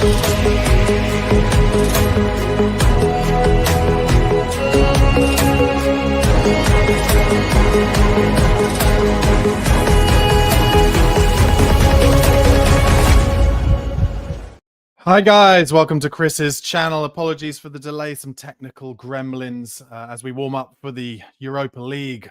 Hi guys, welcome to Chris's channel. Apologies for the delay, some technical gremlins as we warm up for the Europa League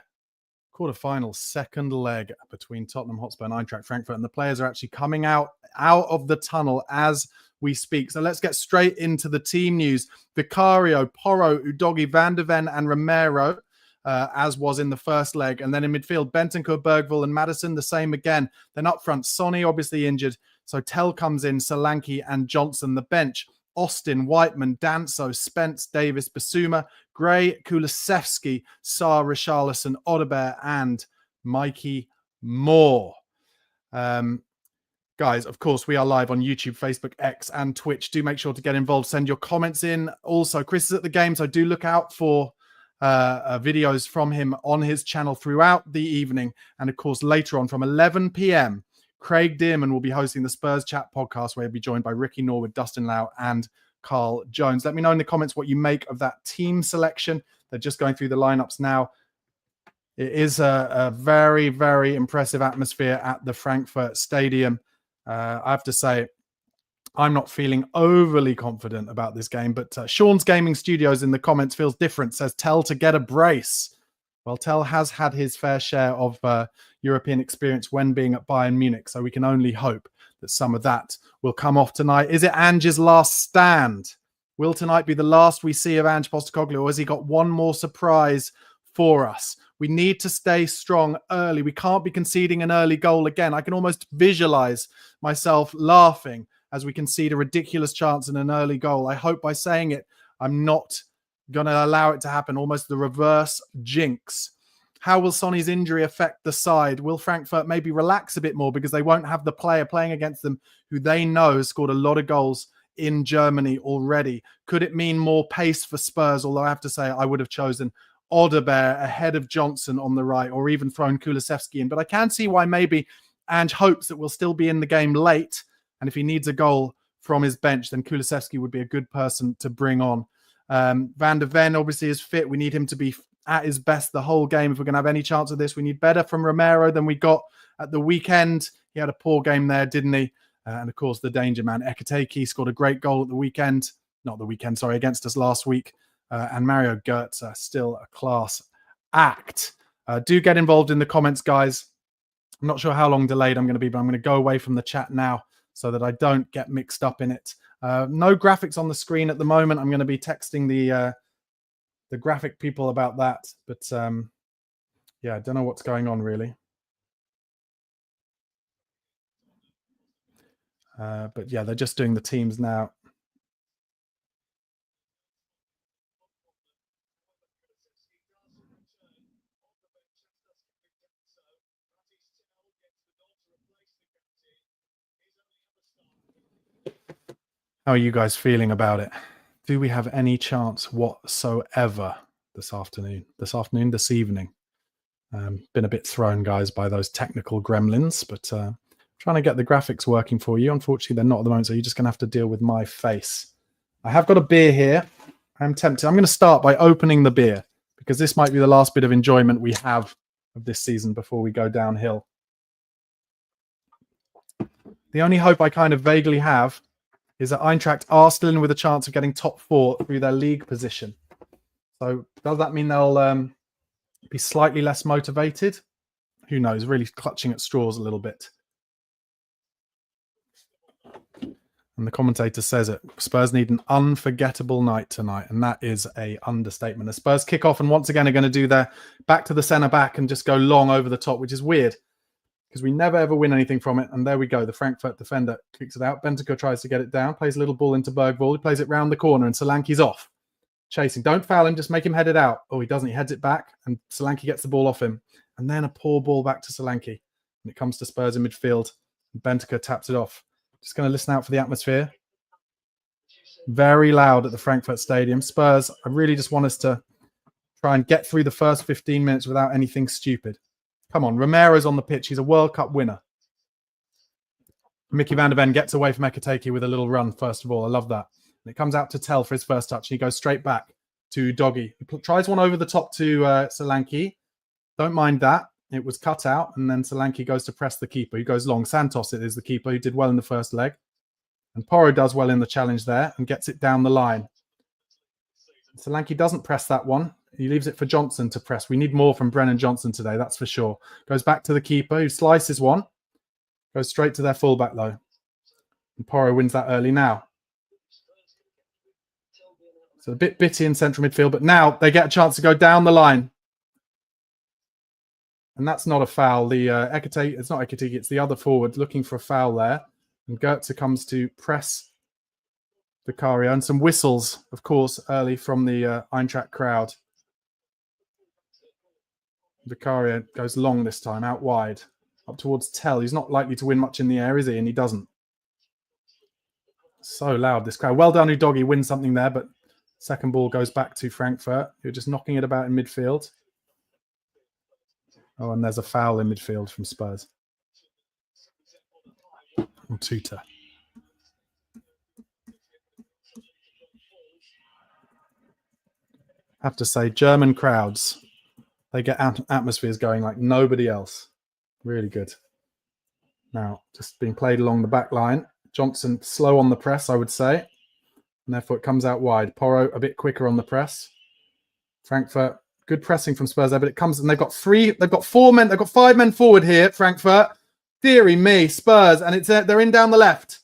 quarter-final second leg between Tottenham Hotspur and Eintracht Frankfurt, and the players are actually coming out of the tunnel as we speak. So let's get straight into the team news. Vicario, Porro, Udogi, Van de Ven and Romero, as was in the first leg. And then in midfield, Bentancur, Bergvall and Maddison, the same again. Then up front, Sonny obviously injured. So Tell comes in, Solanke and Johnson. The bench, Austin, Whiteman, Danso, Spence, Davis, Basuma, Gray, Kulusevski, Sarr, Richarlison, Odegaard and Mikey Moore. Guys, of course, we are live on YouTube, Facebook, X and Twitch. Do make sure to get involved. Send your comments in. Also, Chris is at the game, so do look out for videos from him on his channel throughout the evening. And of course, later on from 11 p.m., Craig Dearman will be hosting the Spurs Chat podcast, where he'll be joined by Ricky Norwood, Dustin Lau, and Carl Jones. Let me know in the comments what you make of that team selection. They're just going through the lineups now. It is a very, very impressive atmosphere at the Frankfurt Stadium. I have to say, I'm not feeling overly confident about this game, but Sean's Gaming Studios in the comments feels different, says Tell to get a brace. Well, Tell has had his fair share of European experience when being at Bayern Munich, so we can only hope that some of that will come off tonight. Is it Ange's last stand? Will tonight be the last we see of Ange Postecoglou, or has he got one more surprise for us? We need to stay strong early. We can't be conceding an early goal again. I can almost visualize myself laughing as we concede a ridiculous chance in an early goal. I hope by saying it, I'm not going to allow it to happen. Almost the reverse jinx. How will Sonny's injury affect the side? Will Frankfurt maybe relax a bit more because they won't have the player playing against them who they know has scored a lot of goals in Germany already? Could it mean more pace for Spurs? Although I have to say I would have chosen Odegaard ahead of Johnson on the right, or even thrown Kulusevski in. But I can see why maybe Ange hopes that we'll still be in the game late. And if he needs a goal from his bench, then Kulusevski would be a good person to bring on. Van de Ven obviously is fit. We need him to be at his best the whole game if we're going to have any chance of this. We need better from Romero than we got at the weekend. He had a poor game there, didn't he? And of course, the danger man, Ekiteke, scored a great goal at the weekend. Not the weekend, sorry, against us last week. And Mario Götze, still a class act. Do get involved in the comments, guys. I'm not sure how long delayed I'm going to be, but I'm going to go away from the chat now so that I don't get mixed up in it. No graphics on the screen at the moment. I'm going to be texting the graphic people about that. But yeah, I don't know what's going on really. But yeah, they're just doing the teams now. How are you guys feeling about it? Do we have any chance whatsoever this evening? Been a bit thrown, guys, by those technical gremlins, but trying to get the graphics working for you. Unfortunately, they're not at the moment, so you're just going to have to deal with my face. I have got a beer here. I'm tempted. I'm going to start by opening the beer because this might be the last bit of enjoyment we have of this season before we go downhill. The only hope I kind of vaguely have is that Eintracht are still in with a chance of getting top 4 through their league position. So does that mean they'll be slightly less motivated? Who knows? Really clutching at straws a little bit. And the commentator says it. Spurs need an unforgettable night tonight, and that is a understatement. The Spurs kick off and once again are going to do their back to the centre back and just go long over the top, which is weird because we never ever win anything from it. And there we go. The Frankfurt defender kicks it out. Bentancur tries to get it down, plays a little ball into Bergvall. He plays it round the corner and Solanke's off. Chasing. Don't foul him. Just make him head it out. Oh, he doesn't. He heads it back and Solanke gets the ball off him. And then a poor ball back to Solanke. And it comes to Spurs in midfield. Bentancur taps it off. Just going to listen out for the atmosphere. Very loud at the Frankfurt Stadium. Spurs, I really just want us to try and get through the first 15 minutes without anything stupid. Come on, Romero's on the pitch. He's a World Cup winner. Mickey van der Ven gets away from Ekiteke with a little run, first of all. I love that. And it comes out to Tell for his first touch. He goes straight back to Doggy. He tries one over the top to Solanke. Don't mind that. It was cut out. And then Solanke goes to press the keeper. He goes long. Santos it is the keeper who did well in the first leg. And Porro does well in the challenge there and gets it down the line. Solanke doesn't press that one. He leaves it for Johnson to press. We need more from Brennan Johnson today, that's for sure. Goes back to the keeper who slices one. Goes straight to their fullback though. And Porro wins that early now. So a bit bitty in central midfield, but now they get a chance to go down the line. And that's not a foul. The Ekiteke, it's not Ekiteke, it's the other forward looking for a foul there. And Goetze comes to press Vicario. And some whistles, of course, early from the Eintracht crowd. Vicario goes long this time, out wide. Up towards Tell. He's not likely to win much in the air, is he? And he doesn't. So loud, this crowd. Well done, Udogie wins something there, but second ball goes back to Frankfurt, who are just knocking it about in midfield. Oh, and there's a foul in midfield from Spurs. And Tuta. I have to say, German crowds, they get atmospheres going like nobody else. Really good. Now, just being played along the back line. Johnson slow on the press, I would say. And therefore it comes out wide. Porro a bit quicker on the press. Frankfurt, good pressing from Spurs there, but it comes and they've got 5 men forward here, Frankfurt. Deary me, Spurs, and they're in down the left,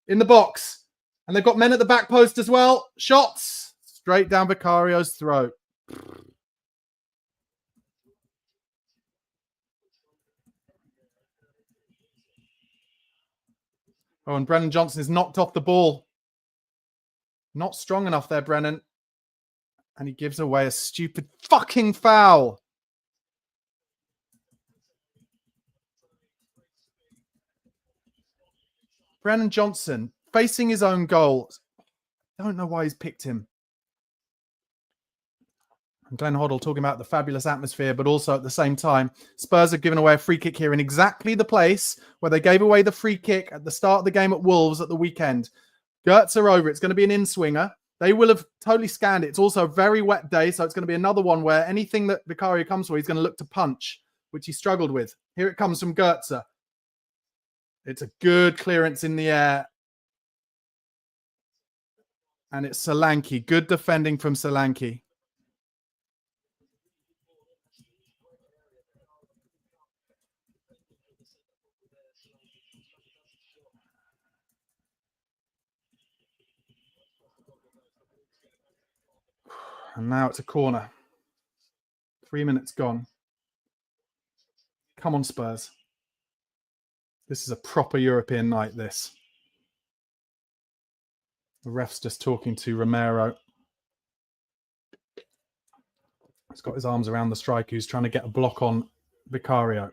in the box. And they've got men at the back post as well. Shots straight down Vicario's throat. Oh, and Brennan Johnson is knocked off the ball. Not strong enough there, Brennan. And he gives away a stupid fucking foul. Brennan Johnson facing his own goal. I don't know why he's picked him. And Glenn Hoddle talking about the fabulous atmosphere, but also at the same time, Spurs have given away a free kick here in exactly the place where they gave away the free kick at the start of the game at Wolves at the weekend. Goetze are over. It's going to be an in-swinger. They will have totally scanned it. It's also a very wet day, so it's going to be another one where anything that Vicario comes for, he's going to look to punch, which he struggled with. Here it comes from Goetze. It's a good clearance in the air. And it's Solanke. Good defending from Solanke. And now it's a corner. 3 minutes gone. Come on, Spurs. This is a proper European night, this. The ref's just talking to Romero. He's got his arms around the striker who's trying to get a block on Vicario.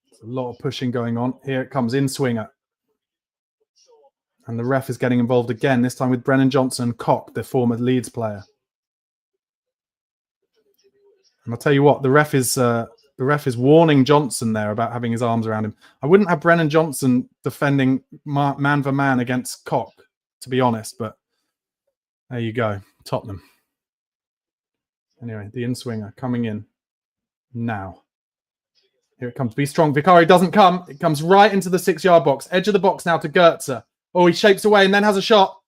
There's a lot of pushing going on. Here it comes, in swinger. And the ref is getting involved again, this time with Brennan Johnson and Koch, the former Leeds player. And I'll tell you what, the ref is warning Johnson there about having his arms around him. I wouldn't have Brennan Johnson defending man for man against Koch, to be honest, but there you go, Tottenham. Anyway, the in-swinger coming in now. Here it comes. Be strong. Vicario doesn't come. It comes right into the 6-yard box. Edge of the box now to Goetze. Oh, he shapes away and then has a shot.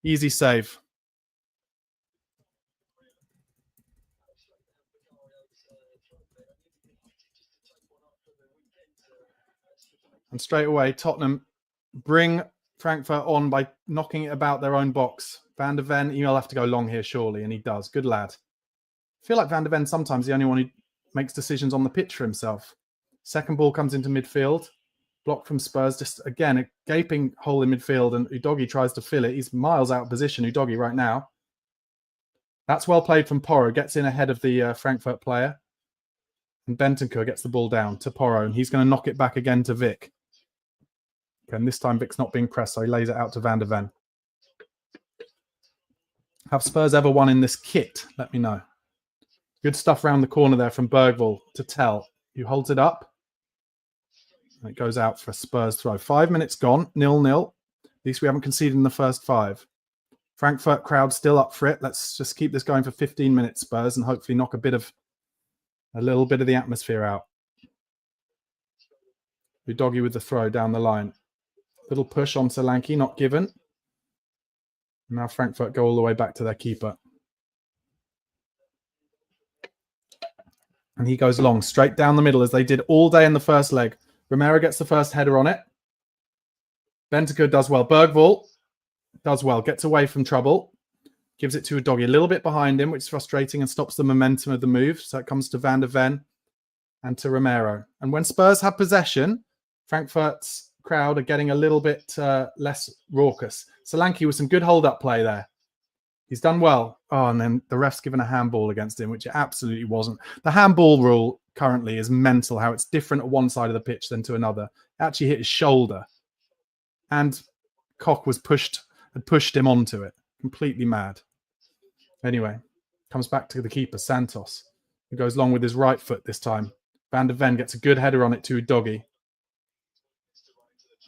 Easy save. And straight away, Tottenham bring Frankfurt on by knocking it about their own box. Van der Ven, he'll have to go long here, surely, and he does. Good lad. I feel like Van der Ven sometimes the only one who makes decisions on the pitch for himself. Second ball comes into midfield. Block from Spurs. Just, again, a gaping hole in midfield, and Udogie tries to fill it. He's miles out of position, Udogie, right now. That's well played from Porro. Gets in ahead of the Frankfurt player. And Bentancur gets the ball down to Porro, and he's going to knock it back again to Vic. And this time Vic's not being pressed, so he lays it out to Van der Ven. Have Spurs ever won in this kit? Let me know. Good stuff around the corner there from Bergvall to Tell, who holds it up. And it goes out for a Spurs throw. 5 minutes gone, 0-0. At least we haven't conceded in the first 5. Frankfurt crowd still up for it. Let's just keep this going for 15 minutes, Spurs, and hopefully knock a little bit of the atmosphere out. Udogie with the throw down the line. Little push on Solanke, not given. Now Frankfurt go all the way back to their keeper. And he goes long, straight down the middle, as they did all day in the first leg. Romero gets the first header on it. Bentancur does well. Bergvall does well, gets away from trouble. Gives it to Udogie, a little bit behind him, which is frustrating and stops the momentum of the move. So it comes to Van der Ven and to Romero. And when Spurs have possession, Frankfurt's crowd are getting a little bit less raucous. Solanke with some good hold-up play there. He's done well. Oh, and then the ref's given a handball against him, which it absolutely wasn't. The handball rule currently is mental, how it's different at one side of the pitch than to another. It actually hit his shoulder. And Koch had pushed him onto it. Completely mad. Anyway, comes back to the keeper, Santos, who goes long with his right foot this time. Van der Ven gets a good header on it to Udogie.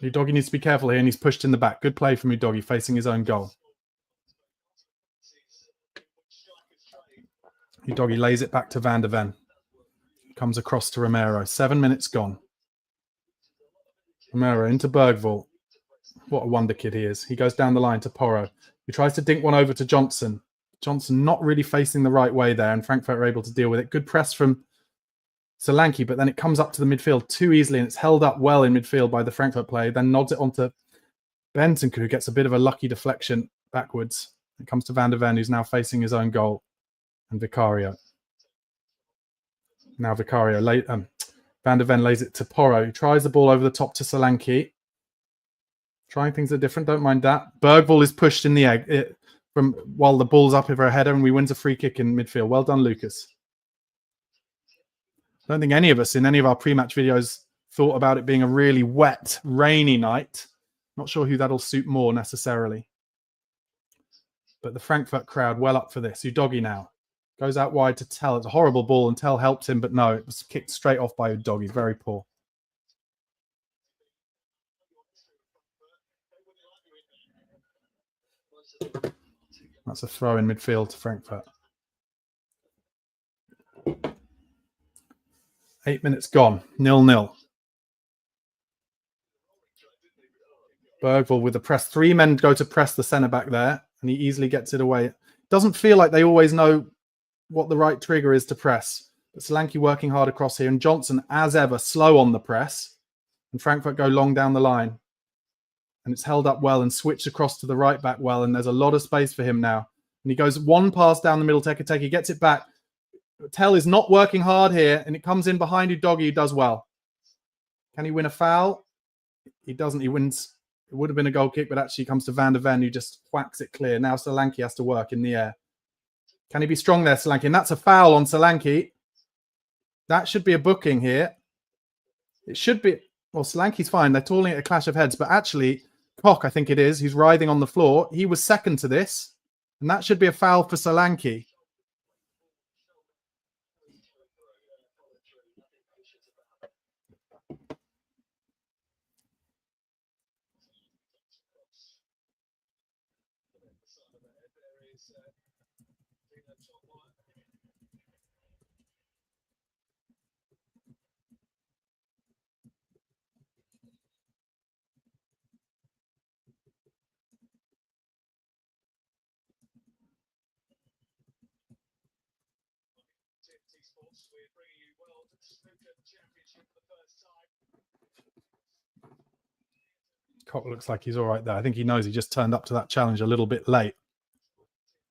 Udogie needs to be careful here, and he's pushed in the back. Good play from Udogie, facing his own goal. Udogie lays it back to Van der Ven. Comes across to Romero. 7 minutes gone. Romero into Bergvall. What a wonder kid he is. He goes down the line to Porro, who tries to dink one over to Johnson. Johnson not really facing the right way there, and Frankfurt are able to deal with it. Good press from Solanke, but then it comes up to the midfield too easily, and it's held up well in midfield by the Frankfurt player. Then nods it onto Bentancur, who gets a bit of a lucky deflection backwards. It comes to Van der Ven, who's now facing his own goal, and Vicario. Now Vicario, Van der Ven lays it to Porro, who tries the ball over the top to Solanke. Trying things are different, don't mind that. Bergvall is pushed in the egg while the ball's up over a header, and we wins a free kick in midfield. Well done, Lucas. I don't think any of us in any of our pre-match videos thought about it being a really wet, rainy night. Not sure who that'll suit more necessarily. But the Frankfurt crowd well up for this. Udogie now goes out wide to Tell. It's a horrible ball, and Tell helps him, but no, it was kicked straight off by Udogie. Very poor. That's a throw in midfield to Frankfurt. 8 minutes gone. 0-0. Bergvall with the press. 3 men go to press the centre-back there, and he easily gets it away. Doesn't feel like they always know what the right trigger is to press. But Solanke working hard across here, and Johnson, as ever, slow on the press. And Frankfurt go long down the line. And it's held up well and switched across to the right back well, and there's a lot of space for him now. And he goes one pass down the middle, Teke, he gets it back. Tell is not working hard here, and it comes in behind Udogie, who does well. Can he win a foul? He doesn't. He wins. It would have been a goal kick, but actually comes to Van der Ven, who just whacks it clear. Now Solanke has to work in the air. Can he be strong there, Solanke? And that's a foul on Solanke. That should be a booking here. It should be. Well, Solanke's fine. They're calling it a clash of heads, but actually, Koch, I think it is, he's writhing on the floor. He was second to this, and that should be a foul for Solanke. Koch looks like he's all right there. I think he knows he just turned up to that challenge a little bit late.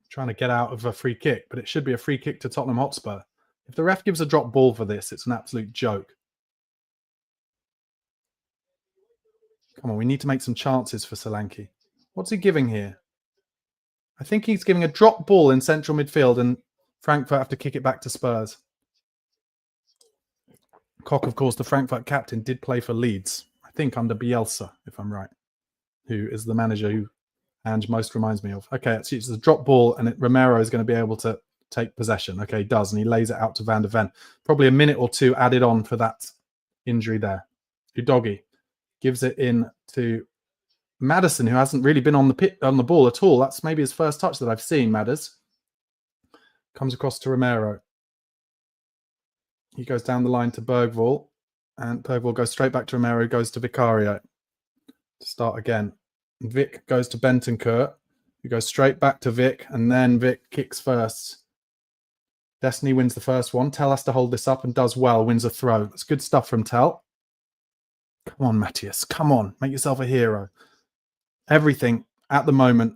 Trying to get out of a free kick, but it should be a free kick to Tottenham Hotspur. If the ref gives a drop ball for this, it's an absolute joke. Come on, we need to make some chances for Solanke. What's he giving here? I think he's giving a drop ball in central midfield, and Frankfurt have to kick it back to Spurs. Koch, of course, the Frankfurt captain, did play for Leeds. I think under Bielsa, if I'm right, who is the manager who Ange most reminds me of. Okay, it's a drop ball, and Romero is going to be able to take possession. Okay, he does, and he lays it out to Van der Ven. Probably a minute or two added on for that injury there. Udogie gives it in to Maddison, who hasn't really been on the ball at all. That's maybe his first touch that I've seen, Madders. Comes across to Romero. He goes down the line to Bergvall, and Bergvall goes straight back to Romero, goes to Vicario to start again. Vic goes to Bentancur, who goes straight back to Vic, and then Vic kicks first. Destiny wins the first one. Tell has to hold this up and does well, wins a throw. That's good stuff from Tell. Come on, Matthias. Come on. Make yourself a hero. Everything at the moment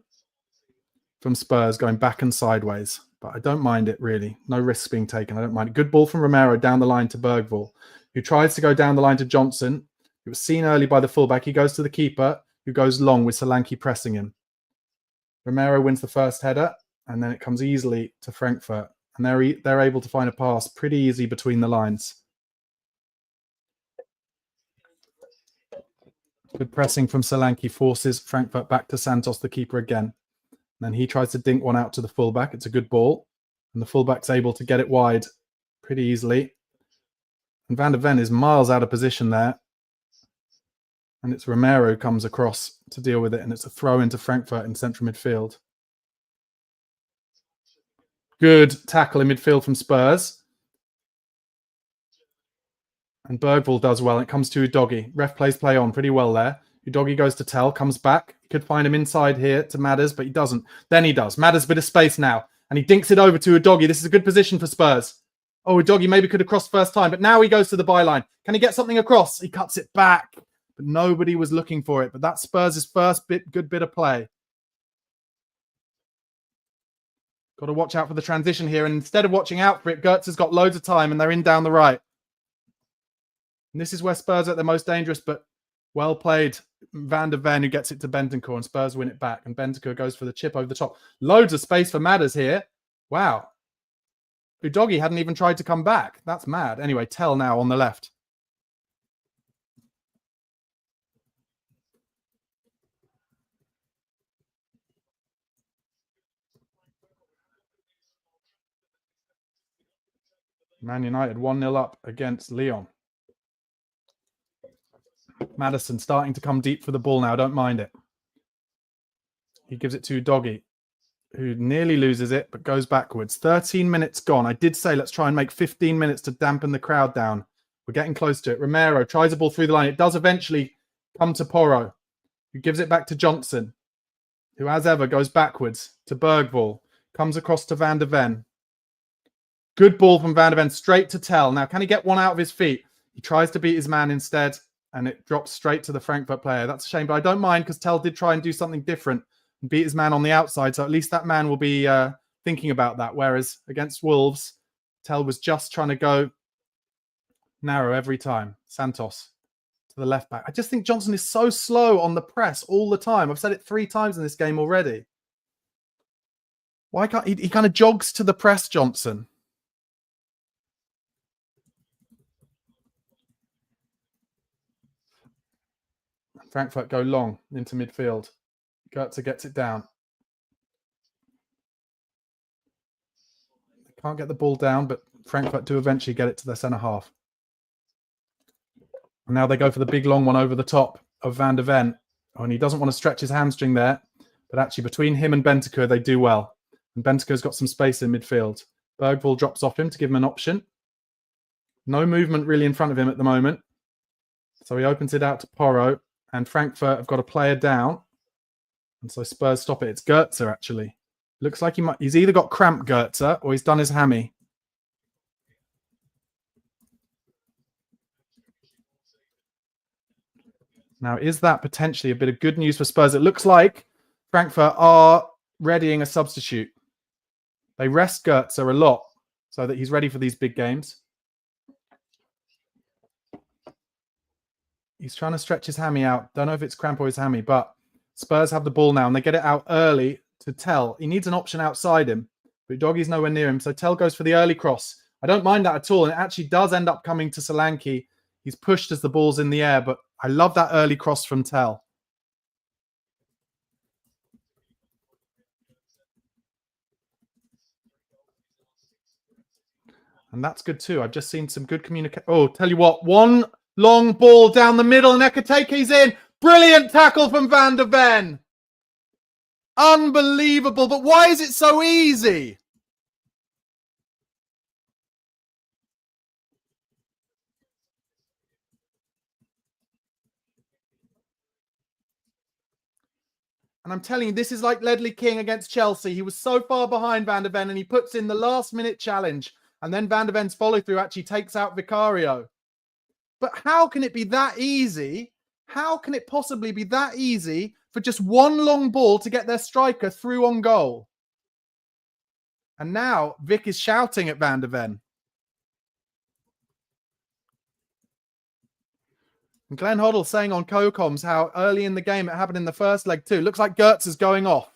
from Spurs going back and sideways. But I don't mind it, really. No risks being taken. I don't mind it. Good ball from Romero down the line to Bergvall, who tries to go down the line to Johnson. It was seen early by the fullback. He goes to the keeper, who goes long with Solanke pressing him. Romero wins the first header, and then it comes easily to Frankfurt. And they're able to find a pass pretty easy between the lines. Good pressing from Solanke forces Frankfurt back to Santos, the keeper, again. And then he tries to dink one out to the fullback. It's a good ball. And the fullback's able to get it wide pretty easily. And Van der Ven is miles out of position there. And it's Romero who comes across to deal with it. And it's a throw into Frankfurt in central midfield. Good tackle in midfield from Spurs. And Bergvall does well. It comes to Udogie. Ref plays play on pretty well there. Udogie goes to Tell, comes back. He could find him inside here to Madders, but he doesn't. Then he does. Madders a bit of space now. And he dinks it over to Udogie. This is a good position for Spurs. Oh, Udogie maybe could have crossed first time, but now he goes to the byline. Can he get something across? He cuts it back. But nobody was looking for it. But that's Spurs' first good bit of play. Got to watch out for the transition here. And instead of watching out for it, Gertz has got loads of time and they're in down the right. And this is where Spurs are at their most dangerous, but well played. Van der Ven, who gets it to Bentancur, and Spurs win it back. And Bentancur goes for the chip over the top. Loads of space for Madders here. Wow. Udogie hadn't even tried to come back. That's mad. Anyway, Tell now on the left. Man United 1-0 up against Lyon. Maddison starting to come deep for the ball now. Don't mind it. He gives it to Udogie, who nearly loses it, but goes backwards. 13 minutes gone. I did say let's try and make 15 minutes to dampen the crowd down. We're getting close to it. Romero tries a ball through the line. It does eventually come to Porro, who gives it back to Johnson, who, as ever, goes backwards to Bergvall. Comes across to Van der Ven. Good ball from Van der Ven, straight to Tell. Now, can he get one out of his feet? He tries to beat his man instead, and it drops straight to the Frankfurt player. That's a shame, but I don't mind because Tell did try and do something different and beat his man on the outside, so at least that man will be thinking about that, whereas against Wolves, Tell was just trying to go narrow every time. Santos to the left back. I just think Johnson is so slow on the press all the time. I've said it 3 times in this game already. Why can't he kind of jogs to the press, Johnson? Frankfurt go long into midfield. Gertzer gets it down. They can't get the ball down, but Frankfurt do eventually get it to their centre half. And now they go for the big long one over the top of Van der Ven. Oh, and he doesn't want to stretch his hamstring there. But actually, between him and Bentancur, they do well. And Bentancur's got some space in midfield. Bergvall drops off him to give him an option. No movement really in front of him at the moment. So he opens it out to Porro. And Frankfurt have got a player down. And so Spurs stop it. It's Gertzer, actually. Looks like he's either got cramp, Gertzer, or he's done his hammy. Now, is that potentially a bit of good news for Spurs? It looks like Frankfurt are readying a substitute. They rest Gertzer a lot so that he's ready for these big games. He's trying to stretch his hammy out. Don't know if it's cramp or his hammy, but Spurs have the ball now and they get it out early to Tell. He needs an option outside him, but Doggie's nowhere near him. So Tell goes for the early cross. I don't mind that at all. And it actually does end up coming to Solanke. He's pushed as the ball's in the air, but I love that early cross from Tell. And that's good too. I've just seen some good communication. Oh, tell you what, one Long ball down the middle, and Ekateke's in. Brilliant tackle from Van der Ven. Unbelievable, but why is it so easy? And I'm telling you, this is like Ledley King against Chelsea. He was so far behind Van der Ven, and he puts in the last-minute challenge. And then Van der Ven's follow-through actually takes out Vicario. But how can it be that easy? How can it possibly be that easy for just one long ball to get their striker through on goal? And now Vic is shouting at Van der Ven. And Glenn Hoddle saying on CoComs how early in the game it happened in the first leg too. Looks like Gertz is going off.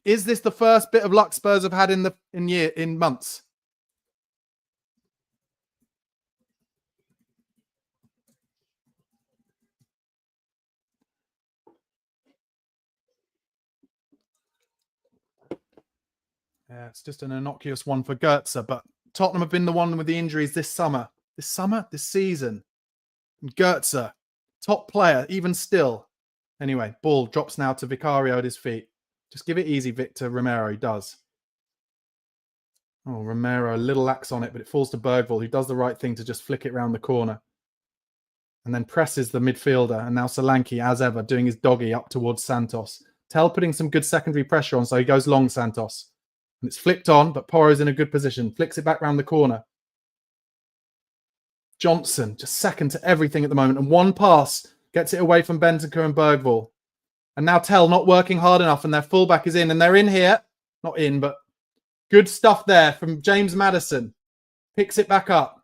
Is this the first bit of luck Spurs have had in months? Yeah, it's just an innocuous one for Gertz, but Tottenham have been the one with the injuries this summer. This season. And Gertz, top player, even still. Anyway, ball drops now to Vicario at his feet. Just give it easy, Victor Romero. He does. Oh, Romero, a little lax on it, but it falls to Bergvall, who does the right thing to just flick it round the corner. And then presses the midfielder. And now Solanke, as ever, doing his doggy up towards Santos. Tell putting some good secondary pressure on, so he goes long, Santos. And it's flicked on, but Porro's in a good position. Flicks it back round the corner. Johnson, just second to everything at the moment. And one pass gets it away from Bentancur and Bergvall. And now Tell not working hard enough, and their fullback is in. And they're in here. Not in, but good stuff there from James Maddison. Picks it back up.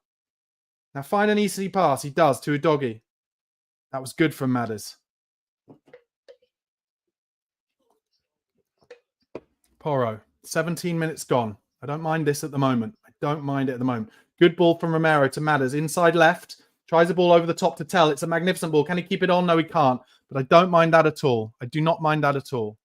Now find an easy pass. He does to Udogie. That was good from Madders. Porro. 17 minutes gone. I don't mind this at the moment. I don't mind it at the moment. Good ball from Romero to Madders. Inside left. Tries the ball over the top to Tell. It's a magnificent ball. Can he keep it on? No, he can't. But I don't mind that at all. I do not mind that at all.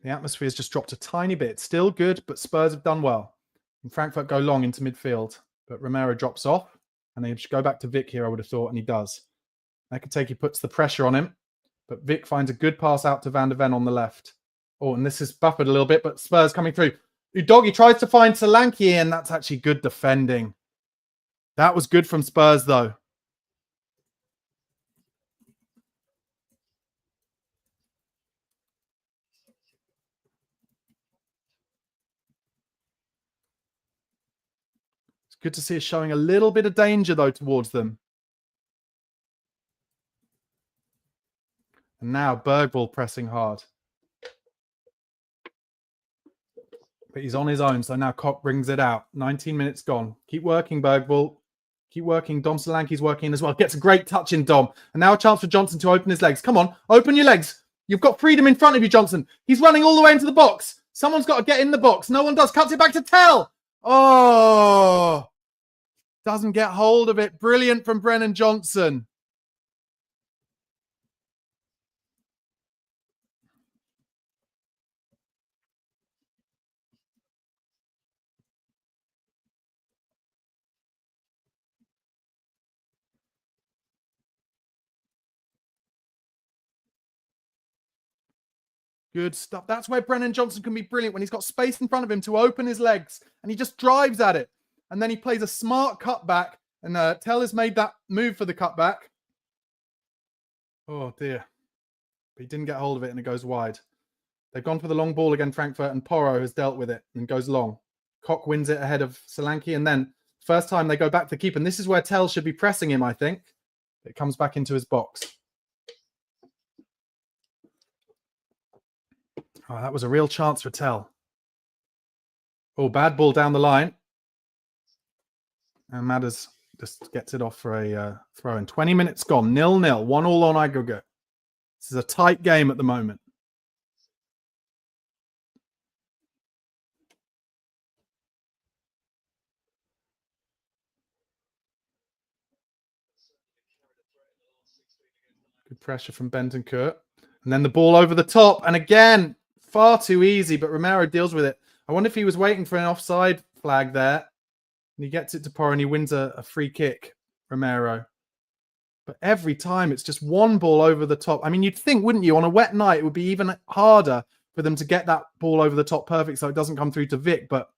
The atmosphere has just dropped a tiny bit. Still good, but Spurs have done well. And Frankfurt go long into midfield. But Romero drops off. And they should go back to Vic here, I would have thought, and he does. Ekateke puts the pressure on him. But Vic finds a good pass out to Van der Ven on the left. Oh, and this is buffered a little bit, but Spurs coming through. Udogie tries to find Solanke, and that's actually good defending. That was good from Spurs, though. Good to see us showing a little bit of danger, though, towards them. And now Bergvall pressing hard. But he's on his own, so now Koch brings it out. 19 minutes gone. Keep working, Bergvall. Keep working. Dom Solanke's working as well. Gets a great touch in Dom. And now a chance for Johnson to open his legs. Come on, open your legs. You've got freedom in front of you, Johnson. He's running all the way into the box. Someone's got to get in the box. No one does. Cuts it back to Tell. Oh! Doesn't get hold of it. Brilliant from Brennan Johnson. Good stuff. That's where Brennan Johnson can be brilliant, when he's got space in front of him to open his legs and he just drives at it. And then he plays a smart cutback, and Tell has made that move for the cutback. Oh, dear. But he didn't get hold of it, and it goes wide. They've gone for the long ball again, Frankfurt, and Porro has dealt with it and goes long. Koch wins it ahead of Solanke, and then first time they go back to the keeper. And this is where Tell should be pressing him, I think. It comes back into his box. Oh, that was a real chance for Tell. Oh, bad ball down the line. And Madders just gets it off for a throw in. 20 minutes gone. 0-0. 1-1 on aggregate. This is a tight game at the moment. Good pressure from Bentancur. And then the ball over the top. And again, far too easy, but Romero deals with it. I wonder if he was waiting for an offside flag there. And he gets it to Porro and he wins a free kick, Romero. But every time it's just one ball over the top. I mean, you'd think, wouldn't you, on a wet night, it would be even harder for them to get that ball over the top perfect so it doesn't come through to Vic. But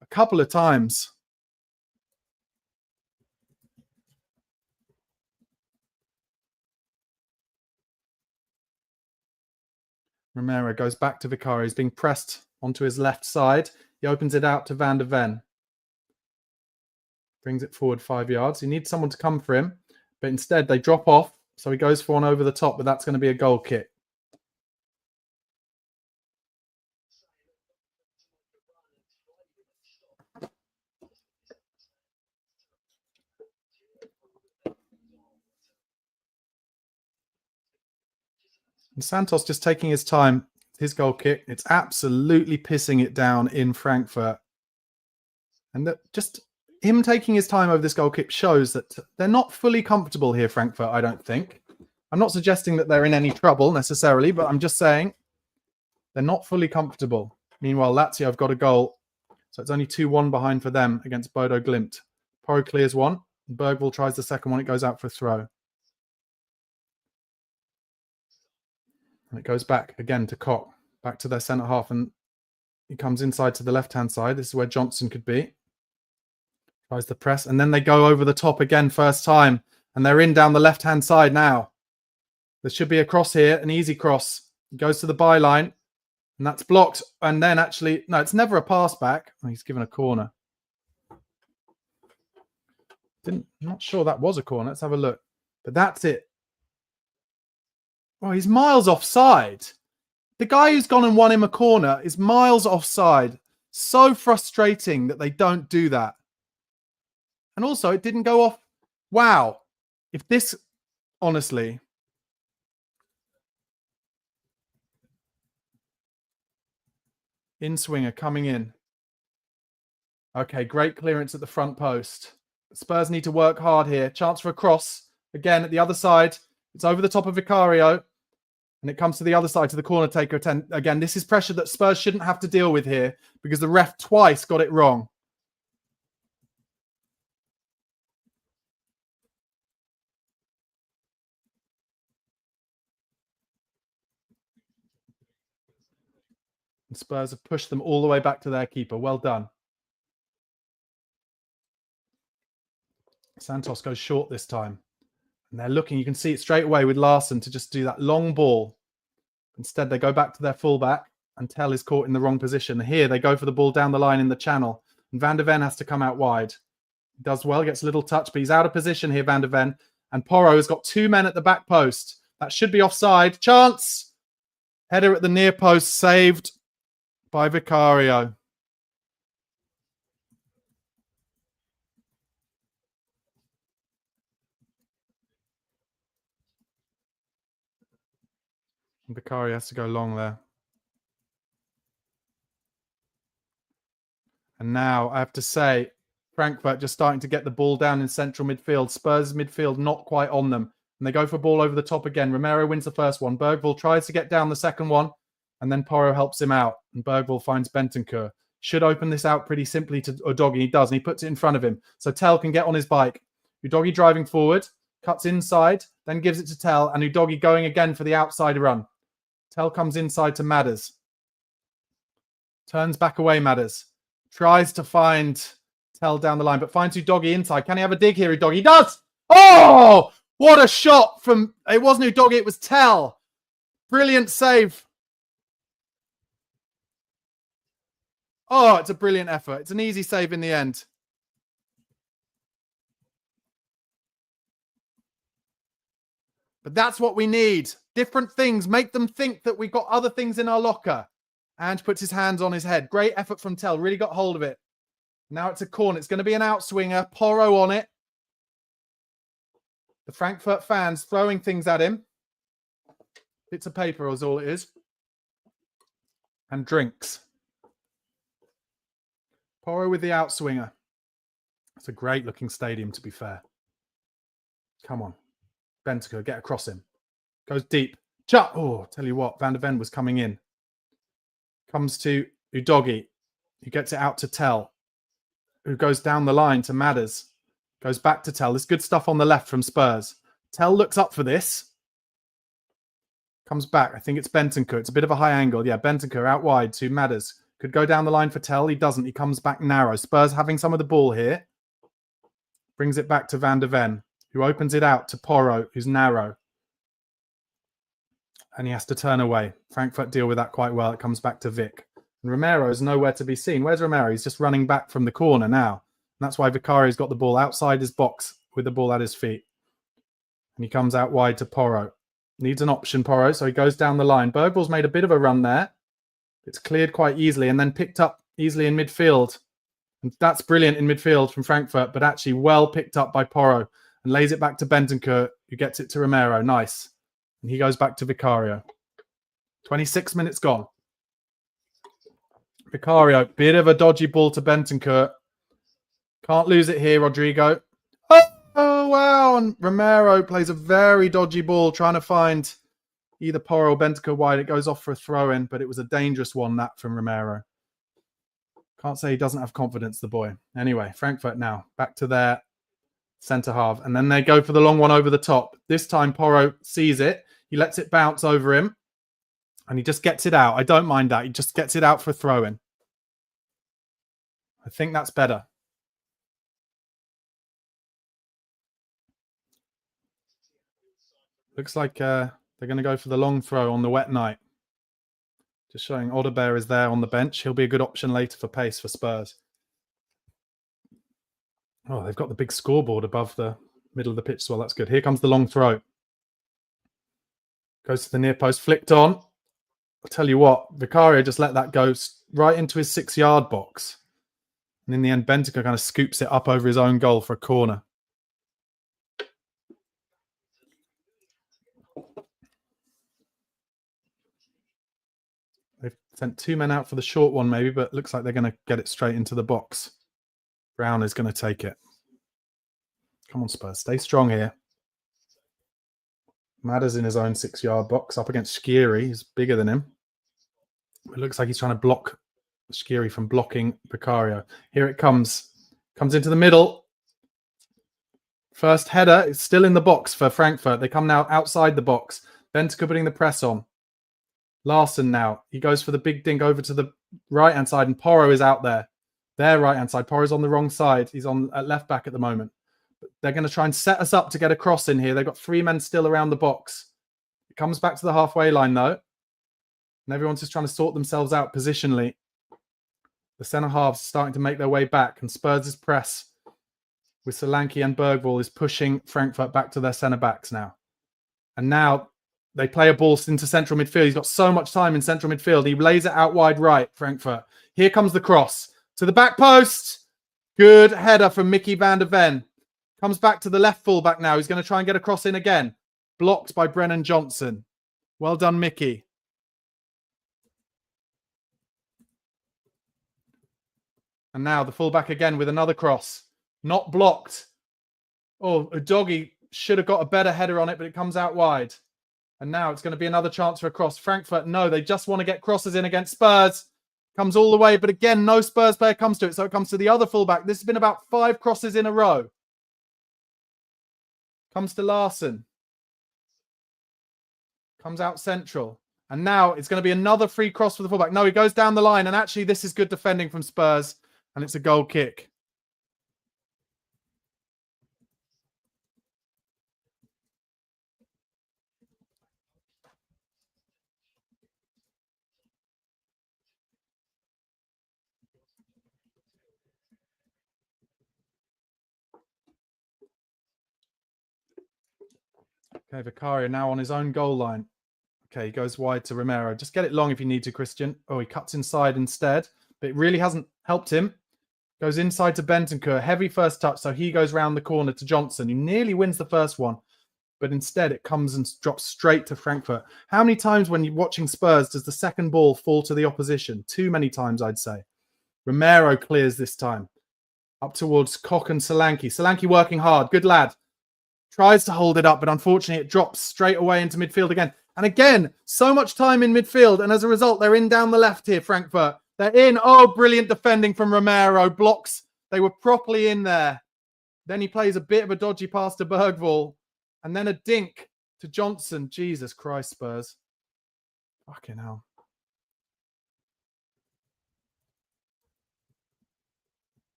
a couple of times. Romero goes back to Vicario. He's being pressed onto his left side. He opens it out to Van de Ven. Brings it forward 5 yards. He needs someone to come for him. But instead, they drop off. So he goes for one over the top, but that's going to be a goal kick. And Santos just taking his time. His goal kick. It's absolutely pissing it down in Frankfurt. And that just him taking his time over this goal kick shows that they're not fully comfortable here, Frankfurt, I don't think. I'm not suggesting that they're in any trouble necessarily, but I'm just saying they're not fully comfortable. Meanwhile, Lazio have got a goal. So it's only 2-1 behind for them against Bodo Glimp. Porro clears one. Bergvall tries the second one. It goes out for a throw. And it goes back again to Koch. Back to their centre half. And he comes inside to the left-hand side. This is where Johnson could be. Tries the press. And then they go over the top again first time. And they're in down the left-hand side now. There should be a cross here. An easy cross. It goes to the byline. And that's blocked. And then actually... No, it's never a pass back. Oh, he's given a corner. Not sure that was a corner. Let's have a look. But that's it. Oh, he's miles offside. The guy who's gone and won him a corner is miles offside. So frustrating that they don't do that. And also, it didn't go off. Wow. If this, honestly... In-swinger coming in. Okay, great clearance at the front post. Spurs need to work hard here. Chance for a cross. Again, at the other side. It's over the top of Vicario. And it comes to the other side, to the corner taker. Again, this is pressure that Spurs shouldn't have to deal with here because the ref twice got it wrong. And Spurs have pushed them all the way back to their keeper. Well done. Santos goes short this time. And they're looking, you can see it straight away with Larson to just do that long ball. Instead, they go back to their fullback and Tell is caught in the wrong position. Here, they go for the ball down the line in the channel. And Van de Ven has to come out wide. He does well, gets a little touch, but he's out of position here, Van de Ven. And Porro has got 2 men at the back post. That should be offside. Chance! Header at the near post, saved by Vicario. Vicario has to go long there. And now I have to say, Frankfurt just starting to get the ball down in central midfield. Spurs midfield not quite on them. And they go for a ball over the top again. Romero wins the first one. Bergvall tries to get down the second one. And then Porro helps him out. And Bergvall finds Bentancur. Should open this out pretty simply to Udogi. He does. And he puts it in front of him. So Tell can get on his bike. Udogi driving forward. Cuts inside. Then gives it to Tell. And Udogi going again for the outside run. Tell comes inside to Madders. Turns back away, Madders. Tries to find Tell down the line, but finds Udogi inside. Can he have a dig here, Udogi? He does! Oh! What a shot from... It wasn't Udogi, it was Tell. Brilliant save. Oh, it's a brilliant effort. It's an easy save in the end. But that's what we need. Different things. Make them think that we've got other things in our locker. And puts his hands on his head. Great effort from Tell. Really got hold of it. Now it's a corner. It's going to be an outswinger. Porro on it. The Frankfurt fans throwing things at him. Bits of paper is all it is. And drinks. Porro with the outswinger. It's a great looking stadium, to be fair. Come on. Bentancur, get across him. Goes deep. Chuck. Oh, tell you what, Van de Ven was coming in. Comes to Udogie, who gets it out to Tell, who goes down the line to Madders. Goes back to Tell. There's good stuff on the left from Spurs. Tell looks up for this. Comes back. I think it's Bentancur. It's a bit of a high angle. Yeah, Bentancur out wide to Madders. Could go down the line for Tell. He doesn't. He comes back narrow. Spurs having some of the ball here. Brings it back to Van de Ven, who opens it out to Porro, who's narrow. And he has to turn away. Frankfurt deal with that quite well. It comes back to Vic. And Romero is nowhere to be seen. Where's Romero? He's just running back from the corner now. And that's why Vicari's got the ball outside his box with the ball at his feet. And he comes out wide to Porro. Needs an option, Porro, so he goes down the line. Bergvall's made a bit of a run there. It's cleared quite easily and then picked up easily in midfield. And that's brilliant in midfield from Frankfurt, but actually well picked up by Porro and lays it back to Bentancur, who gets it to Romero. Nice. And he goes back to Vicario. 26 minutes gone. Vicario, bit of a dodgy ball to Bentancur. Can't lose it here, Rodrigo. Oh, wow. And Romero plays a very dodgy ball, trying to find either Porro or Bentancur wide. It goes off for a throw-in, but it was a dangerous one, that from Romero. Can't say he doesn't have confidence, the boy. Anyway, Frankfurt now back to their centre half. And then they go for the long one over the top. This time, Porro sees it. He lets it bounce over him. And he just gets it out. I don't mind that. He just gets it out for a throw-in. I think that's better. Looks like they're going to go for the long throw on the wet night. Just showing Odebear is there on the bench. He'll be a good option later for pace for Spurs. Oh, they've got the big scoreboard above the middle of the pitch as well. That's good. Here comes the long throw. Goes to the near post, flicked on. I'll tell you what, Vicario just let that go right into his 6-yard box. And in the end, Bentancur kind of scoops it up over his own goal for a corner. They've sent 2 men out for the short one maybe, but it looks like they're going to get it straight into the box. Brown is going to take it. Come on, Spurs. Stay strong here. Madders in his own 6-yard box up against Skiri. He's bigger than him. It looks like he's trying to block Skiri from blocking Vicario. Here it comes. Comes into the middle. First header is still in the box for Frankfurt. They come now outside the box. Bentancur putting the press on. Larson now. He goes for the big dink over to the right-hand side, and Porro is out there. Their right-hand side. Porro's on the wrong side. He's on at left back at the moment. But they're going to try and set us up to get a cross in here. They've got 3 men still around the box. It comes back to the halfway line, though. And everyone's just trying to sort themselves out positionally. The centre-halves are starting to make their way back, and Spurs' press with Solanke and Bergvall is pushing Frankfurt back to their centre-backs now. And now they play a ball into central midfield. He's got so much time in central midfield. He lays it out wide right, Frankfurt. Here comes the cross. To the back post. Good header from Mickey van der Ven. Comes back to the left fullback now. He's going to try and get a cross in again. Blocked by Brennan Johnson. Well done, Mickey. And now the fullback again with another cross. Not blocked. Oh, Udogie should have got a better header on it, but it comes out wide. And now it's going to be another chance for a cross. Frankfurt, no, they just want to get crosses in against Spurs. Comes all the way, but again, no Spurs player comes to it, so it comes to the other fullback. This has been about 5 crosses in a row. Comes to Larson. Comes out central. And now it's going to be another free cross for the fullback. No, he goes down the line, and actually this is good defending from Spurs, and it's a goal kick. Okay, Vicario now on his own goal line. Okay, he goes wide to Romero. Just get it long if you need to, Christian. Oh, he cuts inside instead, but it really hasn't helped him. Goes inside to Bentancur. Heavy first touch, so he goes round the corner to Johnson, who nearly wins the first one, but instead it comes and drops straight to Frankfurt. How many times when you're watching Spurs does the second ball fall to the opposition? Too many times, I'd say. Romero clears this time. Up towards Koch and Solanke. Solanke working hard. Good lad. Tries to hold it up, but unfortunately it drops straight away into midfield again. And again, so much time in midfield. And as a result, they're in down the left here, Frankfurt. They're in. Oh, brilliant defending from Romero. Blocks. They were properly in there. Then he plays a bit of a dodgy pass to Bergvall. And then a dink to Johnson. Jesus Christ, Spurs. Fucking hell.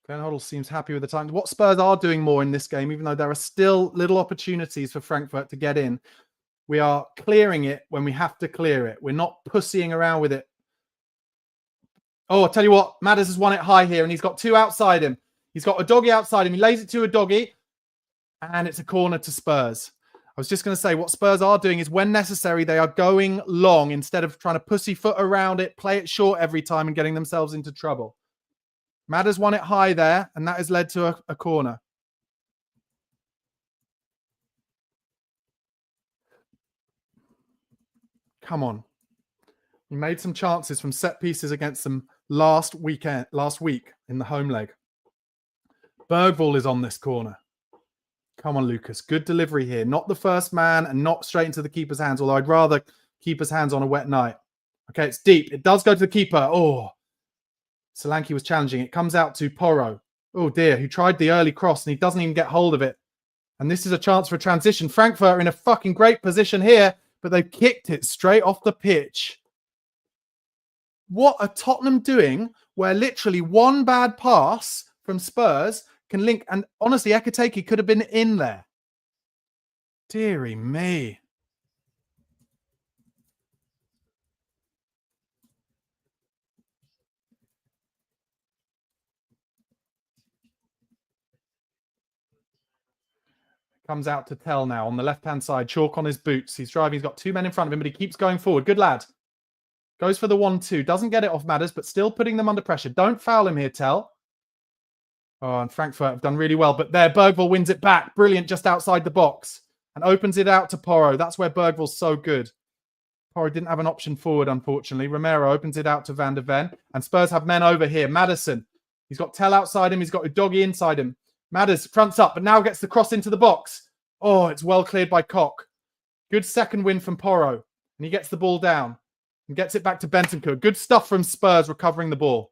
Glenn Hoddle seems happy with the time. What Spurs are doing more in this game, even though there are still little opportunities for Frankfurt to get in, we are clearing it when we have to clear it. We're not pussying around with it. Oh, I'll tell you what, Madders has won it high here, and he's got two outside him. He's got a doggy outside him. He lays it to a doggy, and it's a corner to Spurs. I was just going to say, what Spurs are doing is when necessary, they are going long instead of trying to pussyfoot around it, play it short every time and getting themselves into trouble. Madders won it high there, and that has led to a corner. Come on. We made some chances from set pieces against them last week in the home leg. Bergvall is on this corner. Come on, Lucas. Good delivery here. Not the first man and not straight into the keeper's hands, although I'd rather keeper's hands on a wet night. Okay, it's deep. It does go to the keeper. Oh, Solanke was challenging. It comes out to Porro. Oh, dear. Who tried the early cross, and he doesn't even get hold of it. And this is a chance for a transition. Frankfurt are in a fucking great position here, but they've kicked it straight off the pitch. What are Tottenham doing where literally one bad pass from Spurs can link? And honestly, Ekateke could have been in there. Deary me. Comes out to Tell now on the left-hand side. Chalk on his boots. He's driving. He's got two men in front of him, but he keeps going forward. Good lad. Goes for the 1-2. Doesn't get it off Madders, but still putting them under pressure. Don't foul him here, Tell. Oh, and Frankfurt have done really well. But there, Bergvall wins it back. Brilliant, just outside the box. And opens it out to Porro. That's where Bergvall's so good. Porro didn't have an option forward, unfortunately. Romero opens it out to Van der Ven. And Spurs have men over here. Madison. He's got Tell outside him. He's got Udogie inside him. Madders fronts up, but now gets the cross into the box. Oh, it's well cleared by Koch. Good second win from Porro. And he gets the ball down and gets it back to Bentancur. Good stuff from Spurs recovering the ball.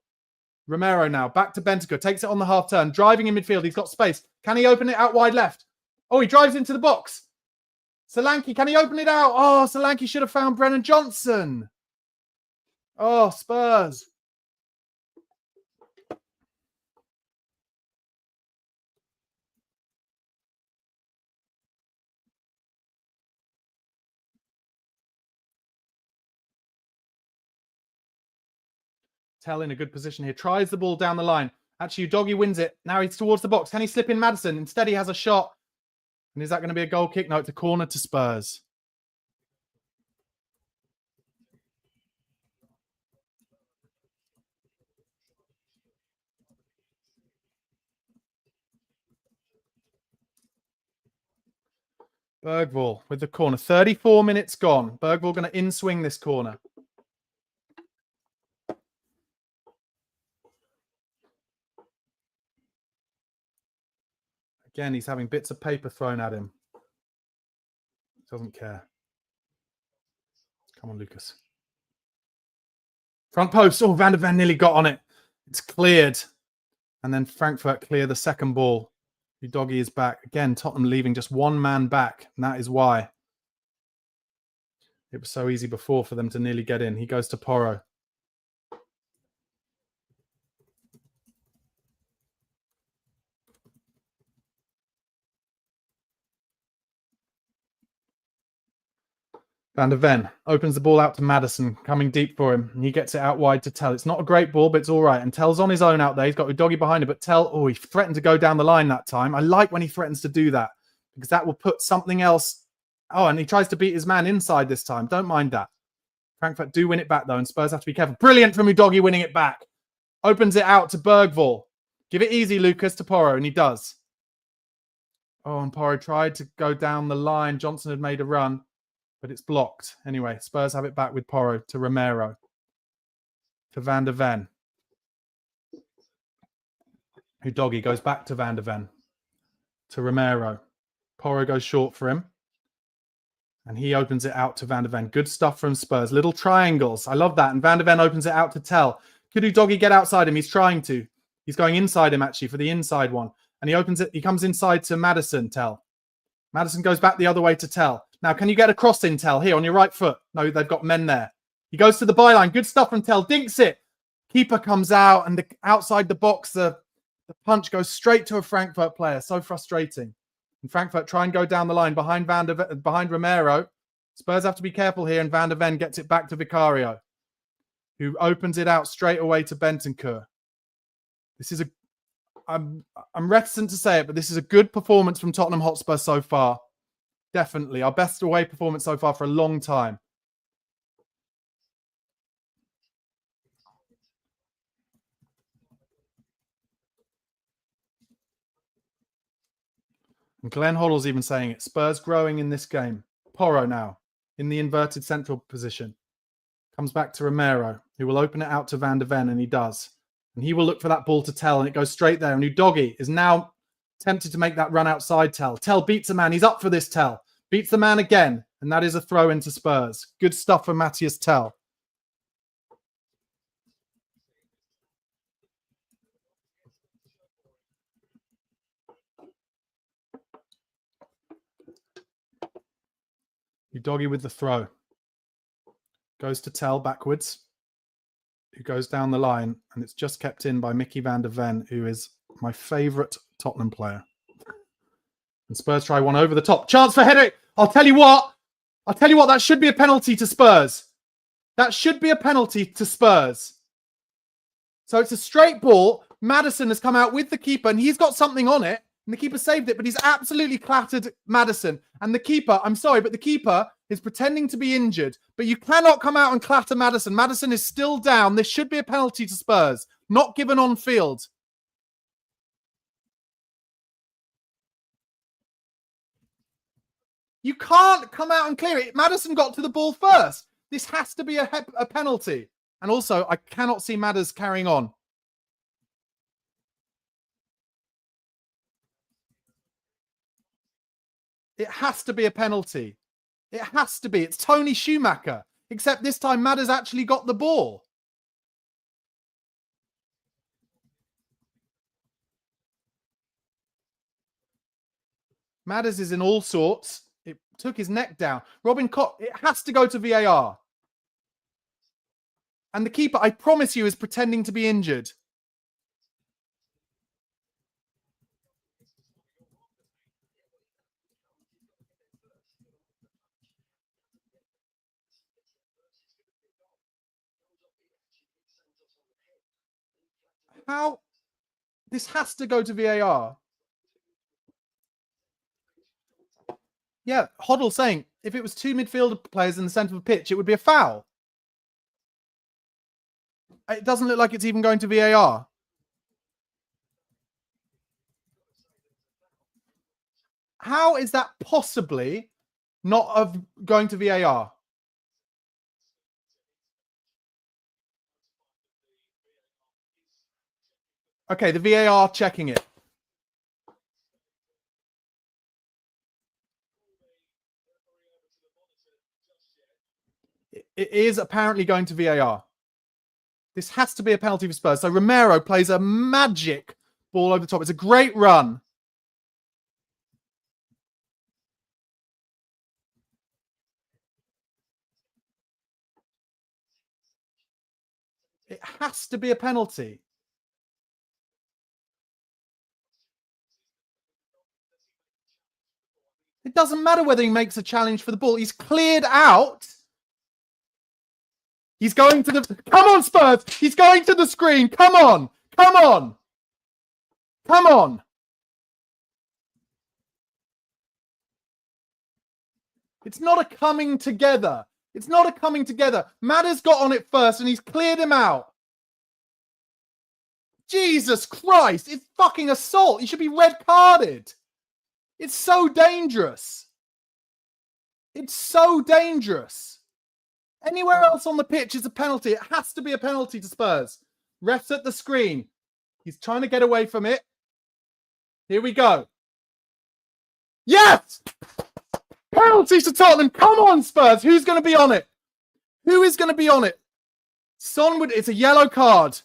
Romero now back to Bentancur. Takes it on the half turn. Driving in midfield. He's got space. Can he open it out wide left? Oh, he drives into the box. Solanke, can he open it out? Oh, Solanke should have found Brennan Johnson. Oh, Spurs. Tell in a good position here. Tries the ball down the line. Actually, Udogie wins it. Now he's towards the box. Can he slip in Madison? Instead, he has a shot. And is that going to be a goal kick? No, it's a corner to Spurs. Bergvall with the corner. 34 minutes gone. Bergvall going to in-swing this corner. Again, he's having bits of paper thrown at him. Doesn't care. Come on, Lucas. Front post. Oh, Van der Ven nearly got on it. It's cleared. And then Frankfurt clear the second ball. Udogie is back. Again, Tottenham leaving just one man back. And that is why it was so easy before for them to nearly get in. He goes to Porro. Van der Ven opens the ball out to Madison, coming deep for him. And he gets it out wide to Tell. It's not a great ball, but it's all right. And Tell's on his own out there. He's got Udogie behind him, but Tell, oh, he threatened to go down the line that time. I like when he threatens to do that because that will put something else. Oh, and he tries to beat his man inside this time. Don't mind that. Frankfurt do win it back, though, and Spurs have to be careful. Brilliant from Udogie winning it back. Opens it out to Bergvall. Give it easy, Lucas, to Porro, and he does. Oh, and Porro tried to go down the line. Johnson had made a run, but it's blocked. Anyway, Spurs have it back with Porro to Romero. To Van der Ven. Udogie goes back to Van der Ven. To Romero. Porro goes short for him. And he opens it out to Van der Ven. Good stuff from Spurs. Little triangles. I love that. And Van der Ven opens it out to Tell. Could Udogie get outside him? He's trying to. He's going inside him, actually, for the inside one. And he opens it. He comes inside to Madison, Tell. Madison goes back the other way to Tell. Now, can you get a cross in, Tell? Here, on your right foot. No, they've got men there. He goes to the byline. Good stuff from Tell. Dinks it. Keeper comes out. And outside the box, the punch goes straight to a Frankfurt player. So frustrating. And Frankfurt try and go down the line behind Romero. Spurs have to be careful here. And Van der Ven gets it back to Vicario, who opens it out straight away to Bentancur. This is I'm reticent to say it, but this is a good performance from Tottenham Hotspur so far. Definitely. Our best away performance so far for a long time. And Glenn Hoddle's even saying it. Spurs growing in this game. Porro now in the inverted central position. Comes back to Romero, who will open it out to Van der Ven, and he does. And he will look for that ball to Tell, and it goes straight there. And Udogie is now tempted to make that run outside Tell. Tell beats a man. He's up for this, Tell. Beats the man again. And that is a throw into Spurs. Good stuff for Matthias Tell. Udogie with the throw. Goes to Tell backwards, who goes down the line, and it's just kept in by Mickey van der Ven, who is my favourite Tottenham player. And Spurs try one over the top. Chance for header. I'll tell you what, that should be a penalty to Spurs. That should be a penalty to Spurs. So it's a straight ball. Madison has come out with the keeper, and he's got something on it. And the keeper saved it, but he's absolutely clattered Madison. And the keeper, I'm sorry, but the keeper is pretending to be injured. But you cannot come out and clatter Madison. Madison is still down. This should be a penalty to Spurs. Not given on field. You can't come out and clear it. Madison got to the ball first. This has to be a penalty. And also, I cannot see Madders carrying on. It has to be a penalty. It has to be. It's Tony Schumacher. Except this time, Madders actually got the ball. Madders is in all sorts. It took his neck down. Robin Koch, it has to go to VAR. And the keeper, I promise you, is pretending to be injured. How? This has to go to VAR. Yeah, Hoddle saying if it was two midfielder players in the centre of the pitch, it would be a foul. It doesn't look like it's even going to VAR. How is that possibly not going to VAR? Okay, the VAR checking it. It is apparently going to VAR. This has to be a penalty for Spurs. So Romero plays a magic ball over the top. It's a great run. It has to be a penalty. It doesn't matter whether he makes a challenge for the ball. He's cleared out. He's going to the... Come on, Spurs. He's going to the screen. Come on. Come on. Come on. It's not a coming together. It's not a coming together. Madders got on it first and he's cleared him out. Jesus Christ. It's fucking assault. He should be red carded. It's so dangerous. It's so dangerous. Anywhere else on the pitch is a penalty. It has to be a penalty to Spurs. Ref's at the screen. He's trying to get away from it. Here we go. Yes! Penalty to Tottenham. Come on, Spurs. Who's going to be on it? Who is going to be on it? Son would... It's a yellow card.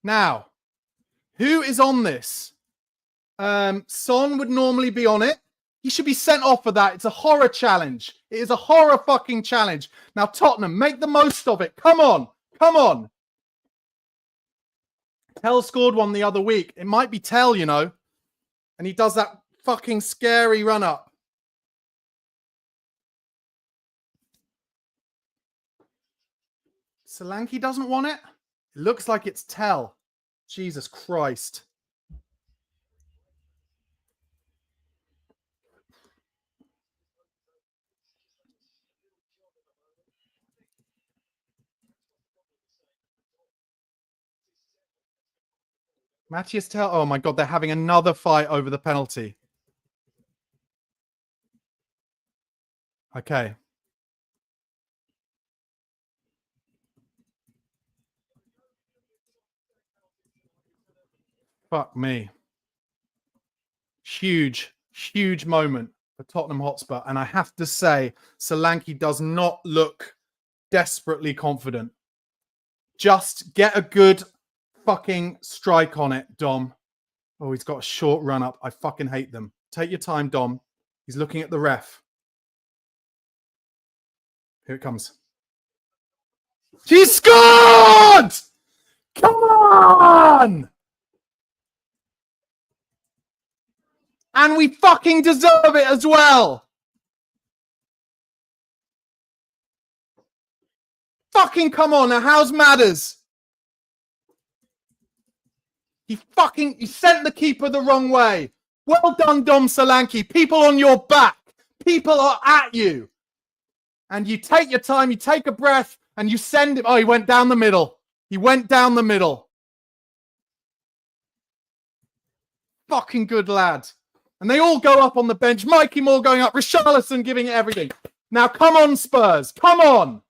Now, who is on this? Son would normally be on it. He should be sent off for that. It's a horror challenge. It is a horror fucking challenge. Now, Tottenham, make the most of it. Come on. Come on. Tell scored one the other week. It might be Tell, you know. And he does that fucking scary run up. Solanke doesn't want it. It looks like it's Tell. Jesus Christ. Matthias Tell. Oh my God, they're having another fight over the penalty. Okay. Fuck me. Huge, huge moment for Tottenham Hotspur. And I have to say, Solanke does not look desperately confident. Just get a good fucking strike on it, Dom. Oh, he's got a short run up. I fucking hate them. Take your time, Dom. He's looking at the ref. Here it comes. He scored! Come on! And we fucking deserve it as well. Fucking come on now. How's Matters? He sent the keeper the wrong way. Well done, Dom Solanke. People on your back. People are at you. And you take your time, you take a breath, and you send him. Oh, he went down the middle. He went down the middle. Fucking good lad. And they all go up on the bench. Mikey Moore going up. Richarlison giving it everything. Now, come on, Spurs. Come on.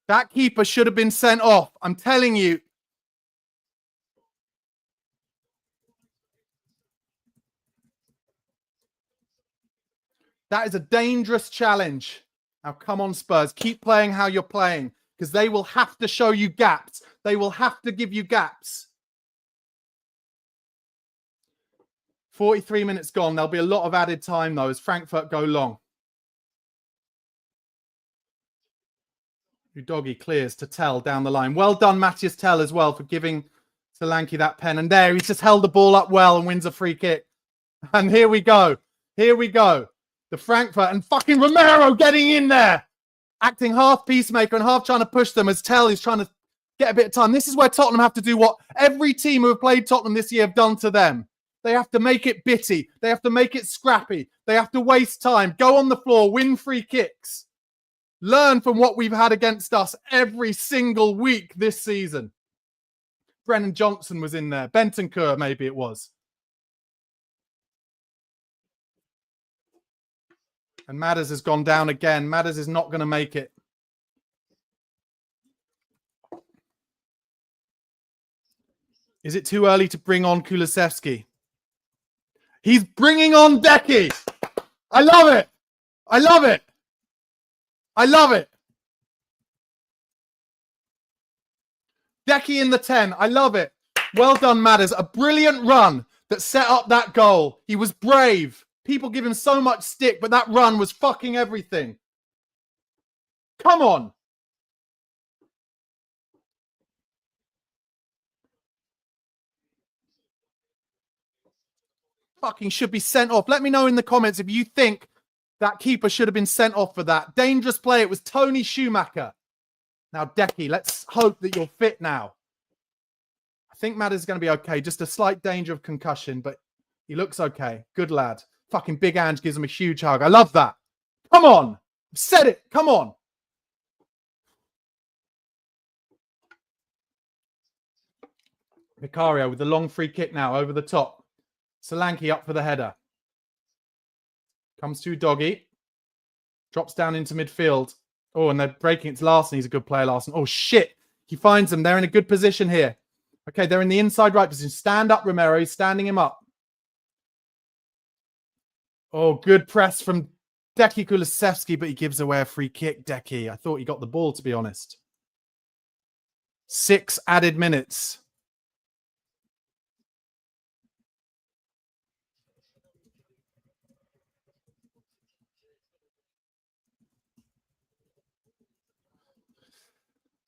That keeper should have been sent off. I'm telling you. That is a dangerous challenge. Now, come on, Spurs. Keep playing how you're playing, because they will have to show you gaps. They will have to give you gaps. 43 minutes gone. There'll be a lot of added time, though, as Frankfurt go long. Udogie clears to Tell down the line. Well done, Matthias Tell, as well, for giving Solanke that pen. And there, he's just held the ball up well and wins a free kick. And here we go. Here we go. The Frankfurt and fucking Romero getting in there. Acting half peacemaker and half trying to push them as Tell is trying to get a bit of time. This is where Tottenham have to do what every team who have played Tottenham this year have done to them. They have to make it bitty. They have to make it scrappy. They have to waste time. Go on the floor. Win free kicks. Learn from what we've had against us every single week this season. Brennan Johnson was in there. Bentancur, maybe it was. And Matters has gone down again. Matters is not going to make it. Is it too early to bring on Kulusevski? He's bringing on Decky. I love it. I love it. I love it. Decky in the 10. I love it. Well done, Matters. A brilliant run that set up that goal. He was brave. People give him so much stick, but that run was fucking everything. Come on. Fucking should be sent off. Let me know in the comments if you think that keeper should have been sent off for that. Dangerous play. It was Tony Schumacher. Now, Decky, let's hope that you're fit now. I think Matters is going to be okay. Just a slight danger of concussion, but he looks okay. Good lad. Fucking Big Ange gives him a huge hug. I love that. Come on. Said it. Come on. Vicario with the long free kick now over the top. Solanke up for the header. Comes to Doggy. Drops down into midfield. Oh, and they're breaking. It's Larson. He's a good player, Larson. Oh, shit. He finds them. They're in a good position here. Okay, they're in the inside right position. Stand up, Romero. He's standing him up. Oh, good press from Deki Kulusevski, but he gives away a free kick, Deki. I thought he got the ball, to be honest. 6 added minutes.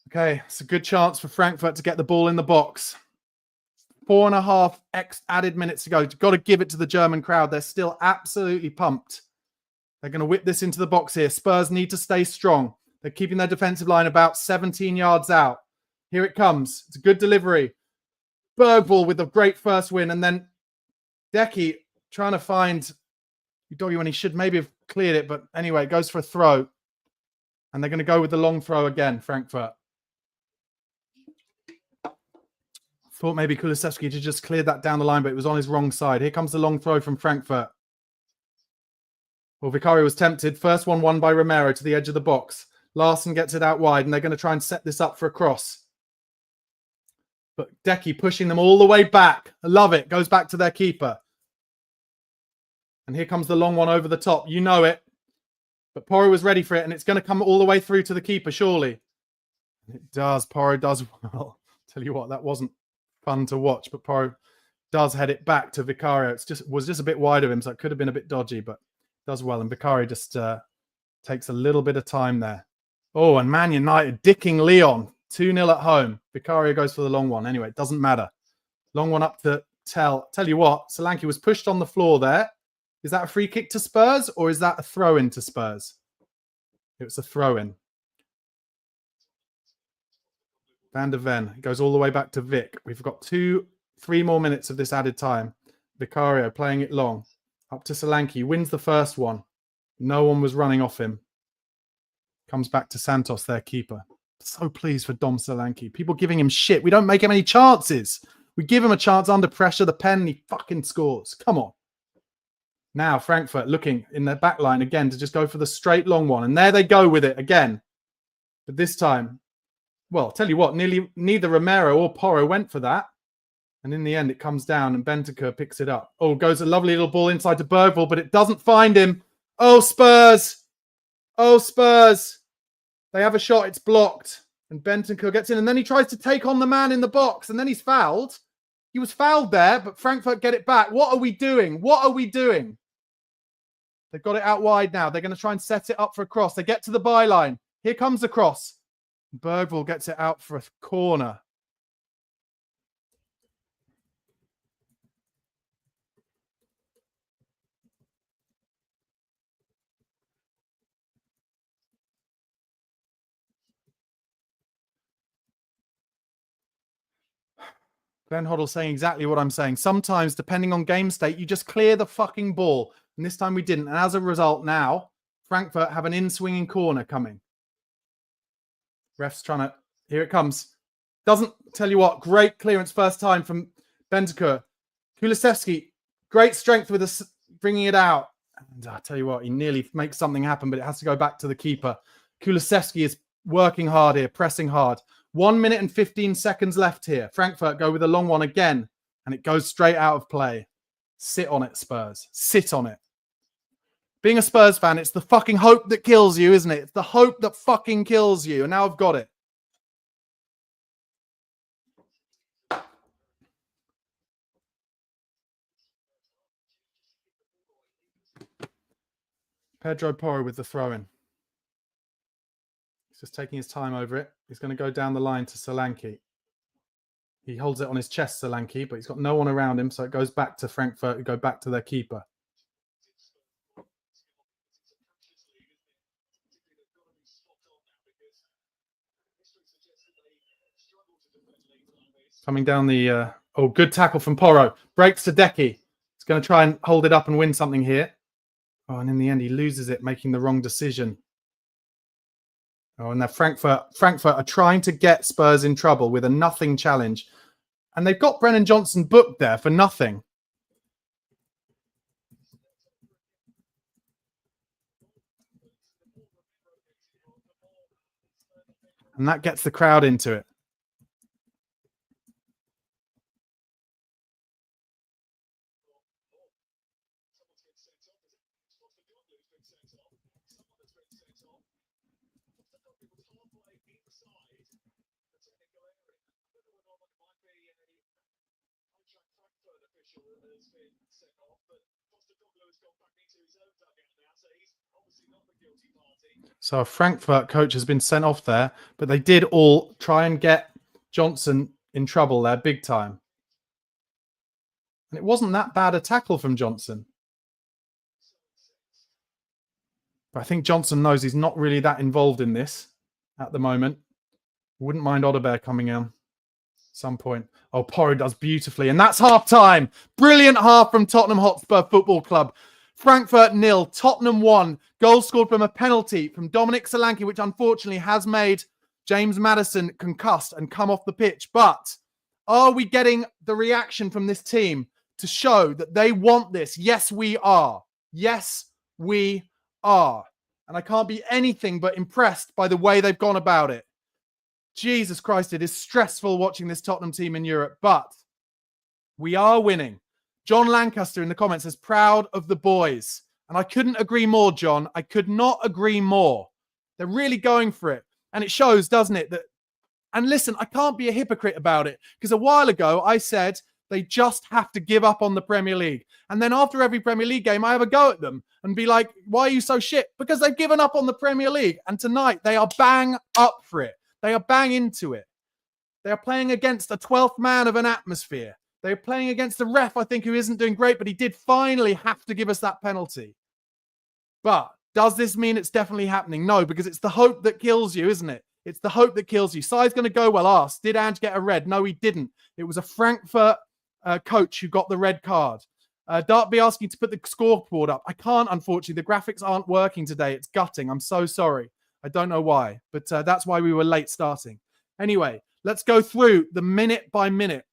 Okay, it's a good chance for Frankfurt to get the ball in the box. 4.5 added minutes to go. You've got to give it to the German crowd. They're still absolutely pumped. They're going to whip this into the box here. Spurs need to stay strong. They're keeping their defensive line about 17 yards out. Here it comes. It's a good delivery. Bergvall with a great first win. And then Deki trying to find Udogi when he should maybe have cleared it. But anyway, it goes for a throw. And they're going to go with the long throw again, Frankfurt. Thought maybe Kulusevski had just cleared that down the line, but it was on his wrong side. Here comes the long throw from Frankfurt. Well, Vicario was tempted. First one won by Romero to the edge of the box. Larson gets it out wide, and they're going to try and set this up for a cross. But Deki pushing them all the way back. I love it. Goes back to their keeper. And here comes the long one over the top. You know it. But Porro was ready for it, and it's going to come all the way through to the keeper, surely. It does. Porro does well. Tell you what, that wasn't fun to watch, but Porro does head it back to Vicario. Was just a bit wide of him, so it could have been a bit dodgy, but does well. And Vicario just takes a little bit of time there. Oh, and Man United dicking Lyon 2-0 at home. Vicario goes for the long one. Anyway, it doesn't matter. Long one up to Tell you what, Solanke was pushed on the floor there. Is that a free kick to Spurs or is that a throw-in to Spurs? It was a throw-in. Van der Ven goes all the way back to Vic. We've got 3 more minutes of this added time. Vicario playing it long. Up to Solanke. Wins the first one. No one was running off him. Comes back to Santos, their keeper. So pleased for Dom Solanke. People giving him shit. We don't make him any chances. We give him a chance under pressure. The pen, and he fucking scores. Come on. Now Frankfurt looking in their back line again to just go for the straight long one. And there they go with it again. But this time, well, tell you what, neither Romero or Porro went for that. And in the end, it comes down and Bentancur picks it up. Oh, goes a lovely little ball inside to Bergvall, but it doesn't find him. Oh, Spurs. Oh, Spurs. They have a shot. It's blocked. And Bentancur gets in. And then he tries to take on the man in the box. And then he's fouled. He was fouled there, but Frankfurt get it back. What are we doing? What are we doing? They've got it out wide now. They're going to try and set it up for a cross. They get to the byline. Here comes the cross. Bergvall gets it out for a corner. Glenn Hoddle saying exactly what I'm saying. Sometimes, depending on game state, you just clear the fucking ball. And this time we didn't. And as a result, now, Frankfurt have an in-swinging corner coming. Ref's trying to... Here it comes. Doesn't... Tell you what, great clearance first time from Bentancur. Kulusevski, great strength with us bringing it out. And I tell you what, he nearly makes something happen, but it has to go back to the keeper. Kulusevski is working hard here, pressing hard. 1 minute and 15 seconds left here. Frankfurt go with a long one again, and it goes straight out of play. Sit on it, Spurs. Sit on it. Being a Spurs fan, it's the fucking hope that kills you, isn't it? It's the hope that fucking kills you, and now I've got it. Pedro Porro with the throw-in. He's just taking his time over it. He's going to go down the line to Solanke. He holds it on his chest, Solanke, but he's got no one around him, so it goes back to Frankfurt, who go back to their keeper. Coming down the... oh, good tackle from Porro. Breaks to Deki. He's going to try and hold it up and win something here. Oh, and in the end, he loses it, making the wrong decision. Oh, and now Frankfurt are trying to get Spurs in trouble with a nothing challenge. And they've got Brennan Johnson booked there for nothing. And that gets the crowd into it. So a Frankfurt coach has been sent off there, but they did all try and get Johnson in trouble there big time. And it wasn't that bad a tackle from Johnson. But I think Johnson knows he's not really that involved in this at the moment. Wouldn't mind Odebear coming in some point. Oh, Porro does beautifully. And that's half time. Brilliant half from Tottenham Hotspur Football Club. Frankfurt 0, Tottenham 1. Goal scored from a penalty from Dominic Solanke, which unfortunately has made James Maddison concussed and come off the pitch. But are we getting the reaction from this team to show that they want this? Yes, we are. Yes, we are. And I can't be anything but impressed by the way they've gone about it. Jesus Christ, it is stressful watching this Tottenham team in Europe, but we are winning. John Lancaster in the comments says, proud of the boys. And I couldn't agree more, John. I could not agree more. They're really going for it. And it shows, doesn't it? That. And listen, I can't be a hypocrite about it, because a while ago I said they just have to give up on the Premier League. And then after every Premier League game, I have a go at them and be like, why are you so shit? Because they've given up on the Premier League. And tonight they are bang up for it. They are bang into it. They are playing against a 12th man of an atmosphere. They're playing against a ref, I think, who isn't doing great, but he did finally have to give us that penalty. But does this mean it's definitely happening? No, because it's the hope that kills you, isn't it? It's the hope that kills you. Side's going to go well asked. Did Ange get a red? No, he didn't. It was a Frankfurt coach who got the red card. Dartby asking to put the scoreboard up. I can't, unfortunately. The graphics aren't working today. It's gutting. I'm so sorry. I don't know why, but that's why we were late starting. Anyway, let's go through the minute by minute.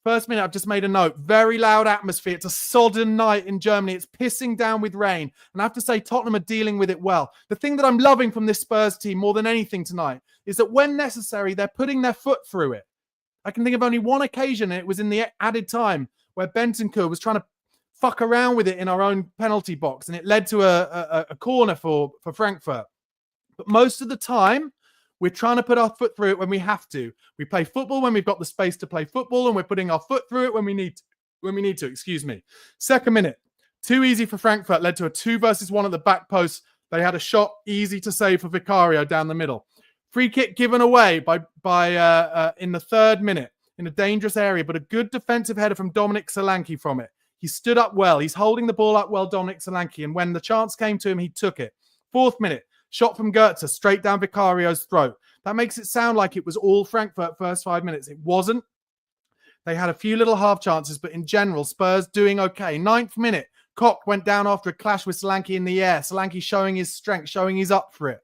First minute, I've just made a note. Very loud atmosphere. It's a sodden night in Germany. It's pissing down with rain. And I have to say, Tottenham are dealing with it well. The thing that I'm loving from this Spurs team more than anything tonight is that when necessary, they're putting their foot through it. I can think of only one occasion, and it was in the added time, where Bentancur was trying to fuck around with it in our own penalty box, and it led to a corner for Frankfurt. But most of the time, we're trying to put our foot through it when we have to. We play football when we've got the space to play football, and we're putting our foot through it when we need to. Excuse me. Second minute, too easy for Frankfurt, led to a 2-versus-1 at the back post. They had a shot easy to save for Vicario down the middle. Free kick given away by in the third minute in a dangerous area, but a good defensive header from Dominic Solanke from it. He stood up well. He's holding the ball up well, Dominic Solanke, and when the chance came to him, he took it. Fourth minute. Shot from Goetze straight down Vicario's throat. That makes it sound like it was all Frankfurt first 5 minutes. It wasn't. They had a few little half chances, but in general, Spurs doing okay. 9th minute, Koch went down after a clash with Solanke in the air. Solanke showing his strength, showing he's up for it.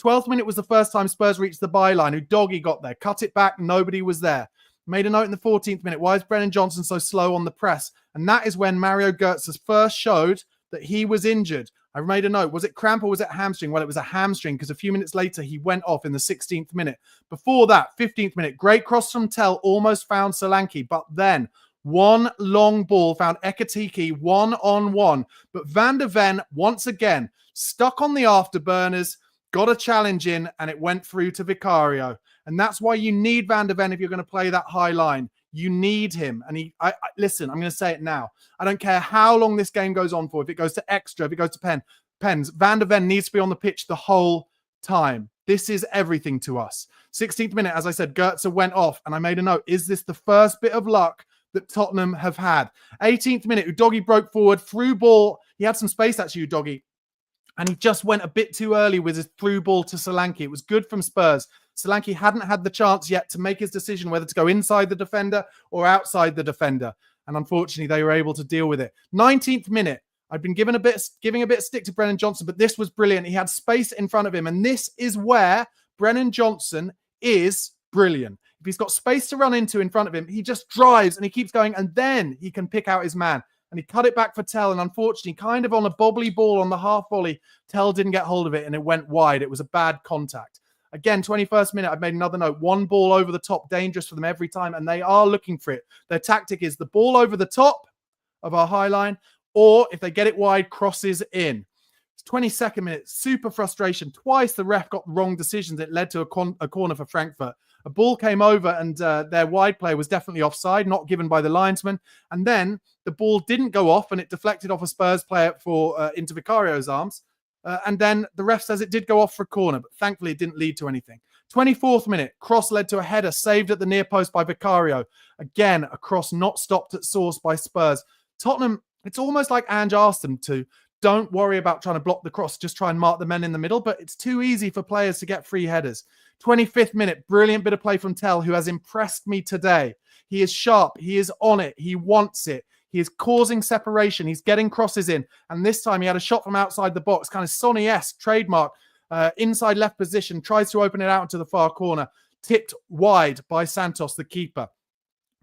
12th minute was the first time Spurs reached the byline. Udogie got there, cut it back, nobody was there. Made a note in the 14th minute. Why is Brennan Johnson so slow on the press? And that is when Mario Goetze first showed that he was injured. I made a note. Was it cramp or was it hamstring? Well, it was a hamstring because a few minutes later, he went off in the 16th minute. Before that, 15th minute, great cross from Tell, almost found Solanke, but then one long ball found Ekatike one-on-one. But Van der Ven, once again, stuck on the afterburners, got a challenge in, and it went through to Vicario. And that's why you need Van der Ven if you're going to play that high line. You need him. And listen, I'm going to say it now. I don't care how long this game goes on for. If it goes to extra, if it goes to pens, Van der Ven needs to be on the pitch the whole time. This is everything to us. 16th minute, as I said, Goetze went off. And I made a note. Is this the first bit of luck that Tottenham have had? 18th minute, Udogie broke forward, through ball. He had some space, actually, Udogie. And he just went a bit too early with his through ball to Solanke. It was good from Spurs. Solanke hadn't had the chance yet to make his decision whether to go inside the defender or outside the defender. And unfortunately, they were able to deal with it. 19th minute, I've been giving a bit of stick to Brennan Johnson, but this was brilliant. He had space in front of him, and this is where Brennan Johnson is brilliant. If he's got space to run into in front of him, he just drives and he keeps going, and then he can pick out his man. And he cut it back for Tell, and unfortunately, kind of on a bobbly ball on the half volley, Tell didn't get hold of it, and it went wide. It was a bad contact. Again, 21st minute, I've made another note. One ball over the top, dangerous for them every time, and they are looking for it. Their tactic is the ball over the top of our high line, or if they get it wide, crosses in. It's 22nd minute, super frustration. Twice the ref got wrong decisions. It led to a corner for Frankfurt. A ball came over, and their wide player was definitely offside, not given by the linesman. And then the ball didn't go off, and it deflected off a Spurs player into Vicario's arms. And then the ref says it did go off for a corner, but thankfully it didn't lead to anything. 24th minute, cross led to a header saved at the near post by Vicario. Again, a cross not stopped at source by Spurs. Tottenham, it's almost like Ange asked them to. Don't worry about trying to block the cross. Just try and mark the men in the middle. But it's too easy for players to get free headers. 25th minute, brilliant bit of play from Tell, who has impressed me today. He is sharp. He is on it. He wants it. He is causing separation. He's getting crosses in. And this time he had a shot from outside the box, kind of Sonny-esque trademark, inside left position, tries to open it out into the far corner, tipped wide by Santos, the keeper.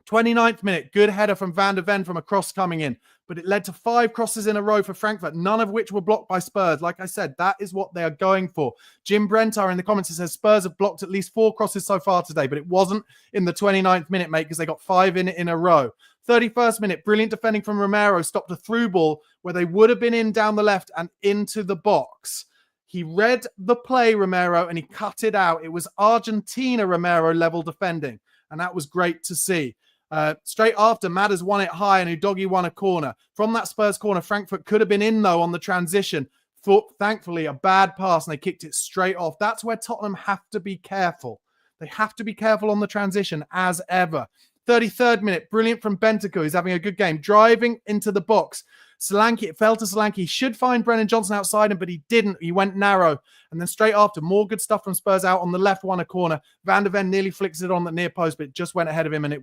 29th minute, good header from Van der Ven from a cross coming in, but it led to 5 crosses in a row for Frankfurt, none of which were blocked by Spurs. Like I said, that is what they are going for. Jim Brentar in the comments says Spurs have blocked at least 4 crosses so far today, but it wasn't in the 29th minute, mate, because they got 5 in a row. 31st minute, brilliant defending from Romero, stopped a through ball where they would have been in down the left and into the box. He read the play, Romero, and he cut it out. It was Argentina Romero level defending, and that was great to see. Straight after, Madders won it high and Udogie won a corner. From that Spurs corner, Frankfurt could have been in, though, on the transition. Thankfully, a bad pass, and they kicked it straight off. That's where Tottenham have to be careful. They have to be careful on the transition, as ever. 33rd minute, brilliant from Bentancur. He's having a good game. Driving into the box. Solanke, it fell to Solanke. He should find Brennan Johnson outside him, but he didn't. He went narrow. And then straight after, more good stuff from Spurs out on the left, won a corner. Van der Ven nearly flicks it on the near post, but it just went ahead of him and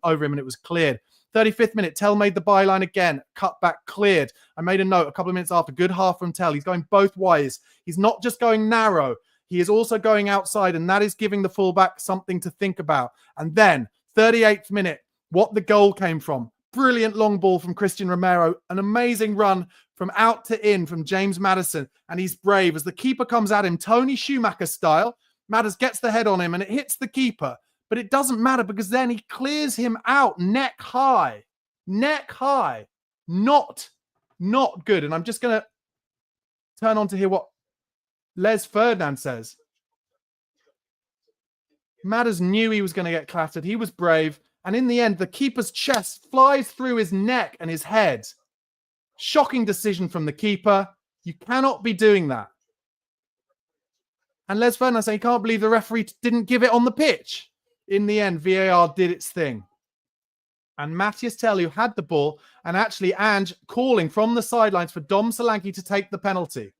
over him, and it was cleared. 35th minute, Tell made the byline again. Cut back, cleared. I made a note a couple of minutes after. Good half from Tell. He's going both ways. He's not just going narrow. He is also going outside, and that is giving the fullback something to think about. And then, 38th minute, what the goal came from. Brilliant long ball from Christian Romero. An amazing run from out to in from James Maddison. And he's brave as the keeper comes at him, Tony Schumacher style. Madders gets the head on him and it hits the keeper. But it doesn't matter because then he clears him out neck high. Neck high. Not good. And I'm just going to turn on to hear what Les Ferdinand says. Madders knew he was going to get clattered. He was brave. And in the end, the keeper's chest flies through his neck and his head. Shocking decision from the keeper. You cannot be doing that. And Les Ferdinand saying he can't believe the referee didn't give it on the pitch. In the end, VAR did its thing. And Matthias Tell, who had the ball, and actually Ange calling from the sidelines for Dom Solanke to take the penalty.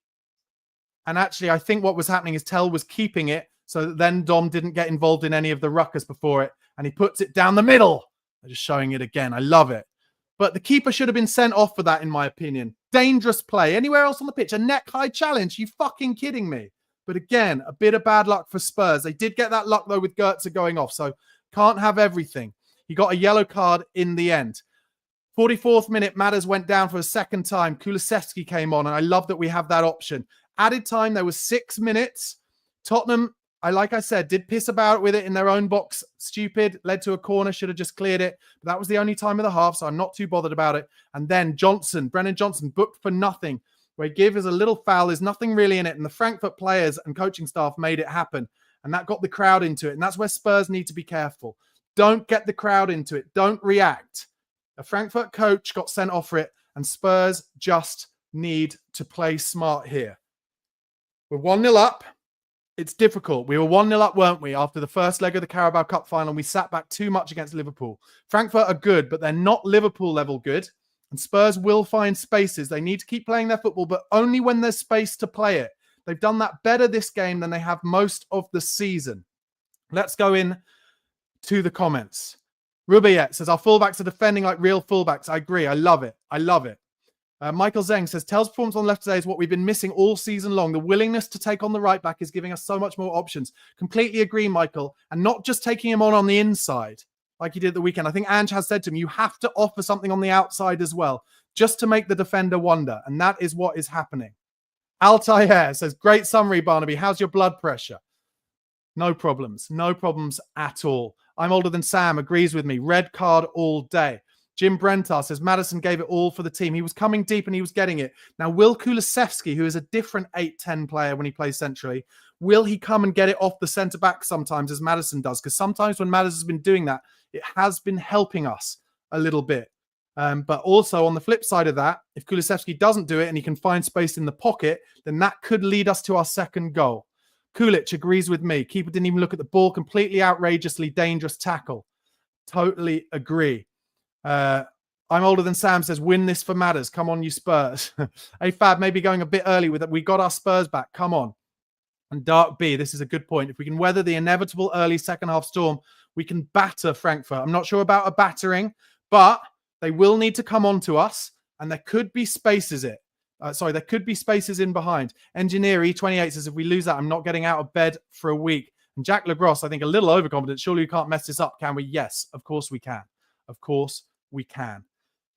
And actually, I think what was happening is Tell was keeping it so that then Dom didn't get involved in any of the ruckus before it. And he puts it down the middle. I'm just showing it again. I love it. But the keeper should have been sent off for that, in my opinion. Dangerous play. Anywhere else on the pitch, a neck-high challenge. You fucking kidding me? But again, a bit of bad luck for Spurs. They did get that luck, though, with Goetze going off. So can't have everything. He got a yellow card in the end. 44th minute, Madders went down for a second time. Kulusevski came on, and I love that we have that option. Added time, there was 6 minutes. Tottenham, like I said, did piss about with it in their own box. Stupid, led to a corner, should have just cleared it. But that was the only time of the half, so I'm not too bothered about it. And then Brennan Johnson, booked for nothing, where he gave us a little foul. There's nothing really in it. And the Frankfurt players and coaching staff made it happen. And that got the crowd into it. And that's where Spurs need to be careful. Don't get the crowd into it. Don't react. A Frankfurt coach got sent off for it, and Spurs just need to play smart here. We're 1-0 up. It's difficult. We were 1-0 up, weren't we? After the first leg of the Carabao Cup final, we sat back too much against Liverpool. Frankfurt are good, but they're not Liverpool level good. And Spurs will find spaces. They need to keep playing their football, but only when there's space to play it. They've done that better this game than they have most of the season. Let's go in to the comments. Rubayet says, our fullbacks are defending like real fullbacks. I agree. I love it. I love it. Michael Zeng says, Tell's performance on left today is what we've been missing all season long. The willingness to take on the right back is giving us so much more options. Completely agree, Michael. And not just taking him on the inside, like he did at the weekend. I think Ange has said to him, you have to offer something on the outside as well, just to make the defender wonder. And that is what is happening. Altair says, great summary, Barnaby. How's your blood pressure? No problems. No problems at all. I'm older than Sam, agrees with me. Red card all day. Jim Brentar says, Maddison gave it all for the team. He was coming deep and he was getting it. Now, will Kulusevski, who is a different 8-10 player when he plays centrally, will he come and get it off the centre-back sometimes as Maddison does? Because sometimes when Maddison's been doing that, it has been helping us a little bit. But also on the flip side of that, if Kulusevski doesn't do it and he can find space in the pocket, then that could lead us to our second goal. Kulic agrees with me. Keeper didn't even look at the ball. Completely outrageously dangerous tackle. Totally agree. I'm older than Sam says, win this for Matters. Come on, you Spurs. Hey, Fab, maybe going a bit early with it. We got our Spurs back. Come on. And Dark B, this is a good point. If we can weather the inevitable early second half storm, we can batter Frankfurt. I'm not sure about a battering, but they will need to come on to us, and there could be spaces there could be spaces in behind. Engineer E28 says, if we lose that, I'm not getting out of bed for a week. And Jack Lagrosse, I think a little overconfident. Surely we can't mess this up, can we? Yes, of course we can. Of course we can.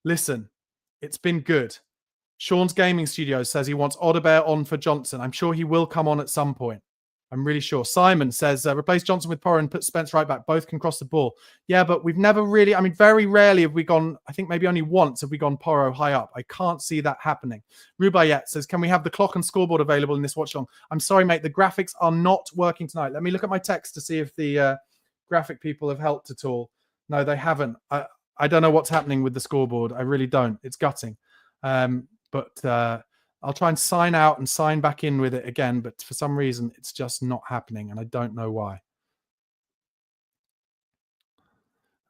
Listen, it's been good. Sean's Gaming Studios says he wants Odebear on for Johnson. I'm sure he will come on at some point. I'm really sure. Simon says, replace Johnson with Porro and put Spence right back. Both can cross the ball. Yeah, but we've never really, very rarely have we gone, I think maybe only once have we gone Porro high up. I can't see that happening. Rubayet says, can we have the clock and scoreboard available in this watch along? I'm sorry, mate. The graphics are not working tonight. Let me look at my text to see if the graphic people have helped at all. No, they haven't. I don't know what's happening with the scoreboard. I really don't. It's gutting. But I'll try and sign out and sign back in with it again, but for some reason, it's just not happening, and I don't know why.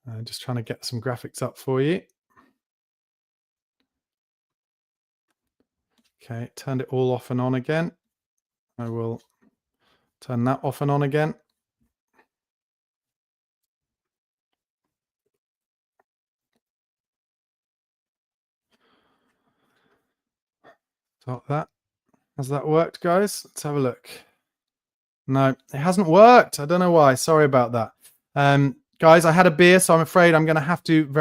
I'm just trying to get some graphics up for you. Okay, turned it all off and on again. I will turn that off and on again. Stop that. Has that worked, guys? Let's have a look. No, it hasn't worked. I don't know why. Sorry about that. Guys, I had a beer, so I'm afraid I'm going to have to...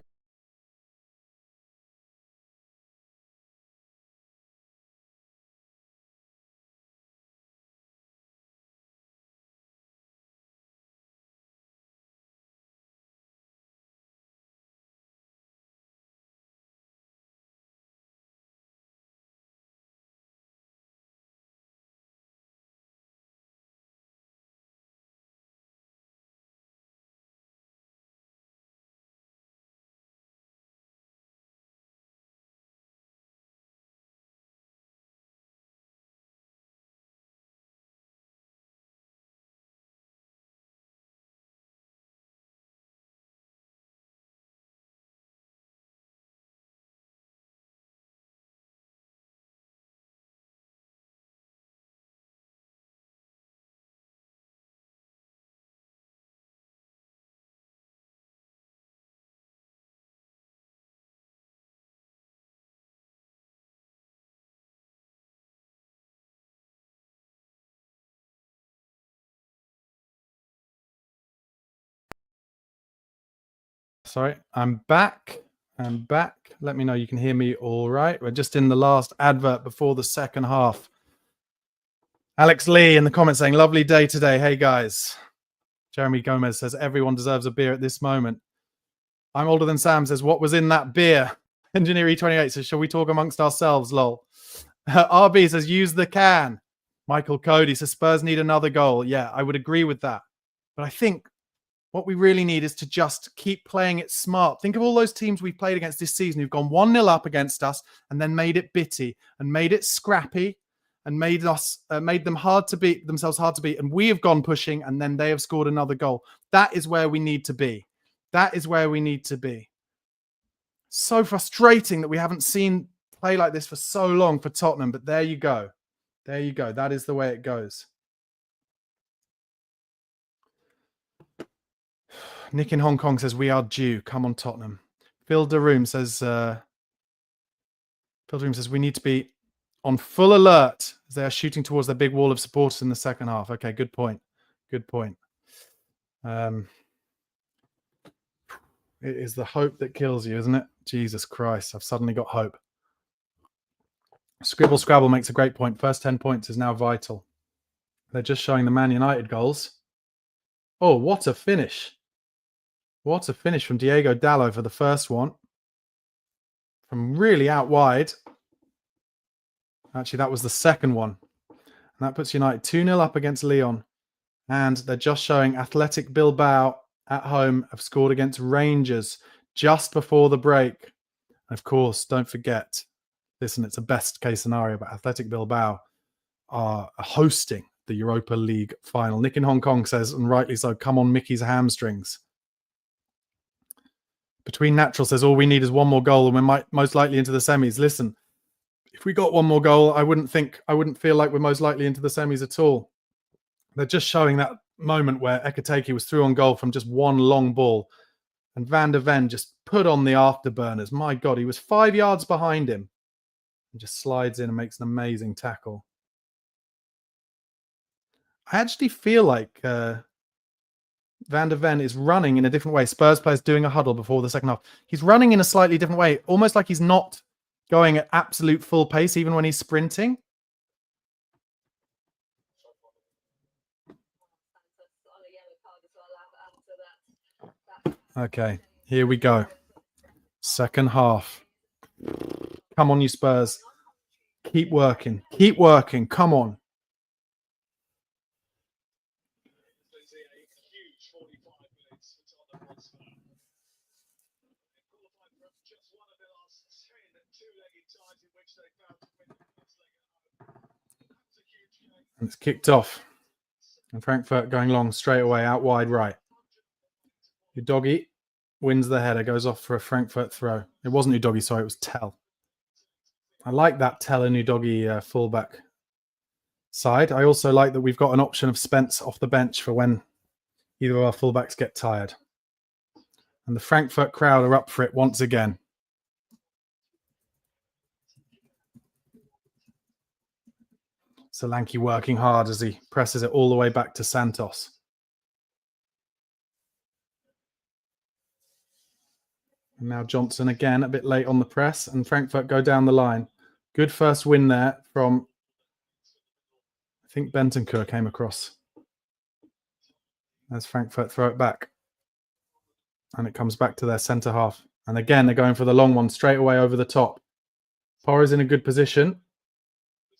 Sorry, I'm back. I'm back. Let me know you can hear me all right. We're just in the last advert before the second half. Alex Lee in the comments saying, lovely day today. Hey, guys. Jeremy Gomez says, everyone deserves a beer at this moment. I'm older than Sam says, what was in that beer? Engineer E28 says, shall we talk amongst ourselves, lol. RB says, use the can. Michael Cody says, Spurs need another goal. Yeah, I would agree with that. But I think what we really need is to just keep playing it smart. Think of all those teams we've played against this season who've gone 1-0 up against us and then made it bitty and made it scrappy and made them hard to beat, themselves hard to beat. And we have gone pushing and then they have scored another goal. That is where we need to be. That is where we need to be. So frustrating that we haven't seen play like this for so long for Tottenham. But there you go. There you go. That is the way it goes. Nick in Hong Kong says, we are due. Come on, Tottenham. Phil DeRoom says, Pilgrim says we need to be on full alert as they are shooting towards their big wall of supporters in the second half. Okay, good point. Good point. It is the hope that kills you, isn't it? Jesus Christ, I've suddenly got hope. Scribble Scrabble makes a great point. First 10 points is now vital. They're just showing the Man United goals. Oh, what a finish. What a finish from Diego Dallo for the first one. From really out wide. Actually, that was the second one. And that puts United 2-0 up against Lyon. And they're just showing Athletic Bilbao at home have scored against Rangers just before the break. Of course, don't forget, listen, it's a best case scenario, but Athletic Bilbao are hosting the Europa League final. Nick in Hong Kong says, and rightly so, come on Mickey's hamstrings. Between Natural says, all we need is one more goal and we're most likely into the semis. Listen, if we got one more goal, I wouldn't feel like we're most likely into the semis at all. They're just showing that moment where Ekiteke was through on goal from just one long ball and Van der Ven just put on the afterburners. My God, he was 5 yards behind him and just slides in and makes an amazing tackle. I actually feel like Van der Ven is running in a different way. Spurs players doing a huddle before the second half. He's running in a slightly different way, almost like he's not going at absolute full pace, even when he's sprinting. Okay, here we go. Second half. Come on, you Spurs. Keep working. Keep working. Come on. And it's kicked off. And Frankfurt going long straight away, out wide right. Udogi wins the header, goes off for a Frankfurt throw. It wasn't Udogi, sorry, it was Tell. I like that Tell and Udogi fullback side. I also like that we've got an option of Spence off the bench for when either of our fullbacks get tired. And the Frankfurt crowd are up for it once again. Solanke working hard as he presses it all the way back to Santos. And now Johnson again, a bit late on the press, and Frankfurt go down the line. Good first win there from, I think Bentancur came across. As Frankfurt throw it back. And it comes back to their centre half. And again, they're going for the long one straight away over the top. Porro's in a good position.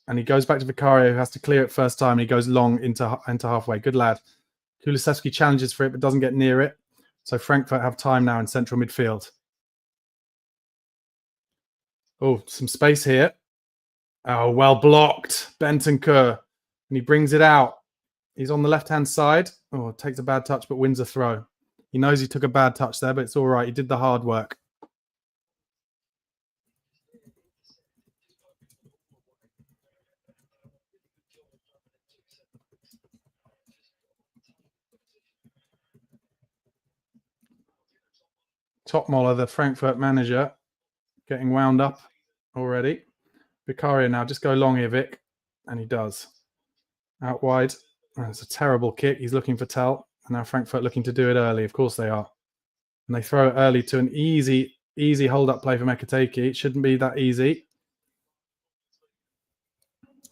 And he goes back to Vicario, who has to clear it first time. And he goes long into halfway. Good lad. Kulusevski challenges for it, but doesn't get near it. So Frankfurt have time now in central midfield. Oh, some space here. Oh, well blocked. Bentancur. And he brings it out. He's on the left-hand side. Oh, takes a bad touch, but wins a throw. He knows he took a bad touch there, but it's all right. He did the hard work. Topmoller, the Frankfurt manager, getting wound up already. Vicario now, just go long here, Vic. And he does. Out wide. It's a terrible kick. He's looking for Tell. And now Frankfurt looking to do it early. Of course they are. And they throw it early to an easy hold-up play from Ekiteke. It shouldn't be that easy.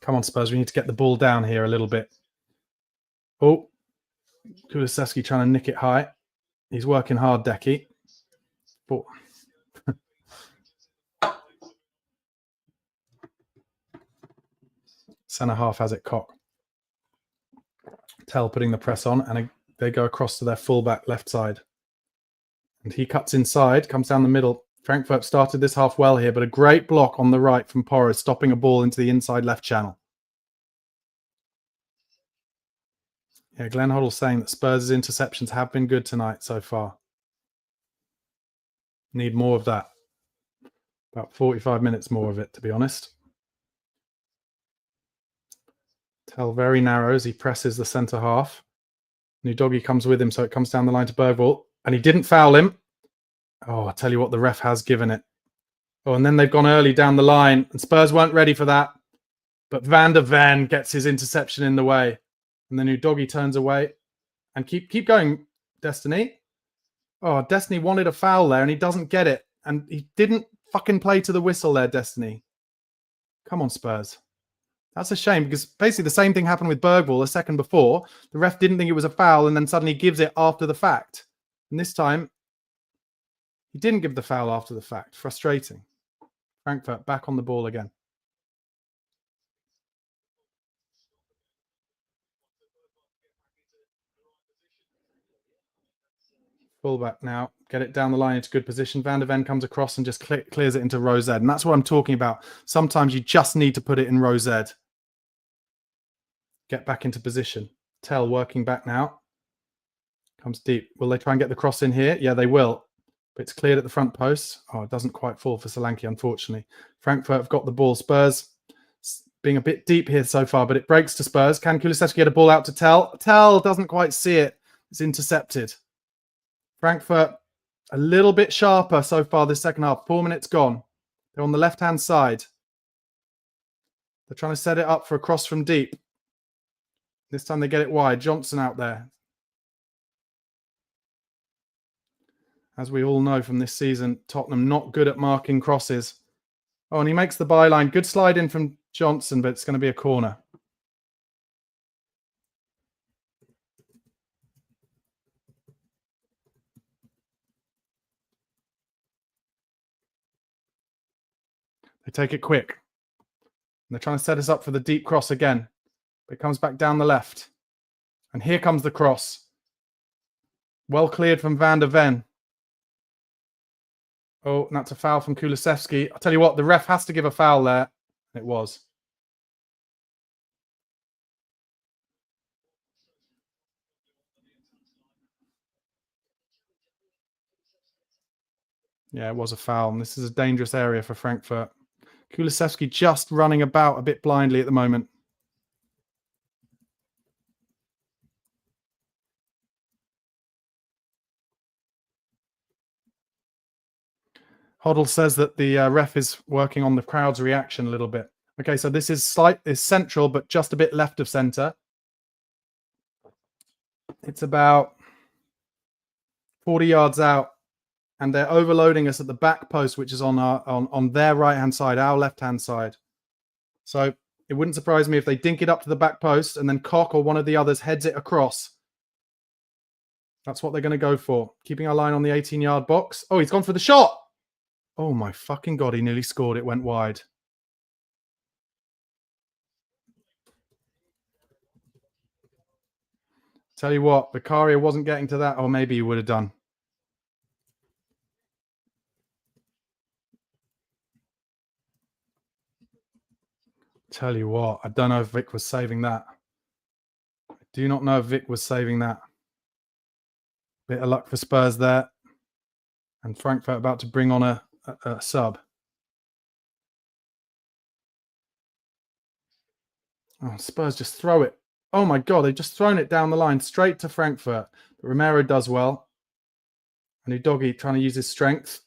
Come on, Spurs. We need to get the ball down here a little bit. Oh. Kulusevski trying to nick it high. He's working hard, Decky. But centre half has it cock. Tell putting the press on, and they go across to their fullback left side. And he cuts inside, comes down the middle. Frankfurt started this half well here, but a great block on the right from Porro, stopping a ball into the inside left channel. Yeah, Glenn Hoddle saying that Spurs' interceptions have been good tonight so far. Need more of that. About 45 minutes more of it, to be honest. Tell very narrow as he presses the centre half. Udogi comes with him, so it comes down the line to Bergvall. And he didn't foul him. Oh, I tell you what, the ref has given it. Oh, and then they've gone early down the line, and Spurs weren't ready for that. But Van der Ven gets his interception in the way. And then Udogie turns away. And keep going, Destiny. Oh, Destiny wanted a foul there, and he doesn't get it. And he didn't fucking play to the whistle there, Destiny. Come on, Spurs. That's a shame, because basically the same thing happened with Bergvall a second before. The ref didn't think it was a foul, and then suddenly gives it after the fact. And this time, he didn't give the foul after the fact. Frustrating. Frankfurt back on the ball again. Fullback now. Get it down the line into good position. Van der Ven comes across and just clears it into row Z. And that's what I'm talking about. Sometimes you just need to put it in row Z. Get back into position. Tell working back now. Comes deep. Will they try and get the cross in here? Yeah, they will. But it's cleared at the front post. Oh, it doesn't quite fall for Solanke, unfortunately. Frankfurt have got the ball. Spurs being a bit deep here so far, but it breaks to Spurs. Can Kulusevski get a ball out to Tell? Tell doesn't quite see it. It's intercepted. Frankfurt a little bit sharper so far this second half. 4 minutes gone. They're on the left-hand side. They're trying to set it up for a cross from deep. This time they get it wide. Johnson out there. As we all know from this season, Tottenham not good at marking crosses. Oh, and he makes the byline. Good slide in from Johnson, but it's going to be a corner. They take it quick. And they're trying to set us up for the deep cross again. But it comes back down the left. And here comes the cross. Well cleared from Van der Ven. Oh, and that's a foul from Kulusevski. I'll tell you what, the ref has to give a foul there. It was. Yeah, it was a foul. And this is a dangerous area for Frankfurt. Kulusevski just running about a bit blindly at the moment. Hoddle says that the ref is working on the crowd's reaction a little bit. Okay, so this is central, but just a bit left of centre. It's about 40 yards out, and they're overloading us at the back post, which is on their right-hand side, our left-hand side. So it wouldn't surprise me if they dink it up to the back post, and then Koch or one of the others heads it across. That's what they're going to go for. Keeping our line on the 18-yard box. Oh, he's gone for the shot. Oh my fucking God, he nearly scored. It went wide. Tell you what, Vicaria wasn't getting to that, or maybe he would have done. Tell you what, I don't know if Vic was saving that. I do not know if Vic was saving that. Bit of luck for Spurs there. And Frankfurt about to bring on a sub. Oh, Spurs just throw it. Oh my God, they've just thrown it down the line straight to Frankfurt. But Romero does well. And Udogie trying to use his strength.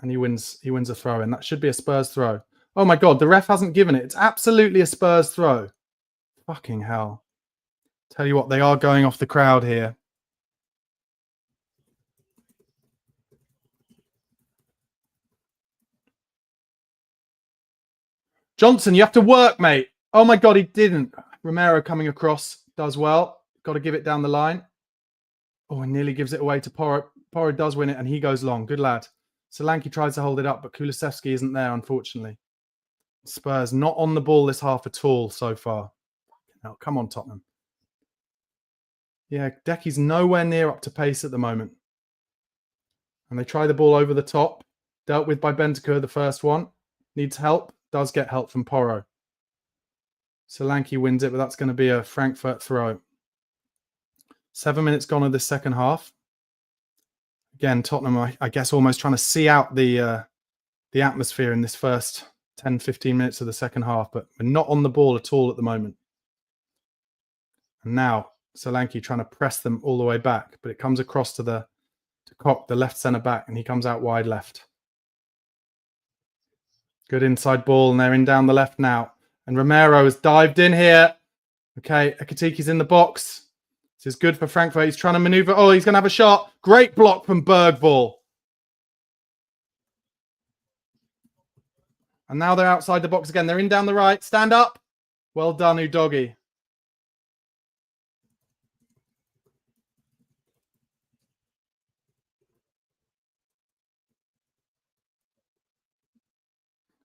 And he wins a throw in. That should be a Spurs throw. Oh my God, the ref hasn't given it. It's absolutely a Spurs throw. Fucking hell. Tell you what, they are going off the crowd here. Johnson, you have to work, mate. Oh my God, he didn't. Romero coming across, does well. Got to give it down the line. Oh, and nearly gives it away to Porro. Porro does win it, and he goes long. Good lad. Solanke tries to hold it up, but Kulusevski isn't there, unfortunately. Spurs not on the ball this half at all so far. Now, come on, Tottenham. Yeah, Decky's nowhere near up to pace at the moment. And they try the ball over the top. Dealt with by Bentancur, the first one. Needs help. Does get help from Porro. Solanke wins it, but that's going to be a Frankfurt throw. 7 minutes gone of this second half. Again, Tottenham, I guess, almost trying to see out the atmosphere in this first 10, 15 minutes of the second half, but we're not on the ball at all at the moment. And now Solanke trying to press them all the way back, but it comes across to Koch, the left centre back, and he comes out wide left. Good inside ball, and they're in down the left now. And Romero has dived in here. Okay, Ekitiki's in the box. This is good for Frankfurt. He's trying to maneuver. Oh, he's going to have a shot. Great block from Bergvall. And now they're outside the box again. They're in down the right. Stand up. Well done, Udogi.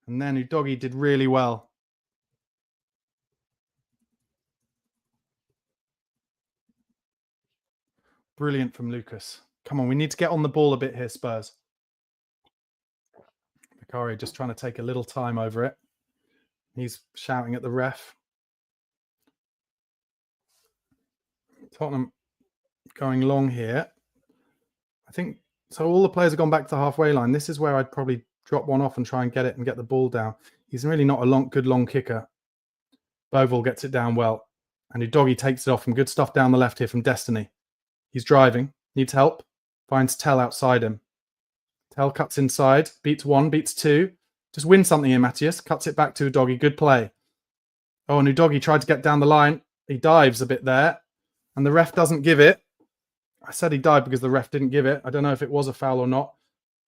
And then Udogi did really well. Brilliant from Lucas. Come on, we need to get on the ball a bit here, Spurs. Vicario just trying to take a little time over it. He's shouting at the ref. Tottenham going long here. I think, so all the players have gone back to the halfway line. This is where I'd probably drop one off and try and get it and get the ball down. He's really not a good long kicker. Boval gets it down well. And Udogi takes it off from good stuff down the left here from Destiny. He's driving, needs help, finds Tell outside him. Tell cuts inside, beats one, beats two. Just win something here, Matthias. Cuts it back to Udogi. Good play. Oh, and Udogi tried to get down the line. He dives a bit there. And the ref doesn't give it. I said he dived because the ref didn't give it. I don't know if it was a foul or not.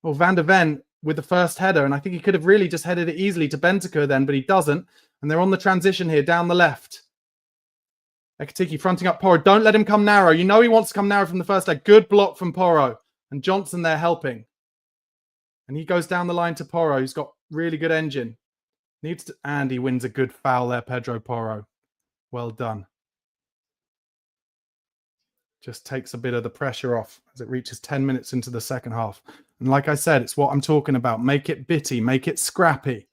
Well, Van der Ven with the first header. And I think he could have really just headed it easily to Bentancur then, but he doesn't. And they're on the transition here, down the left. Ekitiki fronting up Porro. Don't let him come narrow. You know he wants to come narrow from the first leg. Good block from Porro. And Johnson there helping. And he goes down the line to Porro, who's got really good engine. And he wins a good foul there, Pedro Porro. Well done. Just takes a bit of the pressure off as it reaches 10 minutes into the second half. And like I said, it's what I'm talking about. Make it bitty. Make it scrappy.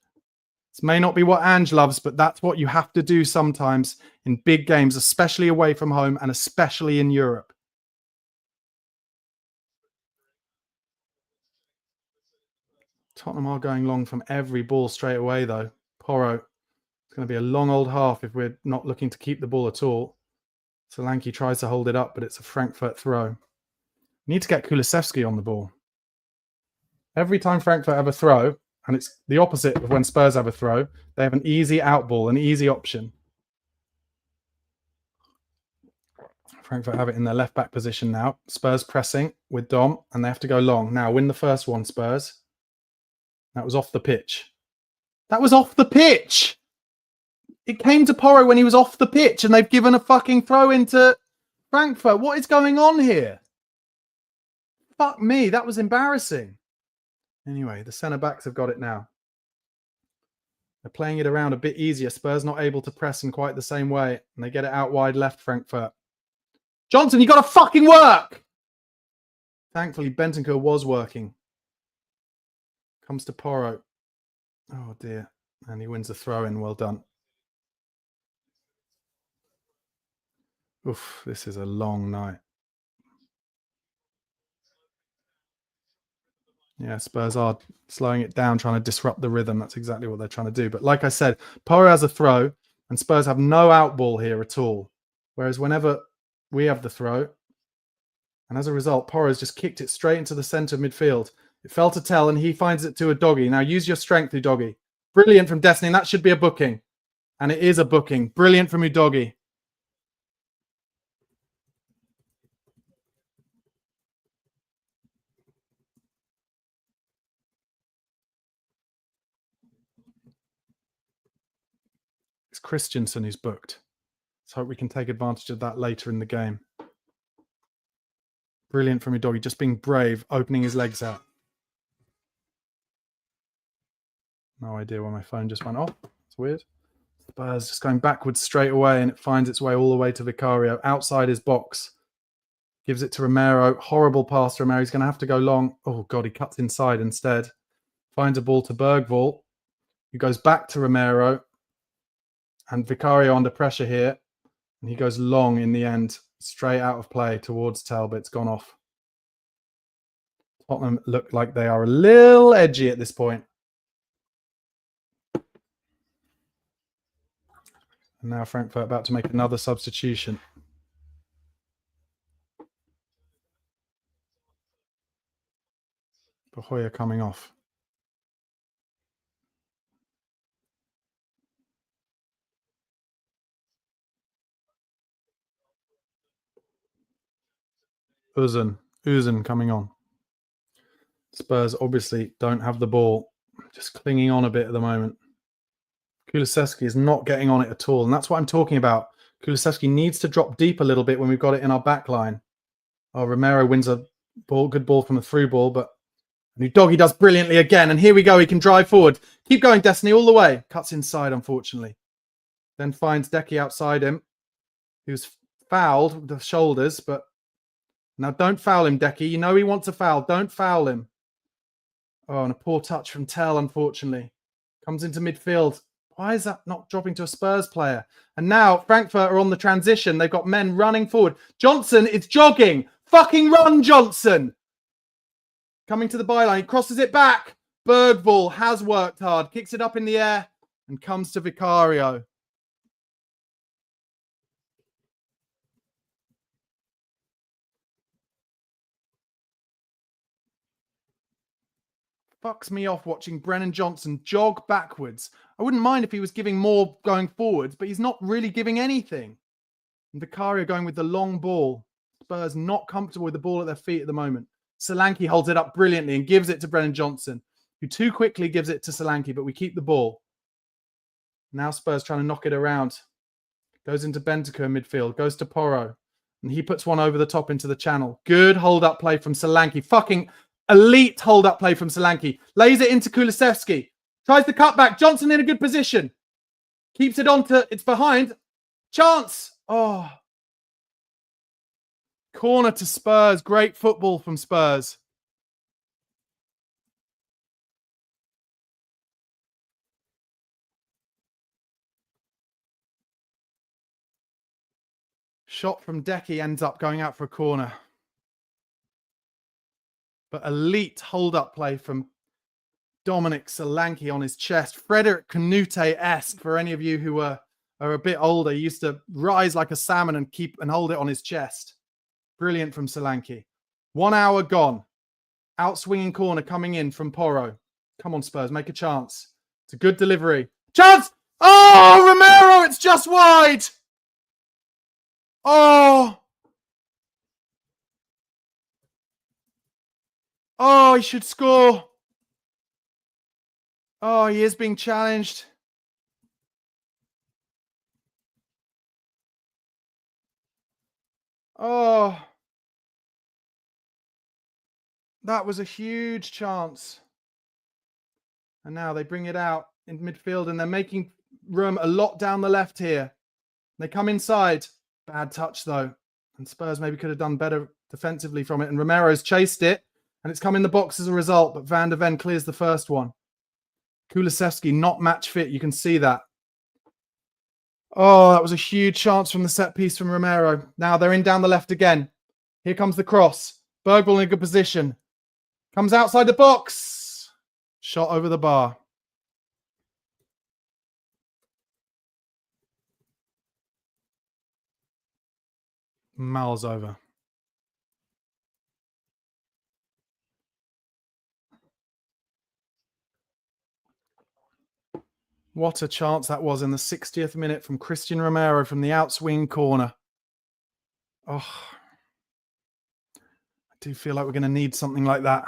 This may not be what Ange loves, but that's what you have to do sometimes in big games, especially away from home and especially in Europe. Tottenham are going long from every ball straight away, though. Porro. It's going to be a long old half if we're not looking to keep the ball at all. Solanke tries to hold it up, but it's a Frankfurt throw. Need to get Kulusevski on the ball. Every time Frankfurt have a throw, and it's the opposite of when Spurs have a throw, they have an easy out ball, an easy option. Frankfurt have it in their left-back position now. Spurs pressing with Dom, and they have to go long. Now, win the first one, Spurs. That was off the pitch. That was off the pitch! It came to Porro when he was off the pitch, and they've given a fucking throw into Frankfurt. What is going on here? Fuck me, that was embarrassing. Anyway, the centre-backs have got it now. They're playing it around a bit easier. Spurs not able to press in quite the same way, and they get it out wide left, Frankfurt. Johnson, you got to fucking work! Thankfully, Bentancur was working. Comes to Porro. Oh, dear. And he wins the throw-in. Well done. Oof, this is a long night. Yeah, Spurs are slowing it down, trying to disrupt the rhythm. That's exactly what they're trying to do. But like I said, Porro has a throw, and Spurs have no out ball here at all. Whereas whenever we have the throw, and as a result, Porro's just kicked it straight into the centre of midfield. It fell to Tell, and he finds it to Udogi. Now use your strength, Udogi. Brilliant from Destiny, and that should be a booking. And it is a booking. Brilliant from Udogi. It's Christensen who's booked. Let's hope we can take advantage of that later in the game. Brilliant from Udogi, just being brave, opening his legs out. No idea why my phone just went off. It's weird. Spurs just going backwards straight away, and it finds its way all the way to Vicario, outside his box. Gives it to Romero. Horrible pass to Romero. He's going to have to go long. Oh, God, he cuts inside instead. Finds a ball to Bergvall. He goes back to Romero. And Vicario under pressure here. And he goes long in the end, straight out of play towards Tell, but it's gone off. Tottenham look like they are a little edgy at this point. And now Frankfurt about to make another substitution. Bahoya coming off. Uzun coming on. Spurs obviously don't have the ball. Just clinging on a bit at the moment. Kulusevski is not getting on it at all. And that's what I'm talking about. Kulusevski needs to drop deep a little bit when we've got it in our back line. Oh, Romero wins a ball, good ball from a through ball, but Udogie does brilliantly again. And here we go. He can drive forward. Keep going, Destiny, all the way. Cuts inside, unfortunately. Then finds Decky outside him, who's fouled with the shoulders. But now don't foul him, Decky. You know he wants a foul. Don't foul him. Oh, and a poor touch from Tell, unfortunately. Comes into midfield. Why is that not dropping to a Spurs player? And now Frankfurt are on the transition. They've got men running forward. Johnson is jogging. Fucking run, Johnson. Coming to the byline. He crosses it back. Bergvall has worked hard. Kicks it up in the air and comes to Vicario. Fucks me off watching Brennan Johnson jog backwards. I wouldn't mind if he was giving more going forwards, but he's not really giving anything. And Vicario going with the long ball. Spurs not comfortable with the ball at their feet at the moment. Solanke holds it up brilliantly and gives it to Brennan Johnson, who too quickly gives it to Solanke, but we keep the ball. Now Spurs trying to knock it around. Goes into Bentancur in midfield. Goes to Porro. And he puts one over the top into the channel. Good hold-up play from Solanke. Fucking elite hold-up play from Solanke. Lays it into Kulusevski. Tries the cutback. Johnson in a good position. Keeps it on to... It's behind. Chance. Oh. Corner to Spurs. Great football from Spurs. Shot from Decky ends up going out for a corner. But elite hold-up play from Dominic Solanke on his chest. Frederick Canute-esque for any of you who are a bit older. He used to rise like a salmon and hold it on his chest. Brilliant from Solanke. 1 hour gone. Outswinging corner coming in from Porro. Come on, Spurs, make a chance. It's a good delivery. Chance! Oh, Romero, it's just wide! Oh! Oh, he should score. Oh, he is being challenged. Oh. That was a huge chance. And now they bring it out in midfield and they're making room a lot down the left here. They come inside. Bad touch, though. And Spurs maybe could have done better defensively from it. And Romero's chased it. And it's come in the box as a result. But Van der Ven clears the first one. Kulusevski not match fit. You can see that. Oh, that was a huge chance from the set piece from Romero. Now they're in down the left again. Here comes the cross. Bergvall in a good position. Comes outside the box. Shot over the bar. Miles over. What a chance that was in the 60th minute from Christian Romero from the outswing corner. Oh, I do feel like we're going to need something like that.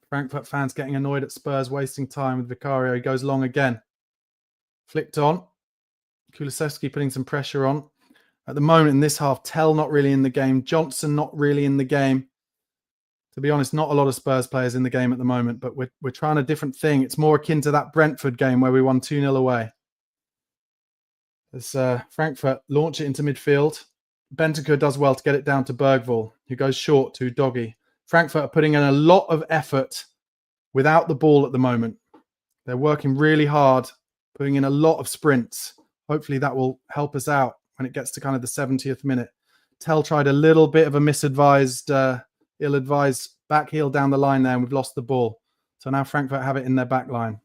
Frankfurt fans getting annoyed at Spurs wasting time with Vicario. He goes long again. Flicked on. Kulusevski putting some pressure on. At the moment in this half, Tell not really in the game. Johnson not really in the game. To be honest, not a lot of Spurs players in the game at the moment, but we're trying a different thing. It's more akin to that Brentford game where we won 2-0 away. As Frankfurt launch it into midfield. Bentancur does well to get it down to Bergvall, who goes short to Udogie. Frankfurt are putting in a lot of effort without the ball at the moment. They're working really hard, putting in a lot of sprints. Hopefully that will help us out when it gets to kind of the 70th minute. Tell tried a little bit of a misadvised, ill-advised back heel down the line there, and we've lost the ball. So now Frankfurt have it in their back line.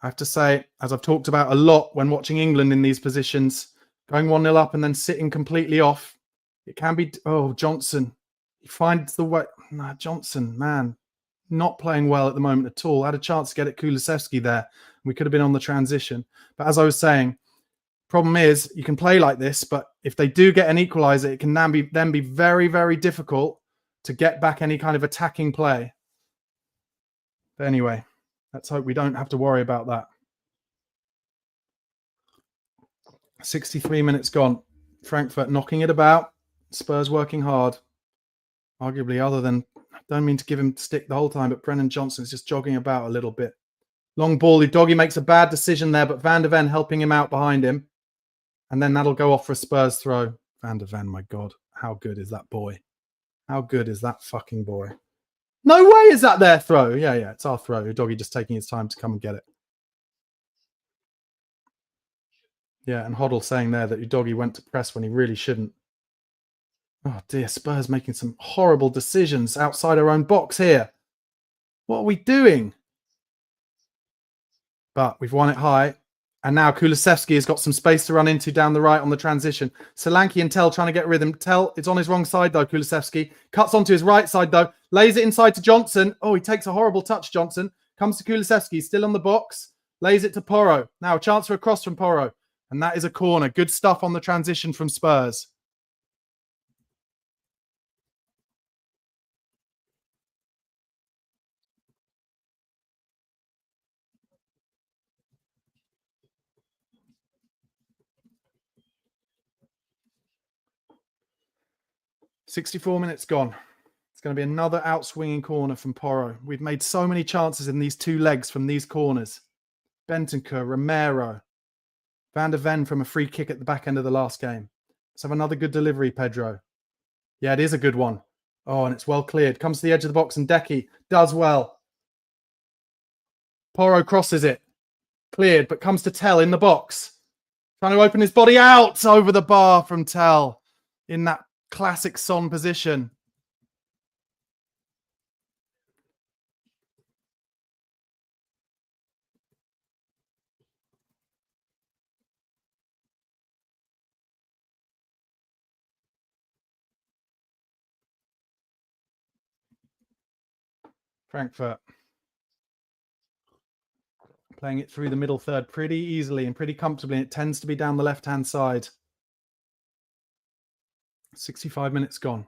I have to say, as I've talked about a lot when watching England in these positions, going 1-0 up and then sitting completely off, it can be... Oh, Johnson. He finds the way... Nah, Johnson, man, not playing well at the moment at all. Had a chance to get at Kulusevski there. We could have been on the transition. But as I was saying, Problem is, you can play like this, but if they do get an equaliser, it can then be very, very difficult to get back any kind of attacking play. But anyway, let's hope we don't have to worry about that. 63 minutes gone. Frankfurt knocking it about. Spurs working hard. Arguably, other than, I don't mean to give him stick the whole time, but Brennan Johnson is just jogging about a little bit. Long ball. Udogie makes a bad decision there, but Van der Ven helping him out behind him. And then that'll go off for a Spurs throw. Van der Ven, my God. How good is that boy? How good is that fucking boy? No way is that their throw. Yeah, it's our throw. Udogie just taking his time to come and get it. Yeah, and Hoddle saying there that Udogie went to press when he really shouldn't. Oh dear, Spurs making some horrible decisions outside our own box here. What are we doing? But we've won it high. And now Kulusevski has got some space to run into down the right on the transition. Solanke and Tell trying to get rhythm. Tell, it's on his wrong side though, Kulusevski. Cuts onto his right side though. Lays it inside to Johnson. Oh, he takes a horrible touch, Johnson. Comes to Kulusevski, still on the box. Lays it to Porro. Now a chance for a cross from Porro. And that is a corner. Good stuff on the transition from Spurs. "64 minutes gone. It's going to be another outswinging corner from Porro. We've made so many chances in these two legs from these corners. Bentancur, Romero, Van der Ven from a free kick at the back end of the last game. Let's have another good delivery, Pedro. Yeah, it is a good one. Oh, and it's well cleared. Comes to the edge of the box and Decky does well. Porro crosses it. Cleared, but comes to Tell in the box. Trying to open his body out over the bar from Tell in that classic Son position. Frankfurt playing it through the middle third pretty easily and pretty comfortably. It tends to be down the left-hand side. 65 minutes gone.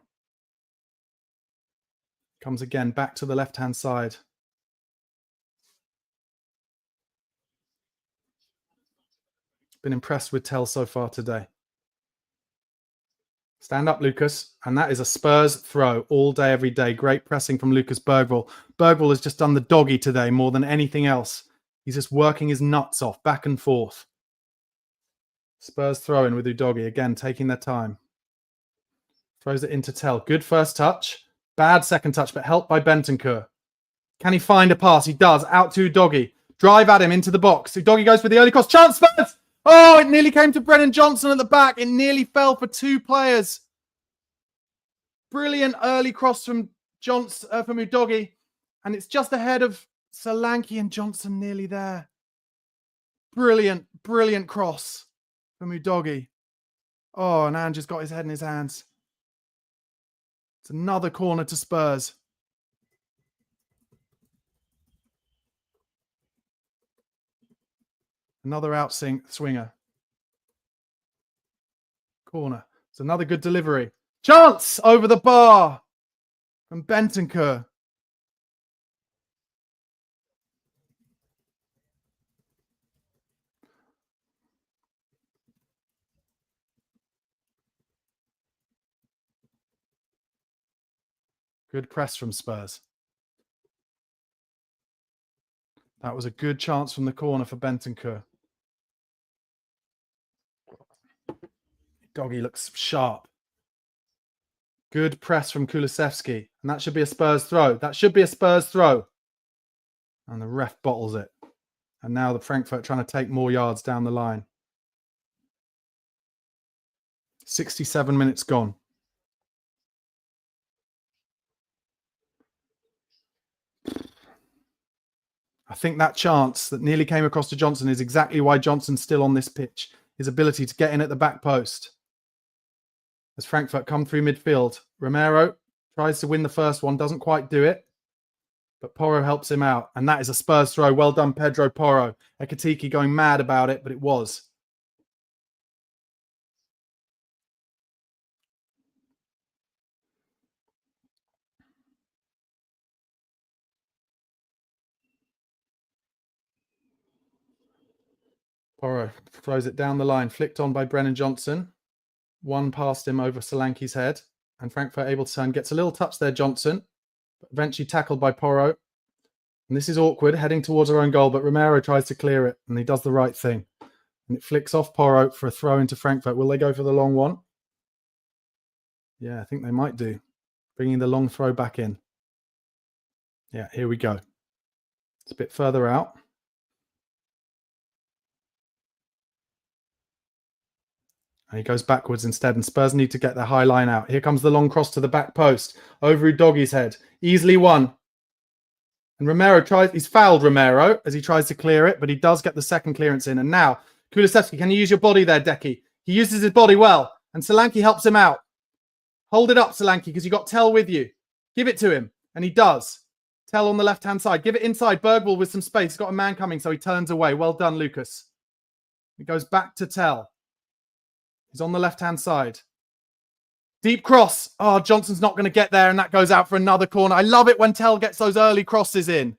Comes again back to the left-hand side. Been impressed with Tell so far today. Stand up, Lucas. And that is a Spurs throw all day, every day. Great pressing from Lucas Bergvall. Bergvall has just done the doggy today more than anything else. He's just working his nuts off back and forth. Spurs throw in with Udogie. Again, taking their time. Throws it into Tell. Good first touch. Bad second touch, but helped by Bentancur. Can he find a pass? He does. Out to Udogie. Drive at him into the box. Udogie goes for the early cross. Chance, Spurs! Oh, it nearly came to Brennan Johnson at the back. It nearly fell for two players. Brilliant early cross from Udogie. And it's just ahead of Solanke and Johnson nearly there. Brilliant, brilliant cross from Udogie. Oh, and Ange has got his head in his hands. It's another corner to Spurs. Another swinger. Corner. It's another good delivery. Chance over the bar from Bentancur. Good press from Spurs. That was a good chance from the corner for Bentancur. Doggy looks sharp. Good press from Kulusevski. And that should be a Spurs throw. That should be a Spurs throw. And the ref bottles it. And now the Frankfurt trying to take more yards down the line. 67 minutes gone. I think that chance that nearly came across to Johnson is exactly why Johnson's still on this pitch. His ability to get in at the back post. As Frankfurt come through midfield. Romero tries to win the first one, doesn't quite do it. But Porro helps him out. And that is a Spurs throw. Well done, Pedro Porro. Ekitike going mad about it, but it was. Porro throws it down the line, flicked on by Brennan Johnson. One past him over Solanke's head. And Frankfurt able to turn. Gets a little touch there, Johnson. But eventually tackled by Porro. And this is awkward, heading towards our own goal. But Romero tries to clear it. And he does the right thing. And it flicks off Porro for a throw into Frankfurt. Will they go for the long one? Yeah, I think they might do. Bringing the long throw back in. Yeah, here we go. It's a bit further out. And he goes backwards instead, and Spurs need to get their high line out. Here comes the long cross to the back post. Over Udoghi's head. Easily won. And Romero he's fouled Romero as he tries to clear it, but he does get the second clearance in. And now, Kulusevski, can you use your body there, Decky? He uses his body well, and Solanke helps him out. Hold it up, Solanke, because you got Tell with you. Give it to him, and he does. Tell on the left-hand side. Give it inside. Bergwall with some space. He's got a man coming, so he turns away. Well done, Lucas. It goes back to Tell. He's on the left-hand side. Deep cross. Oh, Johnson's not going to get there, and that goes out for another corner. I love it when Tell gets those early crosses in.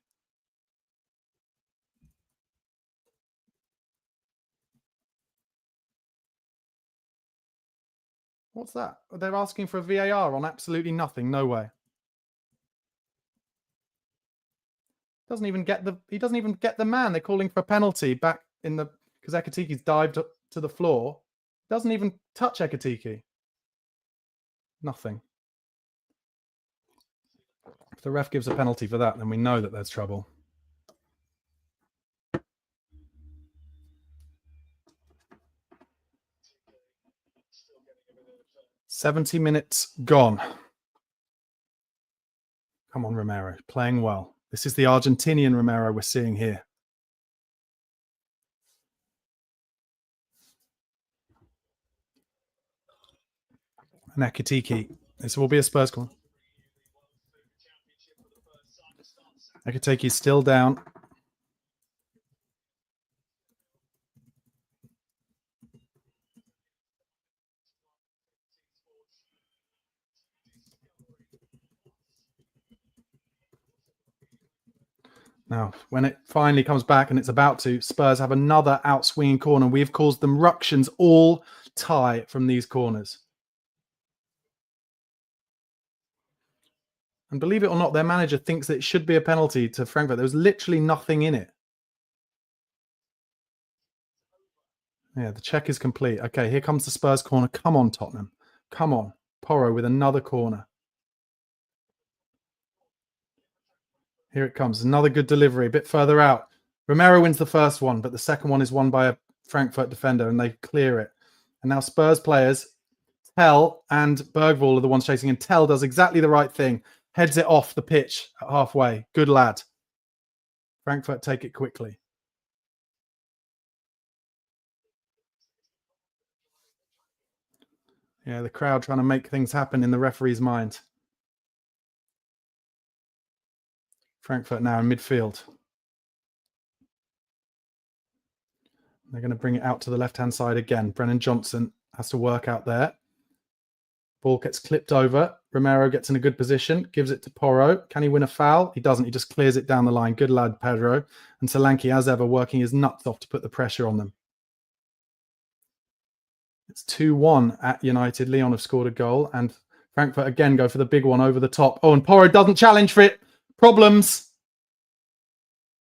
What's that? They're asking for a VAR on absolutely nothing. No way. He doesn't even get the man. They're calling for a penalty back in the because Ekatiki's dived up to the floor. Doesn't even touch Ekatiki. Nothing. If the ref gives a penalty for that, then we know that there's trouble. "70 minutes gone." Come on, Romero. Playing well. This is the Argentinian Romero we're seeing here. And Ekatiki. This will be a Spurs corner. Ekatiki's still down. Now, when it finally comes back, and it's about to, Spurs have another out-swinging corner. We've caused them ructions all tie from these corners. And believe it or not, their manager thinks that it should be a penalty to Frankfurt. There was literally nothing in it. Yeah, the check is complete. Okay, here comes the Spurs corner. Come on, Tottenham. Come on. Porro with another corner. Here it comes. Another good delivery. A bit further out. Romero wins the first one, but the second one is won by a Frankfurt defender, and they clear it. And now Spurs players, Tell and Bergwall are the ones chasing, and Tell does exactly the right thing. Heads it off the pitch at halfway. Good lad. Frankfurt take it quickly. Yeah, the crowd trying to make things happen in the referee's mind. Frankfurt now in midfield. They're going to bring it out to the left-hand side again. Brennan Johnson has to work out there. Ball gets clipped over. Romero gets in a good position. Gives it to Porro. Can he win a foul? He doesn't. He just clears it down the line. Good lad, Pedro. And Solanke, as ever, working his nuts off to put the pressure on them. It's 2-1 at United. Lyon have scored a goal. And Frankfurt again go for the big one over the top. Oh, and Porro doesn't challenge for it. Problems.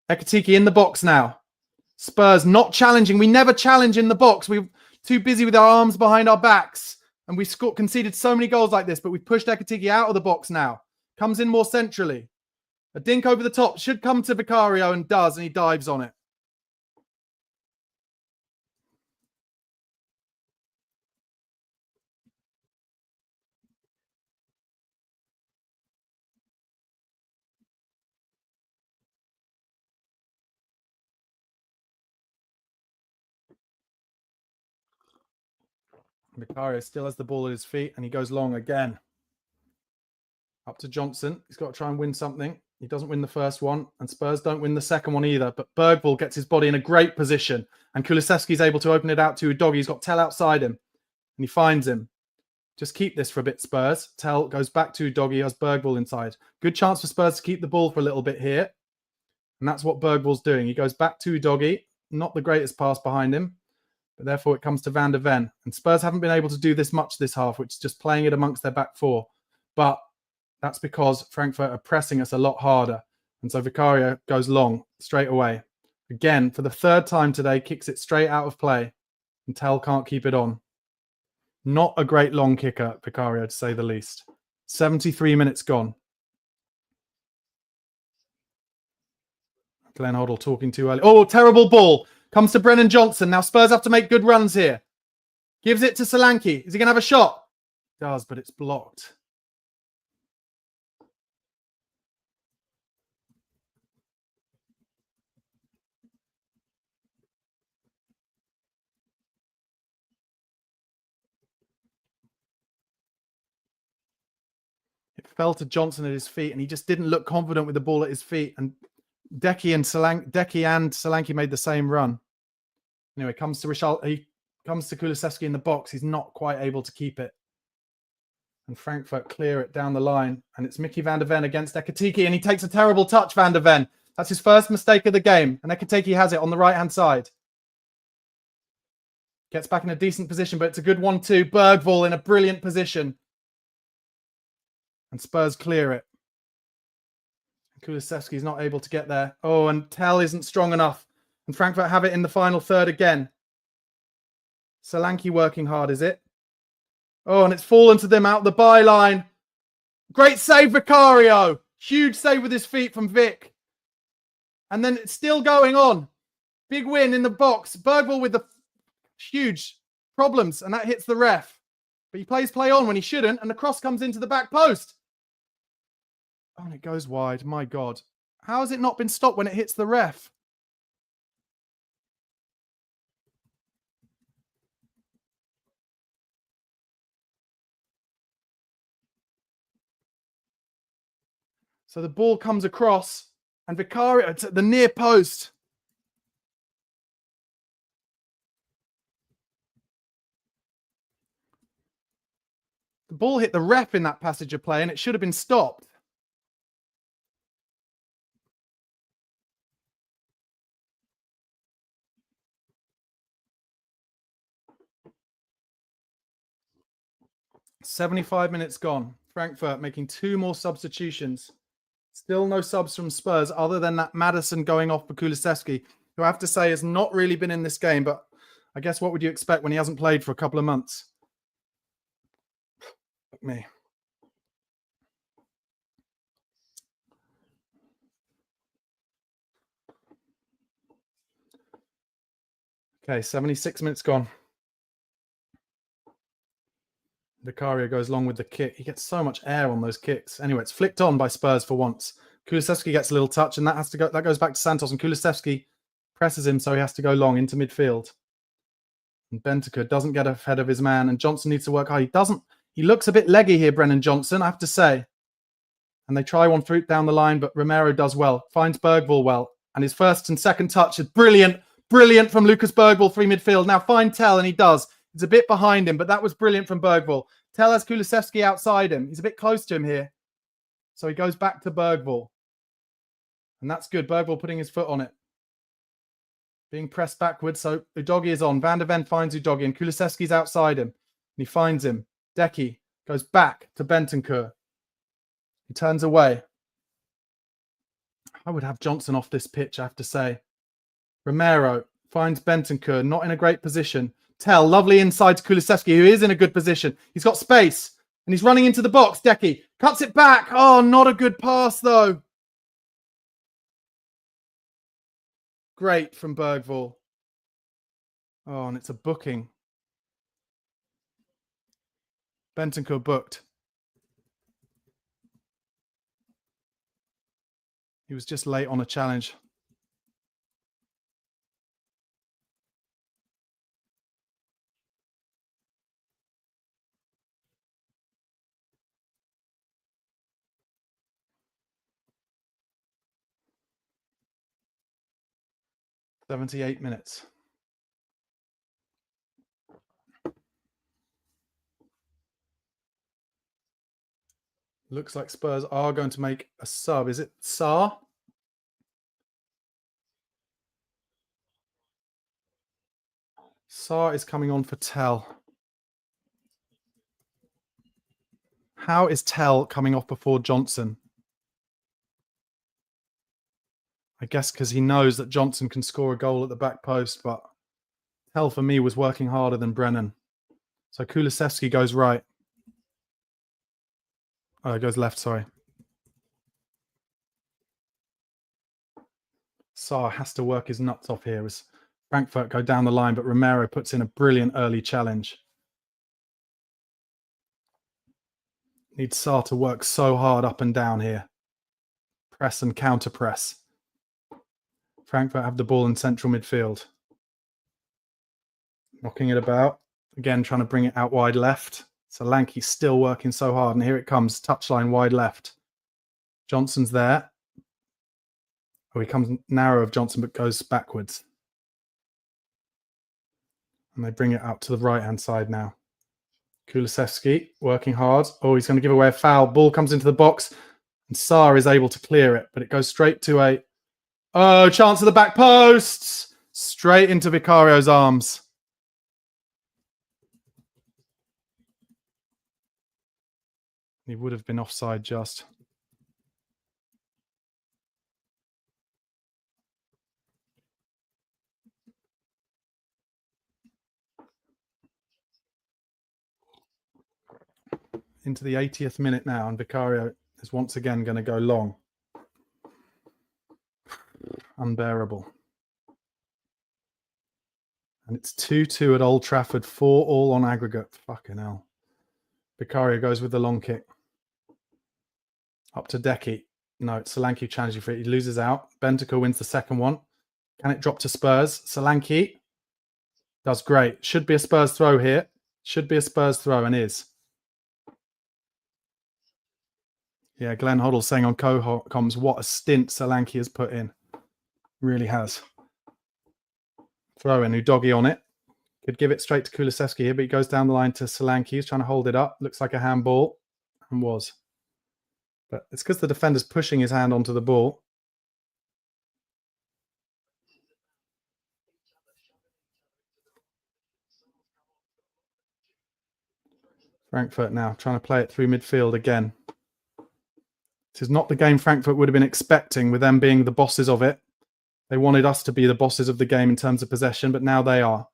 Ekatiki in the box now. Spurs not challenging. We never challenge in the box. We're too busy with our arms behind our backs. And we conceded so many goals like this, but we've pushed Ekatiki out of the box now. Comes in more centrally. A dink over the top. Should come to Vicario and does, and he dives on it. Vicario still has the ball at his feet, and he goes long again. Up to Johnson. He's got to try and win something. He doesn't win the first one, and Spurs don't win the second one either. But Bergwall gets his body in a great position, and Kulusevski's able to open it out to Udoghi. He's got Tell outside him, and he finds him. Just keep this for a bit, Spurs. Tell goes back to Udoghi, has Bergwall inside. Good chance for Spurs to keep the ball for a little bit here. And that's what Bergwall's doing. He goes back to Udoghi. not the greatest pass behind him, but therefore it comes to Van de Ven. And Spurs haven't been able to do this much this half, which is just playing it amongst their back four. But that's because Frankfurt are pressing us a lot harder. And so Vicario goes long straight away. Again, for the third time today, kicks it straight out of play. And Tell can't keep it on. Not a great long kicker, Vicario, to say the least. 73 minutes gone. Glenn Hoddle talking too early. Oh, terrible ball. Comes to Brennan Johnson. Now Spurs have to make good runs here. Gives it to Solanke. Is he going to have a shot? Does, but it's blocked. It fell to Johnson at his feet, and he just didn't look confident with the ball at his feet. And Decky and Solanke made the same run. Anyway, comes to Kulusevski in the box. He's not quite able to keep it. And Frankfurt clear it down the line. And it's Mickey van der Ven against Ekitike. And he takes a terrible touch, Van der Ven. That's his first mistake of the game. And Ekitike has it on the right-hand side. Gets back in a decent position, but it's a good 1-2. Bergvall in a brilliant position. And Spurs clear it. Kulusevski's not able to get there. Oh, and Tell isn't strong enough. And Frankfurt have it in the final third again. Solanke working hard, is it? Oh, and it's fallen to them out the byline. Great save, Vicario. Huge save with his feet from Vic. And then it's still going on. Big win in the box. Bergvall with the huge problems, and that hits the ref. But he plays play on when he shouldn't, and the cross comes into the back post. Oh, and it goes wide. My God. How has it not been stopped when it hits the ref? So the ball comes across, and Vicario, it's at the near post. The ball hit the ref in that passage of play, and it should have been stopped. "75 minutes gone. Frankfurt making 2 more substitutions. Still no subs from Spurs other than that Madison going off for Kulusevski, who I have to say has not really been in this game, but I guess what would you expect when he hasn't played for a couple of months? Fuck me. Okay, 76 minutes gone. Vicario goes long with the kick. He gets so much air on those kicks. Anyway, it's flicked on by Spurs for once. Kulusevski gets a little touch, and that goes back to Santos, and Kulusevski presses him, so he has to go long into midfield. And Bentancur doesn't get ahead of his man, and Johnson needs to work hard. He looks a bit leggy here, Brennan Johnson, I have to say. And they try one through down the line, but Romero does well, finds Bergvall well, and his first and second touch is brilliant. Brilliant from Lucas Bergvall, free midfield. Now find Tell, and he does. It's a bit behind him, but that was brilliant from Bergvall. Tell has Kulusevski outside him. He's a bit close to him here. So he goes back to Bergvall. And that's good. Bergvall putting his foot on it. Being pressed backwards. So Udogie is on. Van der Ven finds Udogie, and Kulusevski's outside him. And he finds him. Decky goes back to Bentancur. He turns away. I would have Johnson off this pitch, I have to say. Romero finds Bentancur, not in a great position. Tell, lovely inside to Kulusevski, who is in a good position. He's got space, and he's running into the box. Decky cuts it back. Oh, not a good pass, though. Great from Bergvall. Oh, and it's a booking. Bentancur booked. He was just late on a challenge. "78 minutes. Looks like Spurs are going to make a sub. Is it Sarr? Sarr is coming on for Tell. How is Tell coming off before Johnson? I guess because he knows that Johnson can score a goal at the back post, but Tell for me was working harder than Brennan. So Kulusevski goes right. Oh, it goes left, sorry. Sarr has to work his nuts off here as Frankfurt go down the line, but Romero puts in a brilliant early challenge. Needs Sarr to work so hard up and down here. Press and counter press. Frankfurt have the ball in central midfield. Knocking it about. Again, trying to bring it out wide left. Solanke's still working so hard. And here it comes. Touchline wide left. Johnson's there. Oh, he comes narrow of Johnson, but goes backwards. And they bring it out to the right-hand side now. Kulusevski working hard. Oh, he's going to give away a foul. Ball comes into the box. And Sarr is able to clear it. But it goes straight to a... Oh, chance of the back posts. Straight into Vicario's arms. He would have been offside just. Into the 80th minute now, and Vicario is once again going to go long. Unbearable. And it's 2-2 at Old Trafford, 4-4 on aggregate. Fucking hell. Vicario goes with the long kick. Up to Decky. No, it's Solanke challenging for it. He loses out. Bentancur wins the second one. Can it drop to Spurs? Solanke does great. Should be a Spurs throw here. Should be a Spurs throw, and is. Yeah, Glenn Hoddle saying on co-coms, what a stint Solanke has put in. Really has. Throw in, Udogie on it. Could give it straight to Kulusevski here, but he goes down the line to Solanke. He's trying to hold it up. Looks like a handball. And was. But it's because the defender's pushing his hand onto the ball. Frankfurt now trying to play it through midfield again. This is not the game Frankfurt would have been expecting with them being the bosses of it. They wanted us to be the bosses of the game in terms of possession, but now they are.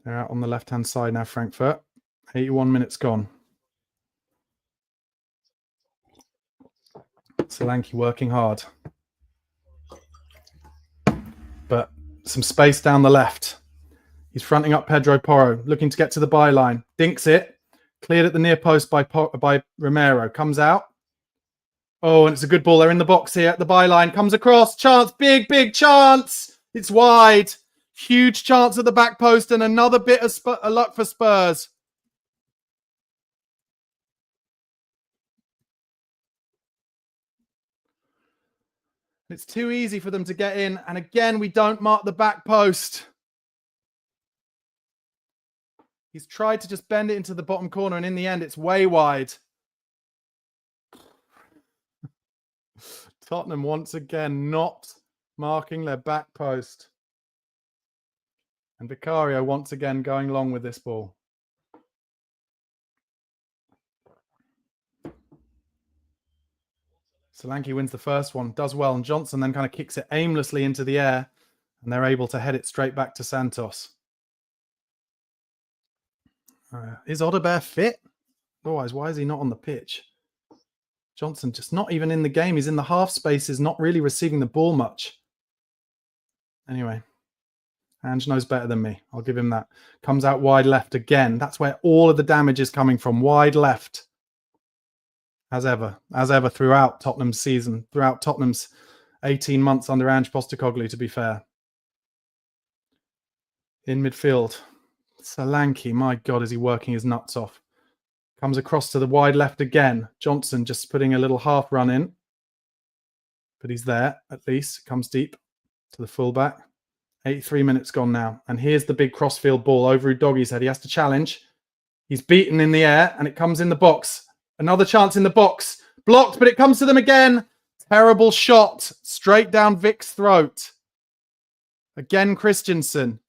They're out on the left-hand side now, Frankfurt. 81 minutes gone. Solanke working hard. But some space down the left. He's fronting up Pedro Porro, looking to get to the byline. Dinks it. Cleared at the near post by Romero. Comes out. Oh, and it's a good ball. They're in the box here at the byline. Comes across. Chance. Big, big chance. It's wide. Huge chance at the back post and another bit of luck for Spurs. It's too easy for them to get in. And again, we don't mark the back post. He's tried to just bend it into the bottom corner, and in the end, it's way wide. Tottenham once again not marking their back post. And Vicario once again going long with this ball. Solanke wins the first one, does well, and Johnson then kind of kicks it aimlessly into the air, and they're able to head it straight back to Santos. Is Odebear fit? Otherwise, why is he not on the pitch? Johnson just not even in the game. He's in the half spaces, not really receiving the ball much. Anyway, Ange knows better than me. I'll give him that. Comes out wide left again. That's where all of the damage is coming from. Wide left. As ever throughout Tottenham's season, throughout Tottenham's 18 months under Ange Postecoglou, to be fair. In midfield. Solanke, my God, is he working his nuts off. Comes across to the wide left again. Johnson just putting a little half run in. But he's there, at least. Comes deep to the fullback. 83 minutes gone now. And here's the big crossfield ball over Udogie's head. He has to challenge. He's beaten in the air, and it comes in the box. Another chance in the box. Blocked, but it comes to them again. Terrible shot. Straight down Vic's throat. Again, Christensen.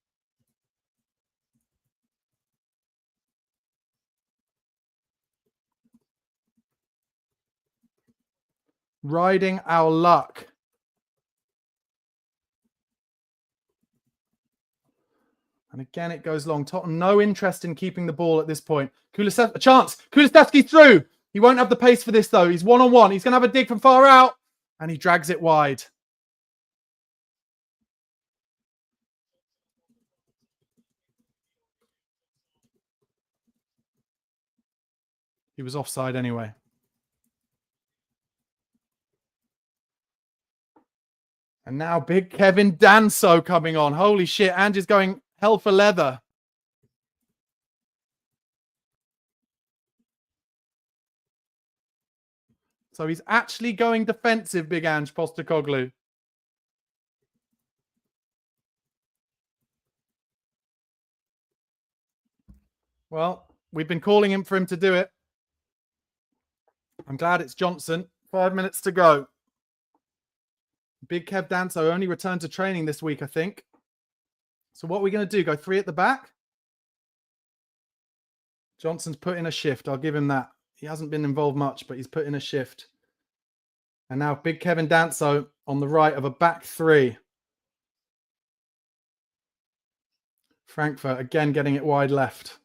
Riding our luck. And again, it goes long. Tottenham, no interest in keeping the ball at this point. A chance. Kulusevski through. He won't have the pace for this, though. He's one-on-one. He's going to have a dig from far out. And he drags it wide. He was offside anyway. And now big Kevin Danso coming on. Holy shit. Ange's going hell for leather. So he's actually going defensive, big Ange Postecoglou. Well, we've been calling him for him to do it. I'm glad it's Johnson. 5 minutes to go. Big Kev Danso only returned to training this week, I think. So what are we going to do? Go 3 at the back? Johnson's put in a shift. I'll give him that. He hasn't been involved much, but he's put in a shift. And now big Kevin Danso on the right of a back 3. Frankfurt again getting it wide left.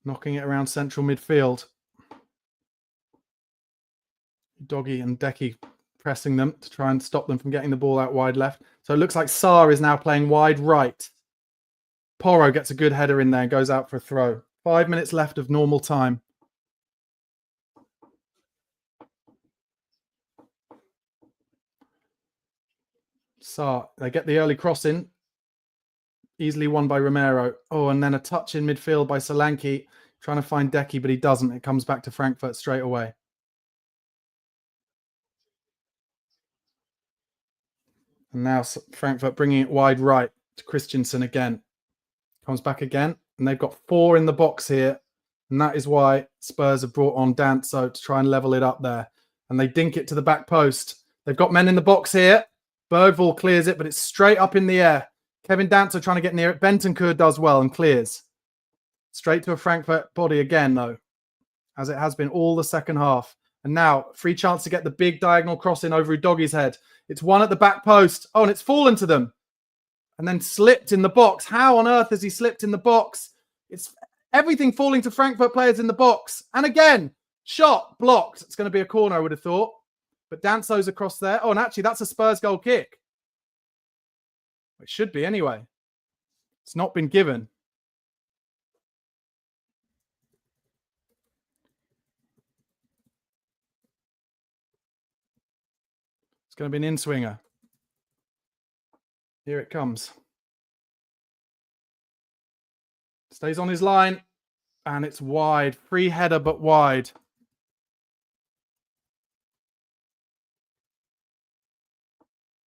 Knocking it around central midfield. Doggy and Decky pressing them to try and stop them from getting the ball out wide left. So it looks like Sarr is now playing wide right. Porro gets a good header in there and goes out for a throw. 5 minutes left of normal time. Sarr, they get the early cross in. Easily won by Romero. Oh, and then a touch in midfield by Solanke. Trying to find Decky, but he doesn't. It comes back to Frankfurt straight away. And now Frankfurt bringing it wide right to Christensen again. Comes back again. And they've got 4 in the box here. And that is why Spurs have brought on Danso to try and level it up there. And they dink it to the back post. They've got men in the box here. Bergvall clears it, but it's straight up in the air. Kevin Danso trying to get near it. Bentancur does well and clears. Straight to a Frankfurt body again, though. As it has been all the second half. And now, free chance to get the big diagonal cross in over Udoggy's head. It's one at the back post. Oh, and it's fallen to them. And then slipped in the box. How on earth has he slipped in the box? It's everything falling to Frankfurt players in the box. And again, shot blocked. It's going to be a corner, I would have thought. But Danso's across there. Oh, and actually, that's a Spurs goal kick. It should be anyway. It's not been given. It's going to be an in-swinger. Here it comes. Stays on his line. And it's wide. Free header, but wide.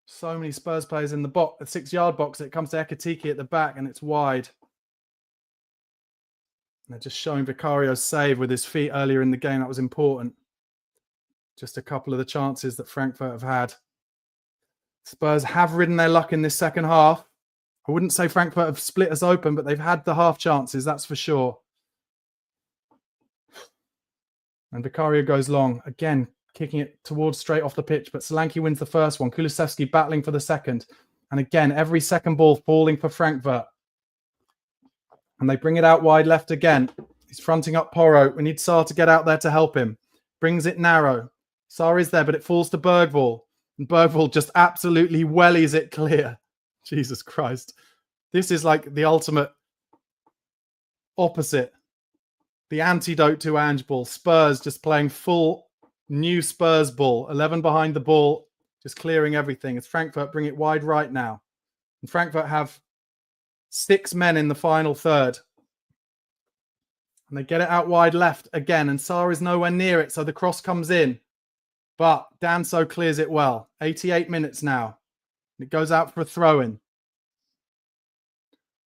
So many Spurs players in the box, the 6-yard box. It comes to Ekitike at the back, and it's wide. And they're just showing Vicario's save with his feet earlier in the game. That was important. Just a couple of the chances that Frankfurt have had. Spurs have ridden their luck in this second half. I wouldn't say Frankfurt have split us open, but they've had the half chances, that's for sure. And Vicario goes long. Again, kicking it towards straight off the pitch, but Solanke wins the first one. Kulusevski battling for the second. And again, every second ball falling for Frankfurt. And they bring it out wide left again. He's fronting up Porro. We need Sarr to get out there to help him. Brings it narrow. Sarr is there, but it falls to Bergvall. And Bergvall just absolutely wellies it clear. Jesus Christ. This is like the ultimate opposite. The antidote to Ange ball. Spurs just playing full new Spurs ball. 11 behind the ball. Just clearing everything. It's Frankfurt bring it wide right now. And Frankfurt have 6 men in the final third. And they get it out wide left again. And Sarr is nowhere near it. So the cross comes in. But Danso clears it well. 88 minutes now. It goes out for a throw-in.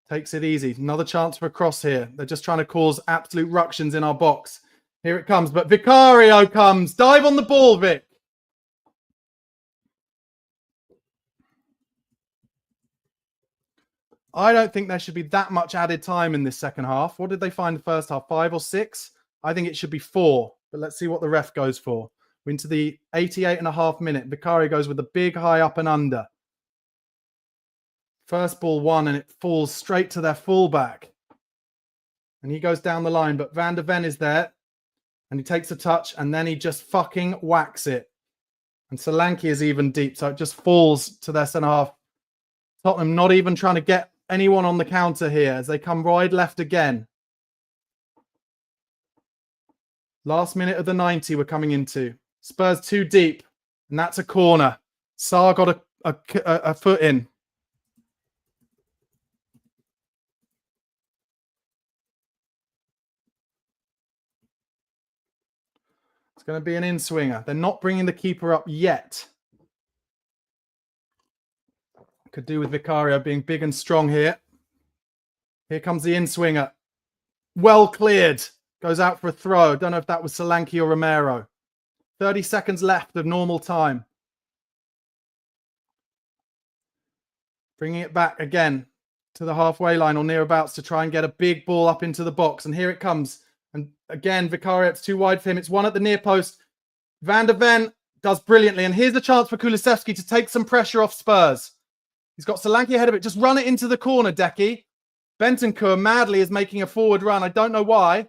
Takes it easy. Another chance for a cross here. They're just trying to cause absolute ructions in our box. Here it comes, but Vicario comes. Dive on the ball, Vic. I don't think there should be that much added time in this second half. What did they find the first half? 5 or 6? I think it should be 4. But let's see what the ref goes for. We're into the 88.5 minute. Vicario goes with a big high up and under. First ball won, and it falls straight to their fullback. And he goes down the line, but Van der Ven is there. And he takes a touch, and then he just fucking whacks it. And Solanke is even deep, so it just falls to their centre-half. Tottenham not even trying to get anyone on the counter here as they come wide left again. Last minute of the 90 we're coming into. Spurs too deep, and that's a corner. Sarr got a foot in. It's going to be an in-swinger. They're not bringing the keeper up yet. Could do with Vicario being big and strong here. Here comes the in-swinger. Well cleared. Goes out for a throw. Don't know if that was Solanke or Romero. 30 seconds left of normal time. Bringing it back again to the halfway line or nearabouts to try and get a big ball up into the box. And here it comes. And again, Vicario, it's too wide for him. It's one at the near post. Van der Ven does brilliantly. And here's the chance for Kulusevski to take some pressure off Spurs. He's got Solanke ahead of it. Just run it into the corner, Decky. Bentancur madly is making a forward run. I don't know why.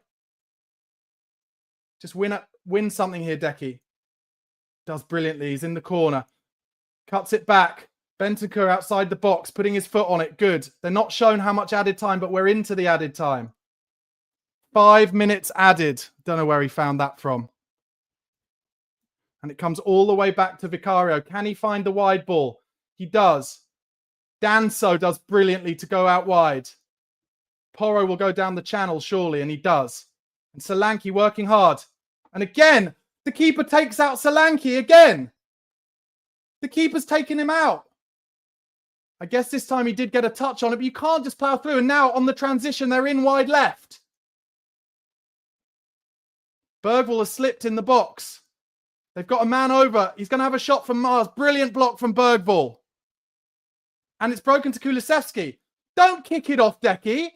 Just win something here, Decky. Does brilliantly. He's in the corner. Cuts it back. Bentancur outside the box, putting his foot on it. Good. They're not shown how much added time, but we're into the added time. 5 minutes added. Don't know where he found that from. And it comes all the way back to Vicario. Can he find the wide ball? He does. Danso does brilliantly to go out wide. Porro will go down the channel, surely, and he does. And Solanke working hard. And again, the keeper takes out Solanke again. The keeper's taken him out. I guess this time he did get a touch on it, but you can't just plough through. And now on the transition, they're in wide left. Bergvall has slipped in the box. They've got a man over. He's going to have a shot from Mars. Brilliant block from Bergvall. And it's broken to Kulusevski. Don't kick it off, Decky.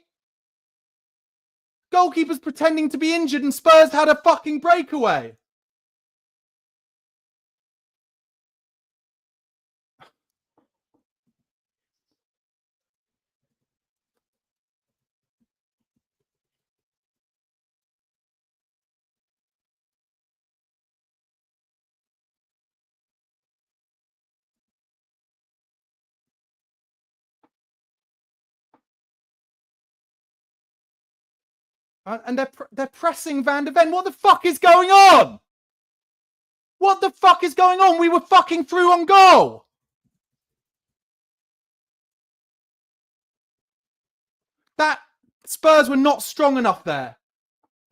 Goalkeeper's pretending to be injured and Spurs had a fucking breakaway. And they're pressing Van der Ven. What the fuck is going on? What the fuck is going on? We were fucking through on goal. That Spurs were not strong enough there.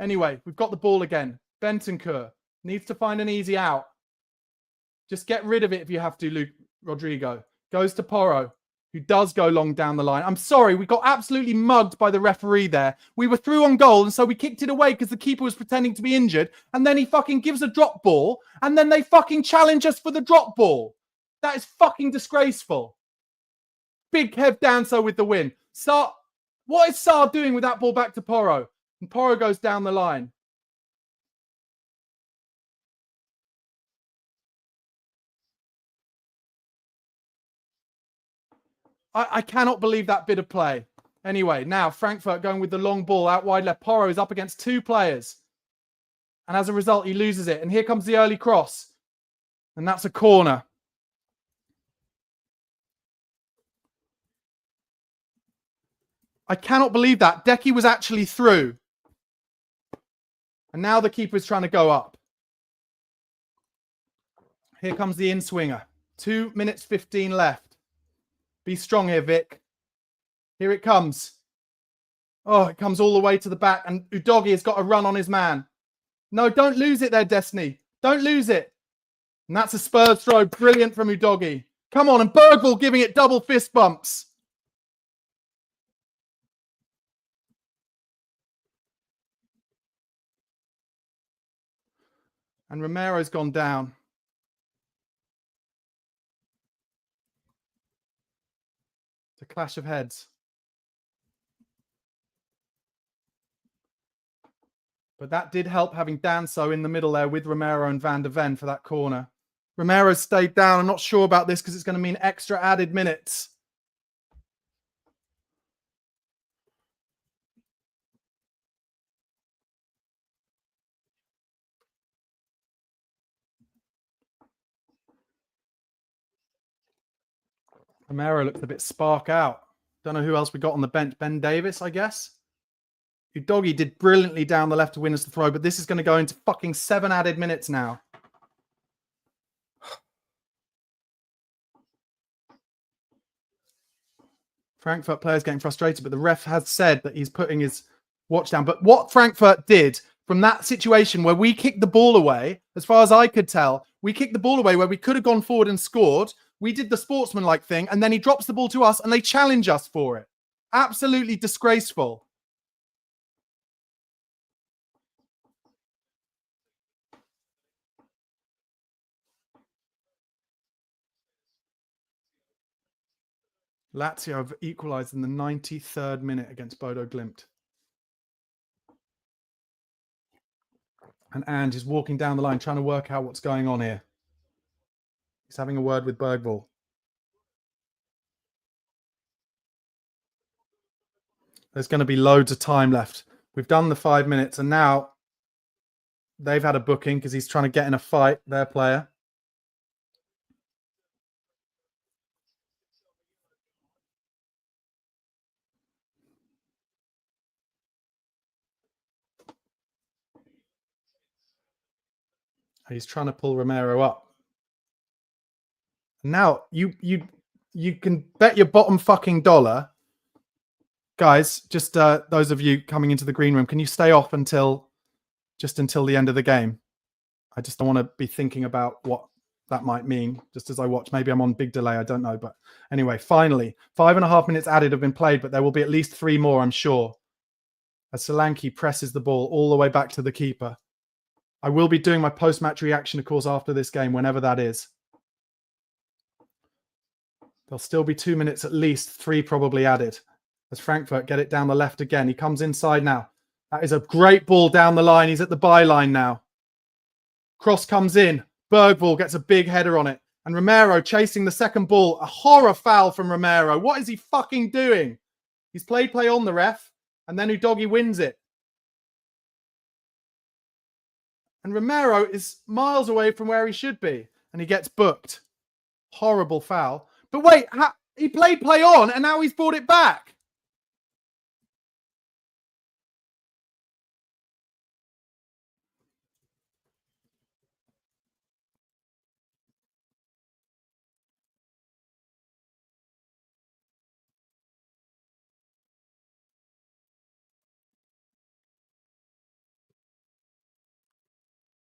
Anyway, we've got the ball again. Bentancur needs to find an easy out. Just get rid of it if you have to, Luke Rodrigo. Goes to Porro, who does go long down the line. I'm sorry, we got absolutely mugged by the referee there. We were through on goal, and so we kicked it away because the keeper was pretending to be injured, and then he fucking gives a drop ball, and then they fucking challenge us for the drop ball. That is fucking disgraceful. Big Kev Danso with the win. Sarr, what is Sarr doing with that ball back to Porro? And Porro goes down the line. I cannot believe that bit of play. Anyway, now Frankfurt going with the long ball out wide left. Porro is up against 2 players. And as a result, he loses it. And here comes the early cross. And that's a corner. I cannot believe that. Decky was actually through. And now the keeper is trying to go up. Here comes the in-swinger. 2 minutes 15 left. Be strong here, Vic. Here it comes. Oh, it comes all the way to the back. And Udogie has got a run on his man. No, don't lose it there, Destiny. Don't lose it. And that's a Spurs throw. Brilliant from Udogie. Come on. And Bergvall giving it double fist bumps. And Romero's gone down. It's a clash of heads. But that did help having Danso in the middle there with Romero and Van der Ven for that corner. Romero stayed down. I'm not sure about this because it's going to mean extra added minutes. Romero looks a bit spark out. Don't know who else we got on the bench. Ben Davis, I guess. Udogie did brilliantly down the left to win us the throw, but this is going to go into fucking 7 added minutes now. Frankfurt players getting frustrated, but the ref has said that he's putting his watch down. But what Frankfurt did from that situation where we kicked the ball away, as far as I could tell, we kicked the ball away where we could have gone forward and scored. We did the sportsmanlike thing, and then he drops the ball to us, and they challenge us for it. Absolutely disgraceful. Lazio have equalised in the 93rd minute against Bodo Glimp. And Ange is walking down the line trying to work out what's going on here. He's having a word with Bergvall. There's going to be loads of time left. We've done the 5 minutes, and now they've had a booking because he's trying to get in a fight, their player. He's trying to pull Romero up. Now, you can bet your bottom fucking dollar. Guys, just those of you coming into the green room, can you stay off until the end of the game? I just don't want to be thinking about what that might mean just as I watch. Maybe I'm on big delay. I don't know. But anyway, finally, 5.5 minutes added have been played, but there will be at least 3 more, I'm sure, as Solanke presses the ball all the way back to the keeper. I will be doing my post-match reaction, of course, after this game, whenever that is. There'll still be 2 minutes at least, 3 probably added. As Frankfurt get it down the left again. He comes inside now. That is a great ball down the line. He's at the byline now. Cross comes in. Bergvall gets a big header on it. And Romero chasing the second ball. A horror foul from Romero. What is he fucking doing? He's played play on the ref. And then Udogie wins it. And Romero is miles away from where he should be. And he gets booked. Horrible foul. But wait, he played play on and now he's brought it back.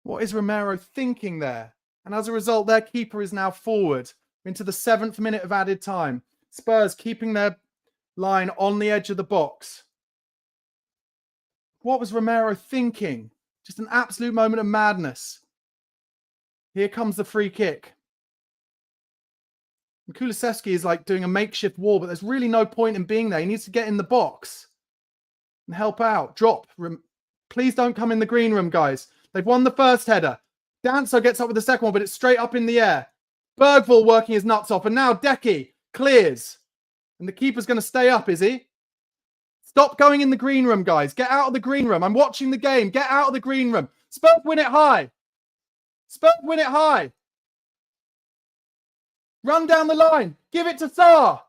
What is Romero thinking there? And as a result, their keeper is now forward into the 7th minute of added time. Spurs keeping their line on the edge of the box. What was Romero thinking? Just an absolute moment of madness. Here comes the free kick. And Kulusevski is like doing a makeshift wall, but there's really no point in being there. He needs to get in the box and help out. Drop. Please don't come in the green room, guys. They've won the first header. Danso gets up with the second one, but it's straight up in the air. Bergvall working his nuts off. And now Decky clears. And the keeper's going to stay up, is he? Stop going in the green room, guys. Get out of the green room. I'm watching the game. Get out of the green room. Spurs win it high. Spurs win it high. Run down the line. Give it to Sarr.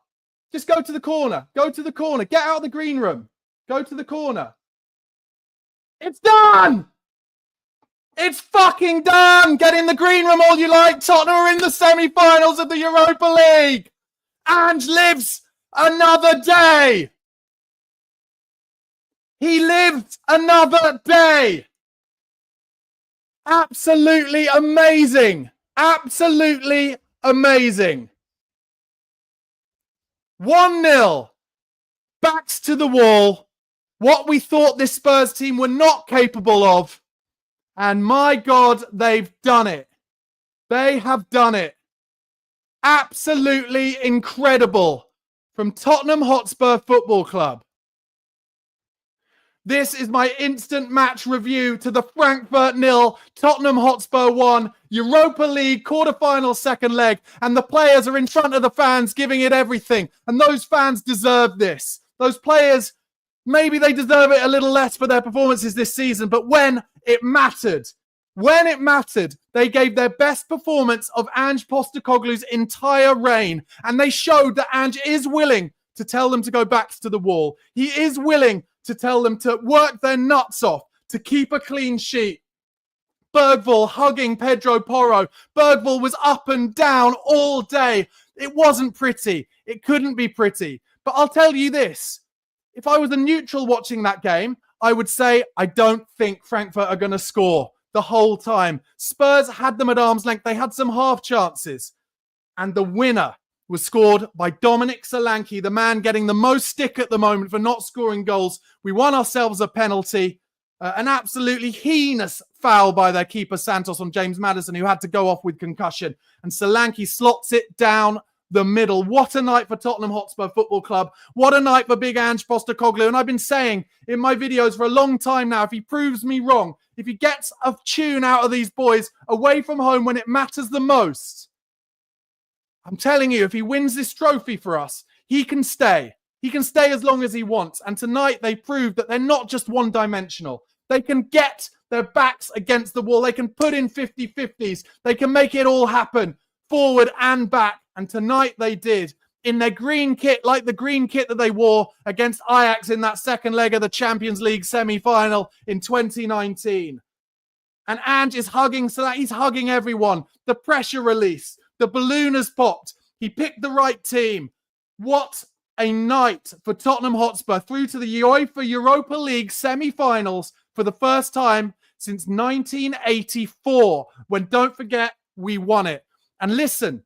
Just go to the corner. Go to the corner. Get out of the green room. Go to the corner. It's done! It's fucking done! Get in the green room all you like. Tottenham are in the semi-finals of the Europa League. Ange lives another day. He lived another day. Absolutely amazing. Absolutely amazing. 1-0. Backs to the wall. What we thought this Spurs team were not capable of. And my God, they've done it. They have done it. Absolutely incredible from Tottenham Hotspur Football Club. This is my instant match review to the Frankfurt 0, Tottenham Hotspur 1, Europa League quarter-final second leg, and the players are in front of the fans giving it everything. And those fans deserve this. Those players, maybe they deserve it a little less for their performances this season, but when it mattered, they gave their best performance of Ange Postecoglou's entire reign, and they showed that Ange is willing to tell them to go backs to the wall. He is willing to tell them to work their nuts off, to keep a clean sheet. Bergvall hugging Pedro Porro. Bergvall was up and down all day. It wasn't pretty. It couldn't be pretty. But I'll tell you this. If I was a neutral watching that game, I would say I don't think Frankfurt are going to score the whole time. Spurs had them at arm's length. They had some half chances. And the winner was scored by Dominic Solanke, the man getting the most stick at the moment for not scoring goals. We won ourselves a penalty. An absolutely heinous foul by their keeper Santos on James Maddison, who had to go off with concussion. And Solanke slots it down the middle. What a night for Tottenham Hotspur Football Club. What a night for big Ange Postecoglou. And I've been saying in my videos for a long time now, if he proves me wrong, if he gets a tune out of these boys away from home when it matters the most, I'm telling you, if he wins this trophy for us, he can stay. He can stay as long as he wants. And tonight they proved that they're not just one-dimensional. They can get their backs against the wall. They can put in 50-50s. They can make it all happen, forward and back. And tonight they did, in their green kit, like the green kit that they wore against Ajax in that second leg of the Champions League semi-final in 2019. And Ange is hugging, so that he's hugging everyone. The pressure release. The balloon has popped. He picked the right team. What a night for Tottenham Hotspur, through to the UEFA Europa League semi-finals for the first time since 1984, when, don't forget, we won it. And listen,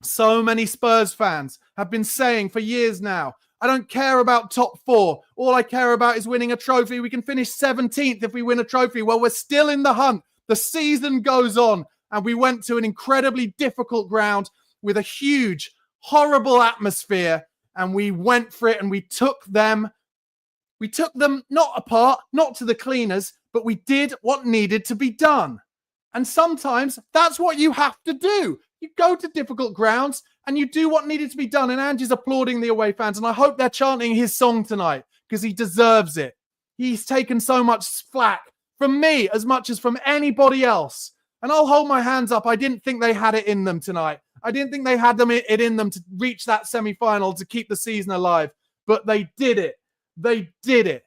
so many Spurs fans have been saying for years now, I don't care about top four. All I care about is winning a trophy. We can finish 17th if we win a trophy. Well, we're still in the hunt. The season goes on. And we went to an incredibly difficult ground with a huge, horrible atmosphere. And we went for it and we took them not apart, not to the cleaners, but we did what needed to be done. And sometimes that's what you have to do. You go to difficult grounds and you do what needed to be done. And Ange's applauding the away fans. And I hope they're chanting his song tonight because he deserves it. He's taken so much flack from me as much as from anybody else. And I'll hold my hands up. I didn't think they had it in them tonight. I didn't think they had it in them to reach that semi-final to keep the season alive. But they did it. They did it.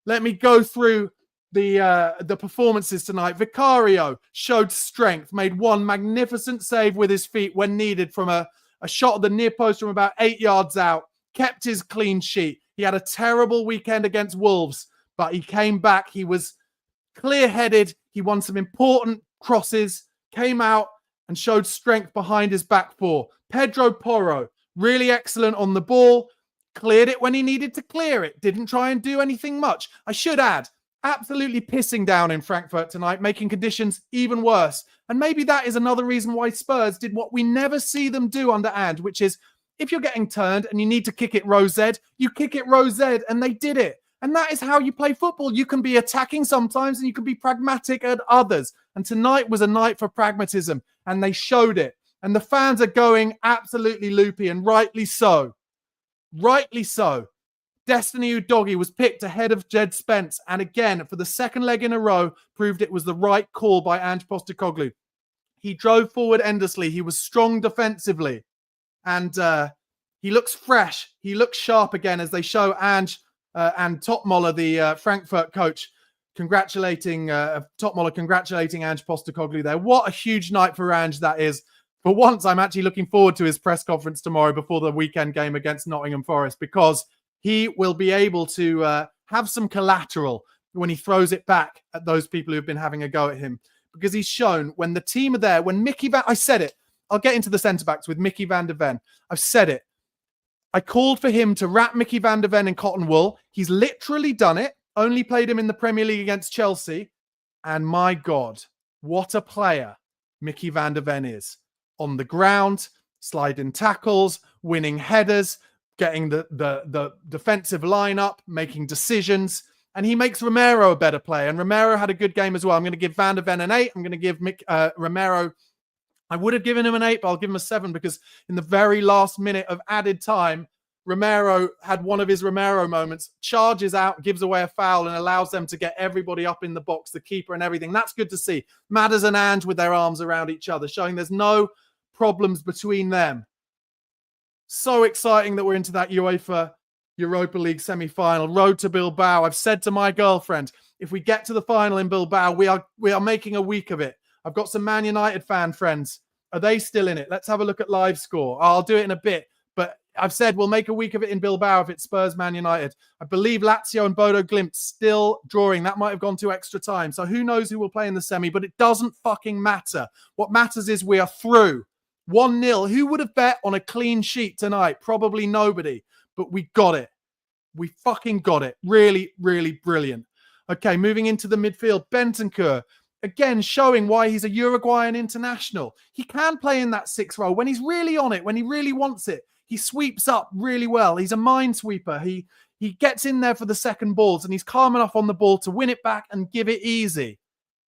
Let me go through the performances tonight. Vicario showed strength, made one magnificent save with his feet when needed from a shot at the near post from about 8 yards out. Kept his clean sheet. He had a terrible weekend against Wolves, but he came back. He was clear-headed. He won some important crosses, came out and showed strength behind his back four. Pedro Porro, really excellent on the ball, cleared it when he needed to clear it, didn't try and do anything much. I should add, absolutely pissing down in Frankfurt tonight, making conditions even worse. And maybe that is another reason why Spurs did what we never see them do under Ange, which is if you're getting turned and you need to kick it row Z, you kick it row Z, and they did it. And that is how you play football. You can be attacking sometimes and you can be pragmatic at others. And tonight was a night for pragmatism, and they showed it. And the fans are going absolutely loopy, and rightly so. Rightly so. Destiny Udogie was picked ahead of Jed Spence, and again, for the second leg in a row, proved it was the right call by Ange Postecoglou. He drove forward endlessly. He was strong defensively. And he looks fresh. He looks sharp again as they show Ange and Topmoller, the Frankfurt coach, congratulating Ange Postecoglou there. What a huge night for Ange that is. For once, I'm actually looking forward to his press conference tomorrow before the weekend game against Nottingham Forest, because he will be able to have some collateral when he throws it back at those people who've been having a go at him. Because he's shown when the team are there, when I said it, I'll get into the centre-backs with Mickey van der Ven. I've said it. I called for him to wrap Mickey van der Ven in cotton wool. He's literally done it. Only played him in the Premier League against Chelsea. And my God, what a player Mickey van der Ven is. On the ground, sliding tackles, winning headers, getting the defensive line up, making decisions. And he makes Romero a better player. And Romero had a good game as well. I'm going to give Van der Ven an 8. I'm going to give Romero, I would have given him an 8, but I'll give him a 7 because in the very last minute of added time, Romero had one of his Romero moments, charges out, gives away a foul, and allows them to get everybody up in the box, the keeper and everything. That's good to see. Madders and Ange with their arms around each other, showing there's no problems between them. So exciting that we're into that UEFA Europa League semi-final. Road to Bilbao. I've said to my girlfriend, if we get to the final in Bilbao, we are making a week of it. I've got some Man United fan friends. Are they still in it? Let's have a look at live score. I'll do it in a bit. But I've said we'll make a week of it in Bilbao if it's Spurs Man United. I believe Lazio and Bodo Glimp still drawing. That might have gone to extra time. So who knows who will play in the semi, but it doesn't fucking matter. What matters is we are through. 1-0. Who would have bet on a clean sheet tonight? Probably nobody. But we got it. We fucking got it. Really, really brilliant. Okay, moving into the midfield. Bentancur, again, showing why he's a Uruguayan international. He can play in that 6th role when he's really on it, when he really wants it. He sweeps up really well. He's a minesweeper. He gets in there for the second balls and he's calm enough on the ball to win it back and give it easy.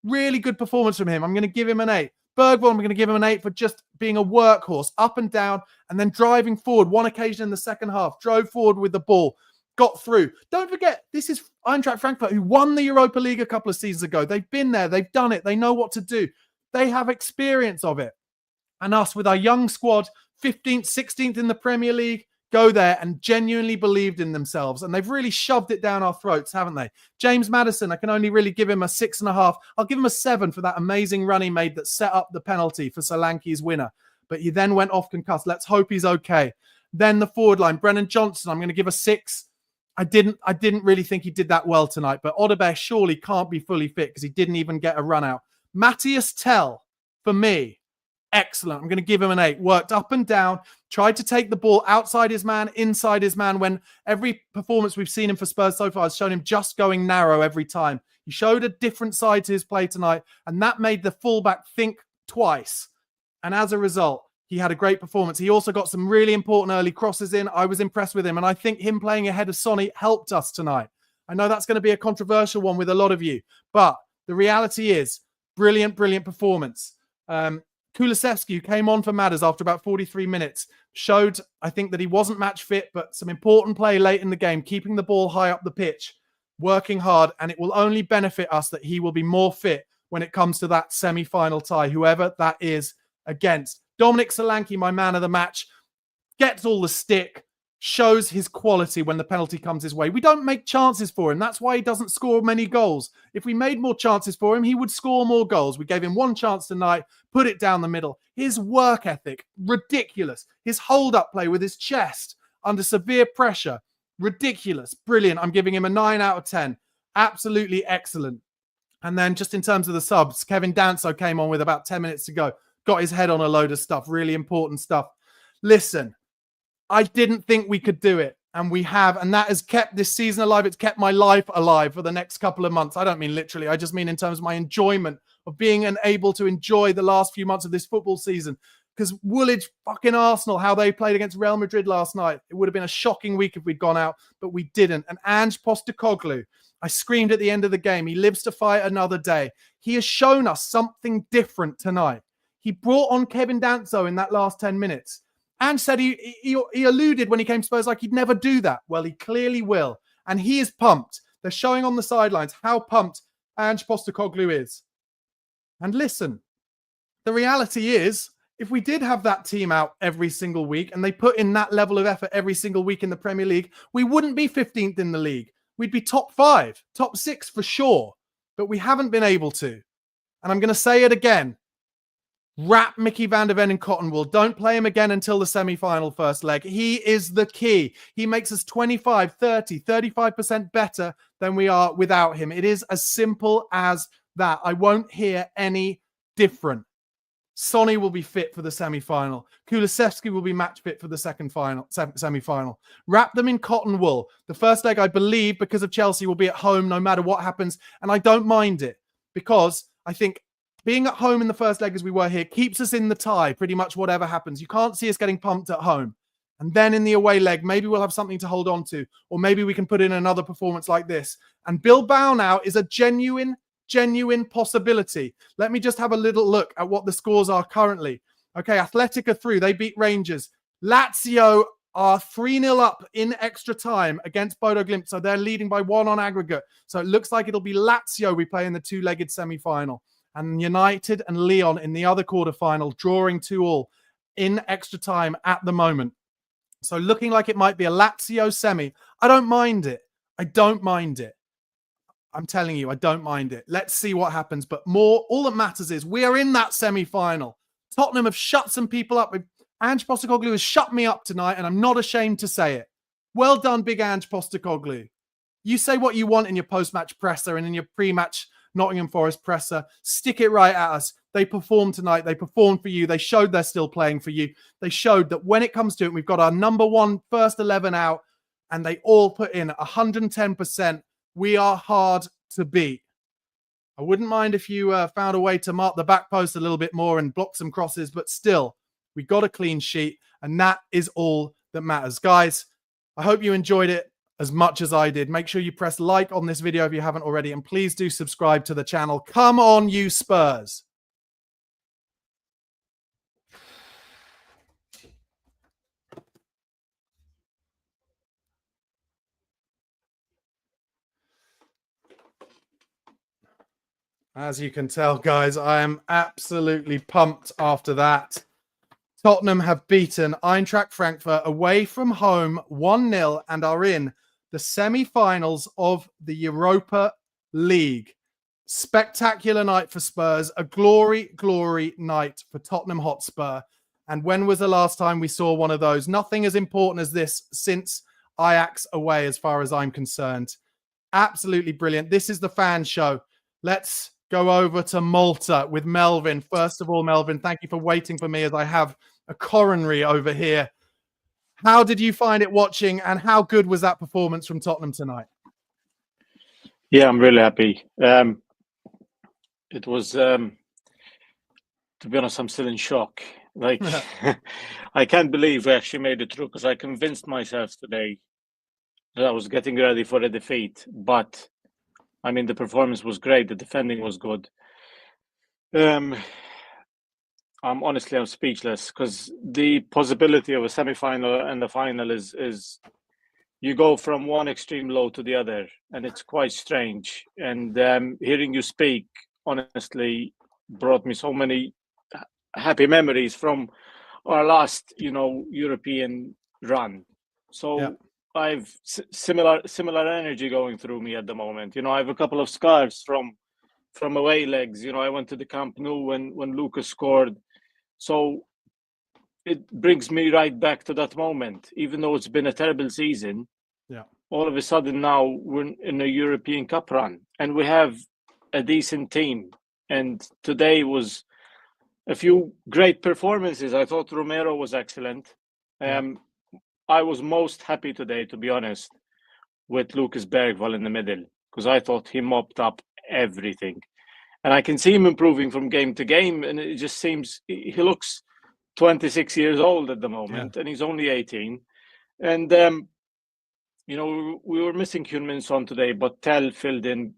Really good performance from him. I'm going to give him an 8. Bergvall, I'm going to give him an 8 for just being a workhorse, up and down, and then driving forward. One occasion in the second half, drove forward with the ball, got through. Don't forget, this is Eintracht Frankfurt, who won the Europa League a couple of seasons ago. They've been there. They've done it. They know what to do. They have experience of it. And us, with our young squad, 15th, 16th in the Premier League, go there and genuinely believed in themselves. And they've really shoved it down our throats, haven't they? James Maddison, I can only really give him a 6.5. I'll give him a 7 for that amazing run he made that set up the penalty for Solanke's winner. But he then went off concussed. Let's hope he's okay. Then the forward line, Brennan Johnson, I'm going to give a 6. I didn't really think he did that well tonight, but Odebear surely can't be fully fit because he didn't even get a run out. Matthias Tell, for me, excellent. I'm going to give him an 8. Worked up and down, tried to take the ball outside his man, inside his man, when every performance we've seen him for Spurs so far has shown him just going narrow every time. He showed a different side to his play tonight, and that made the fullback think twice. And as a result, he had a great performance. He also got some really important early crosses in. I was impressed with him, and I think him playing ahead of Sonny helped us tonight. I know that's going to be a controversial one with a lot of you, but the reality is, brilliant performance. Kulusevski, who came on for Madders after about 43 minutes, showed, I think, that he wasn't match fit, but some important play late in the game, keeping the ball high up the pitch, working hard, and it will only benefit us that he will be more fit when it comes to that semi-final tie, whoever that is against. Dominic Solanke, my man of the match, gets all the stick, shows his quality when the penalty comes his way. We don't make chances for him. That's why he doesn't score many goals. If we made more chances for him, he would score more goals. We gave him one chance tonight, put it down the middle. His work ethic, ridiculous. His hold-up play with his chest under severe pressure, ridiculous. Brilliant. I'm giving him a 9 out of 10. Absolutely excellent. And then just in terms of the subs, Kevin Danso came on with about 10 minutes to go. Got his head on a load of stuff, really important stuff. Listen, I didn't think we could do it, and we have, and that has kept this season alive. It's kept my life alive for the next couple of months. I don't mean literally. I just mean in terms of my enjoyment of being able to enjoy the last few months of this football season. Because Woolwich, fucking Arsenal, how they played against Real Madrid last night. It would have been a shocking week if we'd gone out, but we didn't. And Ange Postecoglou, I screamed at the end of the game, he lives to fight another day. He has shown us something different tonight. He brought on Kevin Danso in that last 10 minutes. And said he alluded when he came to Spurs like he'd never do that. Well, he clearly will. And he is pumped. They're showing on the sidelines how pumped Ange Postecoglou is. And listen, the reality is, if we did have that team out every single week and they put in that level of effort every single week in the Premier League, we wouldn't be 15th in the league. We'd be top 5, top 6 for sure. But we haven't been able to. And I'm going to say it again. Wrap Mickey van der Ven in cotton wool. Don't play him again until the semi-final first leg. He is the key. He makes us 25, 30, 35% better than we are without him. It is as simple as that. I won't hear any different. Sonny will be fit for the semi-final. Kulusevski will be match fit for the semi-final. Wrap them in cotton wool. The first leg, I believe, because of Chelsea, will be at home no matter what happens, and I don't mind it. because I think being at home in the first leg as we were here keeps us in the tie pretty much whatever happens. You can't see us getting pumped at home. And then in the away leg, maybe we'll have something to hold on to, or maybe we can put in another performance like this. And Bilbao now is a genuine possibility. Let me just have a little look at what the scores are currently. Okay, Athletic are through. They beat Rangers. Lazio are 3-0 up in extra time against Bodo Glimp. So they're leading by 1 on aggregate. So it looks like it'll be Lazio we play in the two-legged semi-final. And United and Lyon in the other quarter-final, drawing 2-2 in extra time at the moment. So looking like it might be a Lazio semi. I don't mind it. I don't mind it. I'm telling you, I don't mind it. Let's see what happens. But all that matters is we are in that semi-final. Tottenham have shut some people up. Ange Postecoglou has shut me up tonight, and I'm not ashamed to say it. Well done, big Ange Postecoglou. You say what you want in your post-match presser and in your pre-match Nottingham Forest presser. Stick it right at us. They performed tonight. They performed for you. They showed they're still playing for you. They showed that when it comes to it, we've got our number one first 11 out, and they all put in 110%. We are hard to beat. I wouldn't mind if you found a way to mark the back post a little bit more and block some crosses, but still, we got a clean sheet, and that is all that matters. Guys, I hope you enjoyed it as much as I did. Make sure you press like on this video if you haven't already, and please do subscribe to the channel. Come on, you Spurs. As you can tell, guys, I am absolutely pumped after that. Tottenham have beaten Eintracht Frankfurt away from home 1-0 and are in the semi-finals of the Europa League. Spectacular night for Spurs, a glory night for Tottenham Hotspur. And when was the last time we saw one of those? Nothing as important as this since Ajax away, as far as I'm concerned. Absolutely brilliant. This is the fan show. Let's go over to Malta with Melvin. First of all, Melvin, thank you for waiting for me as I have a coronary over here. How did you find it watching, and how good was that performance from Tottenham tonight? Yeah, I'm really happy. It was, to be honest, I'm still in shock. Like, I can't believe we actually made it through, because I convinced myself today that I was getting ready for a defeat. But I mean, the performance was great. The defending was good. I'm speechless, because the possibility of a semi-final and the final is you go from one extreme low to the other, and it's quite strange. And hearing you speak, honestly, brought me so many happy memories from our last, European run. So yeah. I've similar energy going through me at the moment. I have a couple of scars from away legs. I went to the Camp Nou when Lucas scored. So it brings me right back to that moment. Even though it's been a terrible season, yeah, all of a sudden now we're in a European Cup run, and we have a decent team. And today was a few great performances. I thought Romero was excellent. I was most happy today, to be honest, with Lucas Bergvall in the middle, because I thought he mopped up everything. And I can see him improving from game to game, and it just seems he looks 26 years old at the moment, and he's only 18. And, we were missing Heung-min Son today, but Tell filled in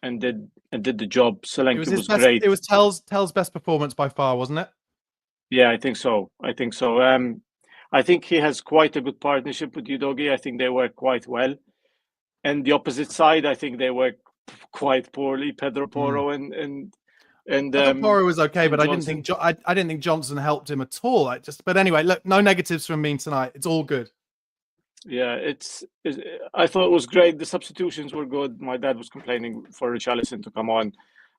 and did the job. Solanke was great. It was Tell's best performance by far, wasn't it? Yeah, I think so. I think he has quite a good partnership with Udogie. I think they work quite well. And the opposite side, I think they work quite poorly. Pedro Porro and Pedro Porro was okay, but Johnson. I didn't think Johnson helped him at all. But anyway, look, no negatives from me tonight. It's all good. Yeah, I thought it was great. The substitutions were good. My dad was complaining for Richarlison to come on,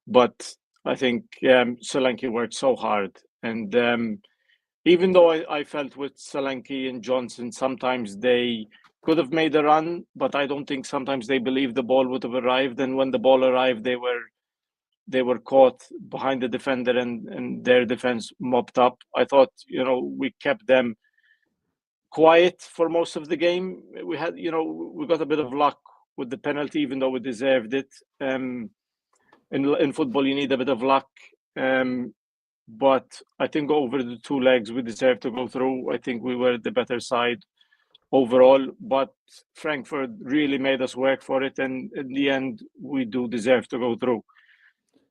but I think Solanke worked so hard. And even though I felt with Solanke and Johnson, sometimes they could have made a run, but I don't think sometimes they believed the ball would have arrived. And when the ball arrived, they were caught behind the defender, and their defense mopped up. I thought, we kept them quiet for most of the game. We had, we got a bit of luck with the penalty, even though we deserved it. in football you need a bit of luck. But I think over the 2 legs we deserve to go through. I think we were the better side overall, but Frankfurt really made us work for it, and in the end we do deserve to go through.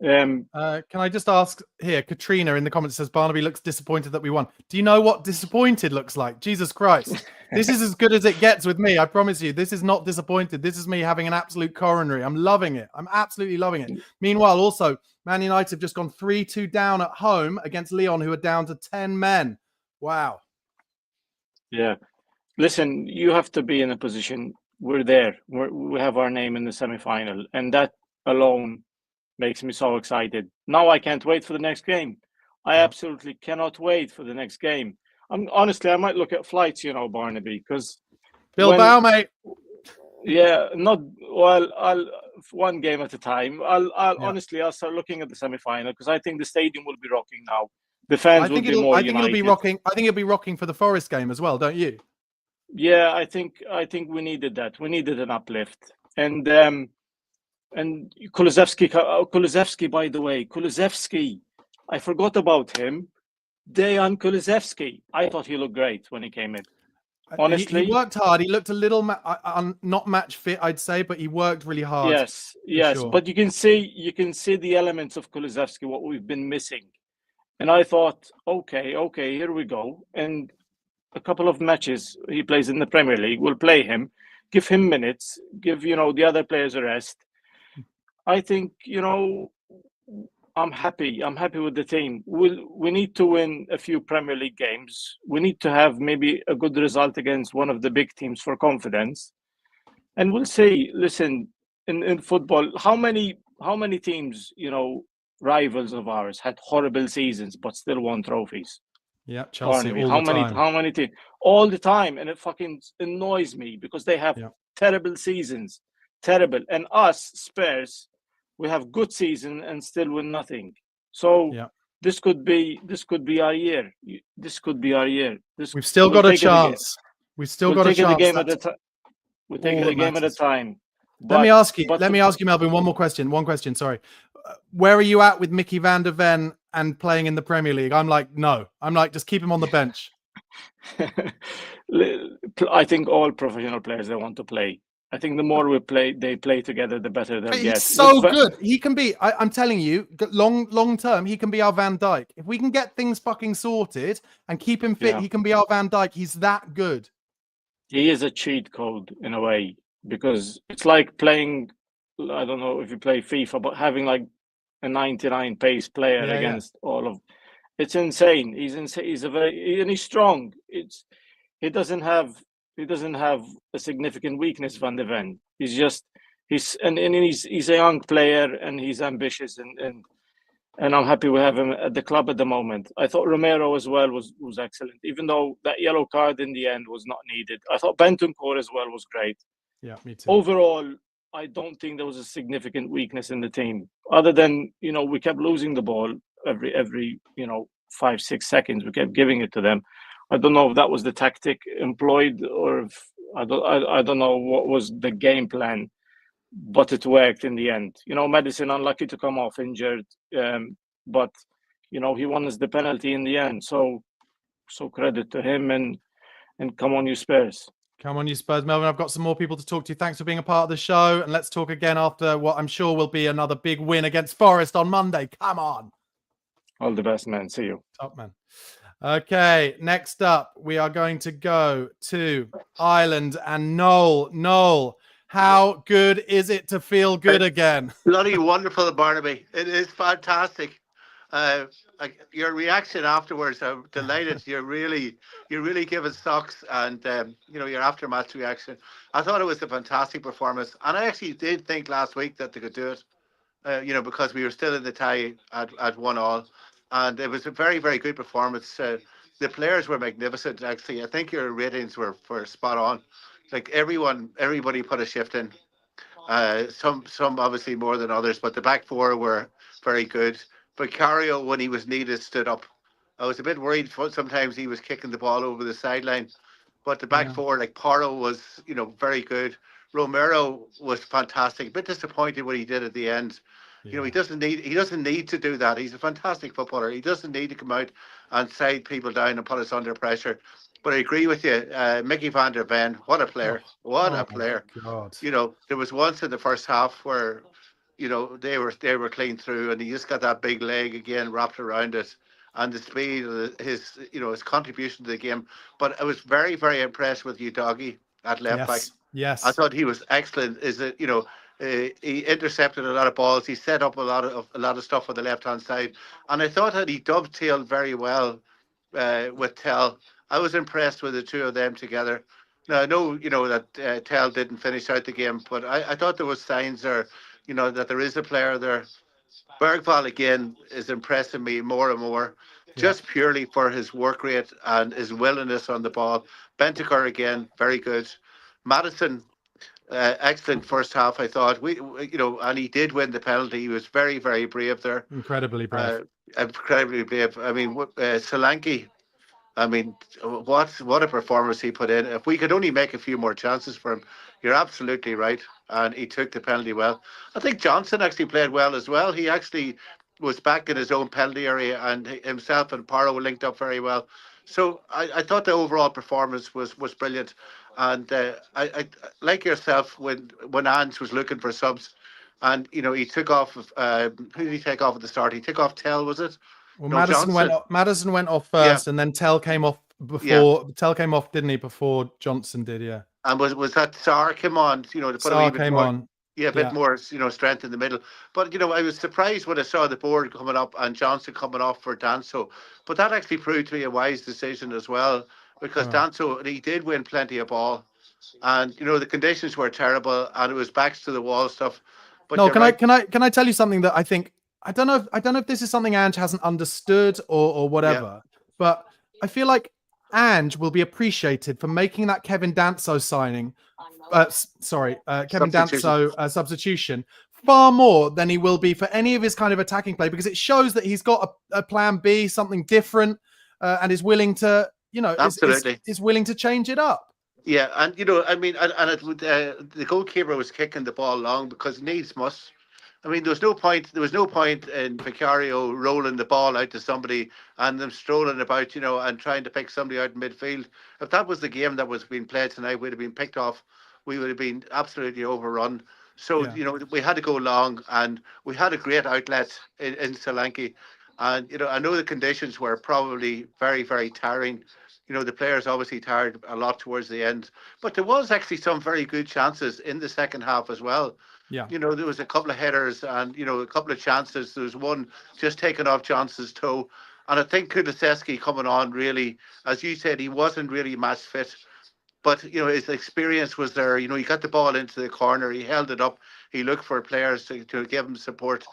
Can I just ask here, Katrina in the comments says Barnaby looks disappointed that we won. Do you know what disappointed looks like? Jesus Christ. This is as good as it gets with me. I promise you, this is not disappointed. This is me having an absolute coronary. I'm loving it. I'm absolutely loving it. Meanwhile, also, Man United have just gone 3-2 down at home against Lyon, who are down to 10 men. Wow. Yeah. Listen, you have to be in a position. We're there. We have our name in the semi-final, and that alone makes me so excited. Now I can't wait for the next game. I absolutely cannot wait for the next game. Honestly, I might look at flights, Barnaby, because Bilbao, mate. Yeah, not well. I'll one game at a time. Honestly, I'll start looking at the semi-final because I think the stadium will be rocking now. The fans will be more united. It'll be rocking. I think it'll be rocking for the Forest game as well, don't you? Yeah, I think we needed that. We needed an uplift, and Kulusevski, by the way, Kulusevski, I forgot about him. Dejan Kulusevski. I thought he looked great when he came in. Honestly, he worked hard. He looked a little not match fit, I'd say, but he worked really hard. Yes. Sure. But you can see the elements of Kulusevski, what we've been missing. And I thought, okay, here we go. And a couple of matches he plays in the Premier League, we'll play him, give him minutes, give the other players a rest. I think I'm happy. I'm happy with the team. We need to win a few Premier League games. We need to have maybe a good result against one of the big teams for confidence. And we'll see. Listen, in football, how many teams, rivals of ours had horrible seasons but still won trophies? Yeah, Chelsea. How many teams? All the time. And it fucking annoys me because they have terrible seasons. Terrible. And us, Spurs, we have good season and still win nothing. So this could be our year. This could be our year. We've still got a chance. We've still got a chance. We'll take it a game at a time. Let me ask you, Melvin, one question. Sorry. Where are you at with Mickey van der Ven and playing in the Premier League? I'm like, no. I'm like, just keep him on the bench. I think all professional players, they want to play. I think the more they play together, the better they'll get. He's so good. He can be, I'm telling you, long term, he can be our Van Dijk. If we can get things fucking sorted and keep him fit, he can be our Van Dijk. He's that good. He is a cheat code in a way, because it's like playing, I don't know if you play FIFA, but having like a 99 pace player against all of, it's insane. He's insane. He's strong. He doesn't have a significant weakness, Van der Ven. He's a young player and he's ambitious and I'm happy we have him at the club at the moment. I thought Romero as well was excellent, even though that yellow card in the end was not needed. I thought Bentancur as well was great. Yeah, me too. Overall, I don't think there was a significant weakness in the team, other than we kept losing the ball every 5-6 seconds. We kept giving it to them. I don't know if that was the tactic employed or if I don't know what was the game plan, but it worked in the end. Madison unlucky to come off injured, but he won us the penalty in the end. So credit to him and come on, you Spurs. Come on, you Spurs. Melvin, I've got some more people to talk to. Thanks for being a part of the show, and let's talk again after what I'm sure will be another big win against Forest on Monday. Come on. All the best, man. See you. Top man. Okay, next up, we are going to go to Ireland and Noel. Noel, how good is it to feel good again? Bloody wonderful, Barnaby. It is fantastic. Your reaction afterwards, I'm delighted. You really give us socks, and your aftermatch reaction. I thought it was a fantastic performance, and I actually did think last week that they could do it. Because we were still in the tie at 1-1. And it was a very, very good performance. The players were magnificent, actually. I think your ratings were spot on. Like everybody put a shift in. Some obviously more than others, but the back four were very good. But Cario, when he was needed, stood up. I was a bit worried. Sometimes he was kicking the ball over the sideline. But the back four, like Porro, was very good. Romero was fantastic. A bit disappointed what he did at the end. You know, he doesn't need to do that. He's a fantastic footballer. He doesn't need to come out and side people down and put us under pressure. But I agree with you, Mickey van der Ven. What a player! What a player! God. You know, there was once in the first half where, you know, they were clean through, and he just got that big leg again wrapped around it, and the speed, his contribution to the game. But I was very, very impressed with Udogie at left back. Yes. I thought he was excellent. He intercepted a lot of balls. He set up a lot of stuff on the left hand side, and I thought that he dovetailed very well with Tell. I was impressed with the two of them together. Now I know that Tell didn't finish out the game, but I thought there was signs there, that there is a player there. Bergvall again is impressing me more and more, just purely for his work rate and his willingness on the ball. Bentancur again, very good. Madison, excellent first half, I thought. And he did win the penalty. He was very, very brave there. Incredibly brave. Incredibly brave. I mean, Solanke. I mean, what a performance he put in. If we could only make a few more chances for him, you're absolutely right. And he took the penalty well. I think Johnson actually played well as well. He actually was back in his own penalty area, and himself and Paro linked up very well. So I thought the overall performance was brilliant. And I like yourself, when Ange was looking for subs, and he took off. Who did he take off at the start? He took off Tell, was it? Well, no, Madison went off first, and then Tell came off before. Tell came off, didn't he? Before Johnson did, yeah. And was that Sarr came on? To put Sarr a wee bit came more, on. Yeah, a bit more, strength in the middle. But I was surprised when I saw the board coming up and Johnson coming off for Danso. But that actually proved to be a wise decision as well, because Danso, he did win plenty of ball, and the conditions were terrible, and it was backs to the wall stuff. But no, can I tell you something that I think? I don't know if this is something Ange hasn't understood or whatever, but I feel like Ange will be appreciated for making that Kevin Danso signing. Kevin Danso substitution far more than he will be for any of his kind of attacking play, because it shows that he's got a plan B, something different, and is willing to, absolutely is willing to change it up. Yeah, and the goalkeeper was kicking the ball long because needs must. I mean, there was no point in Vicario rolling the ball out to somebody and them strolling about, and trying to pick somebody out in midfield. If that was the game that was being played tonight, we'd have been picked off. We would have been absolutely overrun. So, we had to go long, and we had a great outlet in Solanke. And, I know the conditions were probably very, very tiring. The players obviously tired a lot towards the end. But there was actually some very good chances in the second half as well. Yeah. There was a couple of headers and, a couple of chances. There was one just taken off Johnson's toe. And I think Kulusevski coming on, really, as you said, he wasn't really match fit. But, his experience was there. He got the ball into the corner. He held it up. He looked for players to give him support.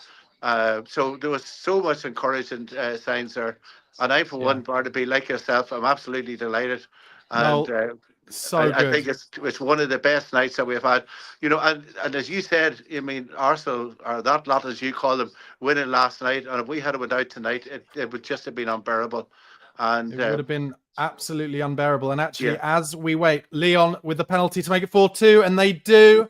So there was so much encouraging signs there. And I, for one, Barnaby, like yourself, I'm absolutely delighted. And I think it's one of the best nights that we've had. And as you said, I mean, Arsenal, or that lot as you call them, winning last night. And if we had it without tonight, it would just have been unbearable. And it would have been absolutely unbearable. And actually, as we wait, Lyon with the penalty to make it 4-2, and they do.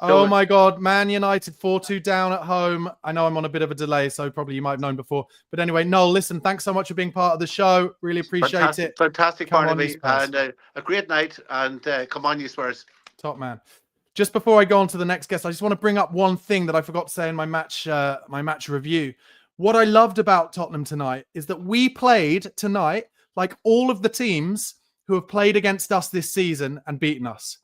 Oh my God, Man United 4-2 down at home. I know I'm on a bit of a delay, so probably you might have known before. But anyway, Noel, listen, thanks so much for being part of the show. Really appreciate it. Fantastic, Barnaby. And a great night. And come on, you Spurs. Top man. Just before I go on to the next guest, I just want to bring up one thing that I forgot to say in my match review. What I loved about Tottenham tonight is that we played tonight like all of the teams who have played against us this season and beaten us,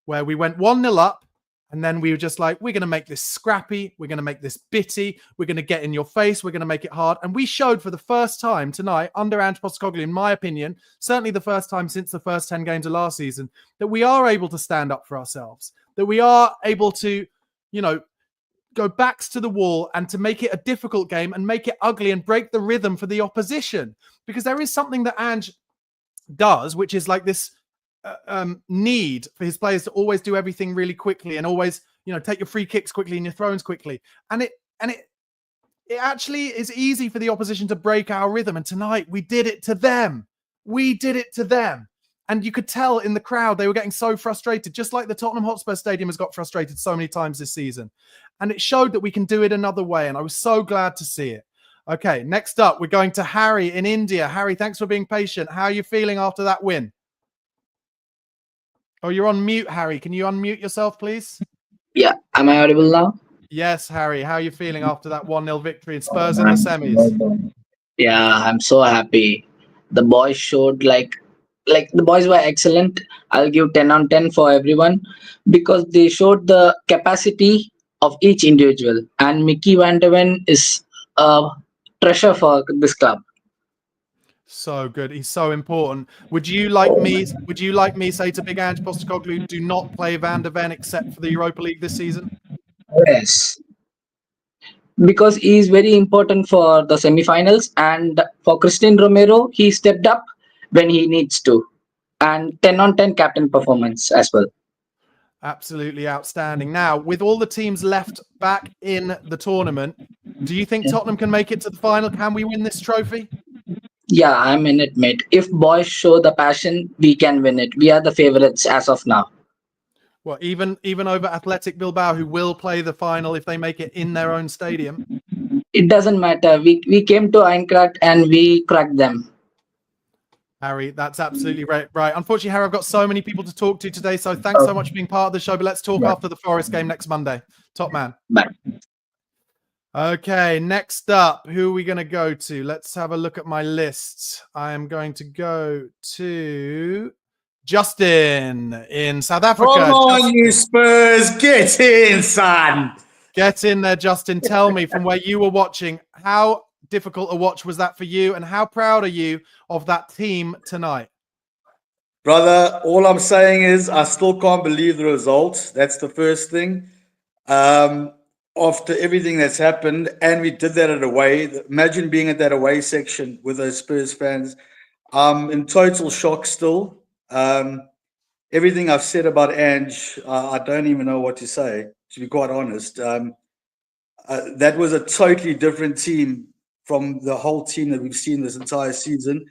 where we went 1-0 up, and then we were just like, we're going to make this scrappy, we're going to make this bitty, we're going to get in your face, we're going to make it hard. And we showed for the first time tonight, under Ange Postecoglou, in my opinion, certainly the first time since the first 10 games of last season, that we are able to stand up for ourselves, that we are able to, go backs to the wall and to make it a difficult game and make it ugly and break the rhythm for the opposition. Because there is something that Ange does, which is like this need for his players to always do everything really quickly and always, take your free kicks quickly and your throws quickly. And it actually is easy for the opposition to break our rhythm. And tonight we did it to them. And you could tell in the crowd, they were getting so frustrated, just like the Tottenham Hotspur Stadium has got frustrated so many times this season. And it showed that we can do it another way. And I was so glad to see it. Okay, next up, we're going to Harry in India. Harry, thanks for being patient. How are you feeling after that win? Oh, you're on mute, Harry. Can you unmute yourself, please? Yeah, am I audible now? Yes, Harry. How are you feeling after that 1-0 victory in Spurs in the semis? Yeah, I'm so happy. The boys showed like the boys were excellent. I'll give 10 on 10 for everyone because they showed the capacity of each individual. And Mickey Van de Ven is a treasure for this club. So good. He's so important. Would you like me say to Big Ange Postecoglou, do not play Van de Ven except for the Europa League this season? Yes. Because he is very important for the semi-finals, and for Christian Romero, he stepped up when he needs to. And 10 on 10 captain performance as well. Absolutely outstanding. Now, with all the teams left back in the tournament, do you think Tottenham can make it to the final? Can we win this trophy? Yeah, I'm in it, mate. If boys show the passion, we can win it. We are the favorites as of now. Well, even over Athletic Bilbao, who will play the final if they make it in their own stadium. It doesn't matter. We came to Eintracht and we cracked them. Harry, that's absolutely right. Unfortunately, Harry, I've got so many people to talk to today, so thanks so much for being part of the show. But let's talk after the Forest game next Monday. Top man. Bye. Okay, next up, who are we going to go to? Let's have a look at my list. I am going to go to Justin in South Africa. Come on, Justin. you Spurs, get in, son. Get in there, Justin. Tell me, from where you were watching, how difficult a watch was that for you, and how proud are you of that team tonight? Brother, all I'm saying is I still can't believe the results. That's the first thing. After everything that's happened, and we did that at away. Imagine being at that away section with those Spurs fans. In total shock still. Everything I've said about Ange, I don't even know what to say, to be quite honest. That was a totally different team from the whole team that we've seen this entire season.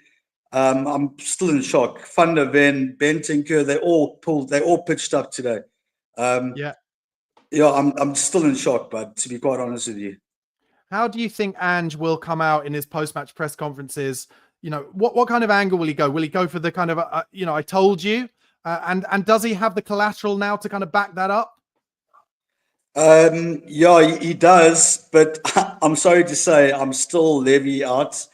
I'm still in shock. Van der Ven, Bentancur, they all pitched up today. Yeah, I'm still in shock, but to be quite honest with you. How do you think Ange will come out in his post-match press conferences? You know, what kind of angle will he go? Will he go for the kind of, I told you? And does he have the collateral now to kind of back that up? Yeah, he does, but I'm sorry to say I'm still Levy out,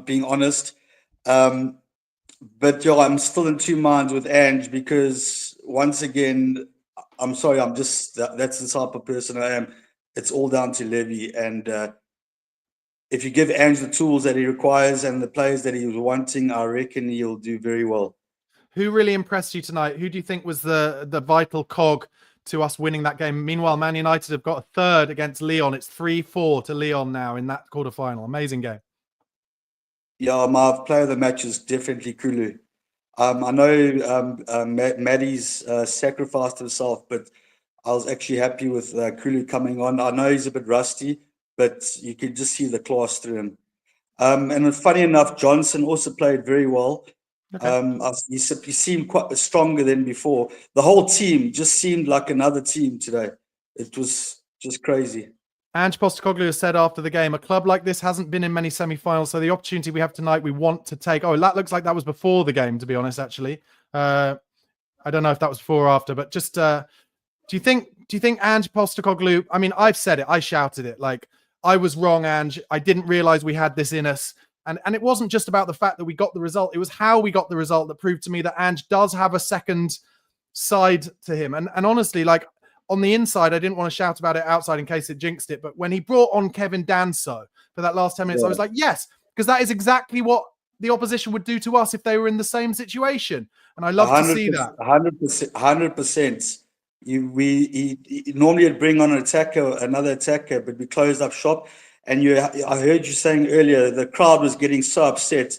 being honest. But yeah, I'm still in two minds with Ange because once again, I'm sorry, that's the type of person I am. It's all down to Levy, and if you give Ange the tools that he requires and the players that he was wanting, I reckon he'll do very well. Who really impressed you tonight? Who do you think was the vital cog to us winning that game? Meanwhile, Man United have got a third against Lyon. It's 3-4 to Lyon now in that quarterfinal. Amazing game. Yeah, my player of the match is definitely Kulu. I know Maddie's sacrificed himself, but I was actually happy with Kulu coming on. I know he's a bit rusty, but you could just see the class through him. And funny enough, Johnson also played very well. Okay. He seemed quite stronger than before. The whole team just seemed like another team today. It was just crazy. Ange Postecoglou has said after the game, a club like this hasn't been in many semi-finals, so the opportunity we have tonight, we want to take. Oh, that looks like that was before the game, to be honest, actually. I don't know if that was before or after, but just do you think Ange Postecoglou, I mean, I've said it, I shouted it, like, I was wrong, Ange. I didn't realize we had this in us. And it wasn't just about the fact that we got the result. It was how we got the result that proved to me that Ange does have a second side to him. And honestly, like, on the inside, I didn't want to shout about it outside in case it jinxed it. But when he brought on Kevin Danso for that last 10 minutes, I was like, yes, because that is exactly what the opposition would do to us if they were in the same situation. And I love to see that. 100%. He normally would bring on another attacker, but we closed up shop. And I heard you saying earlier, the crowd was getting so upset.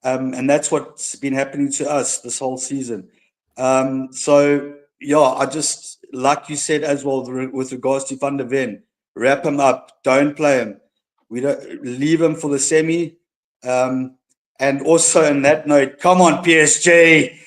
And that's what's been happening to us this whole season. So, yeah, I just, like you said as well, with regards to Van der Ven, wrap him up, don't play him. We don't leave him for the semi. And And also in that note, come on, PSG.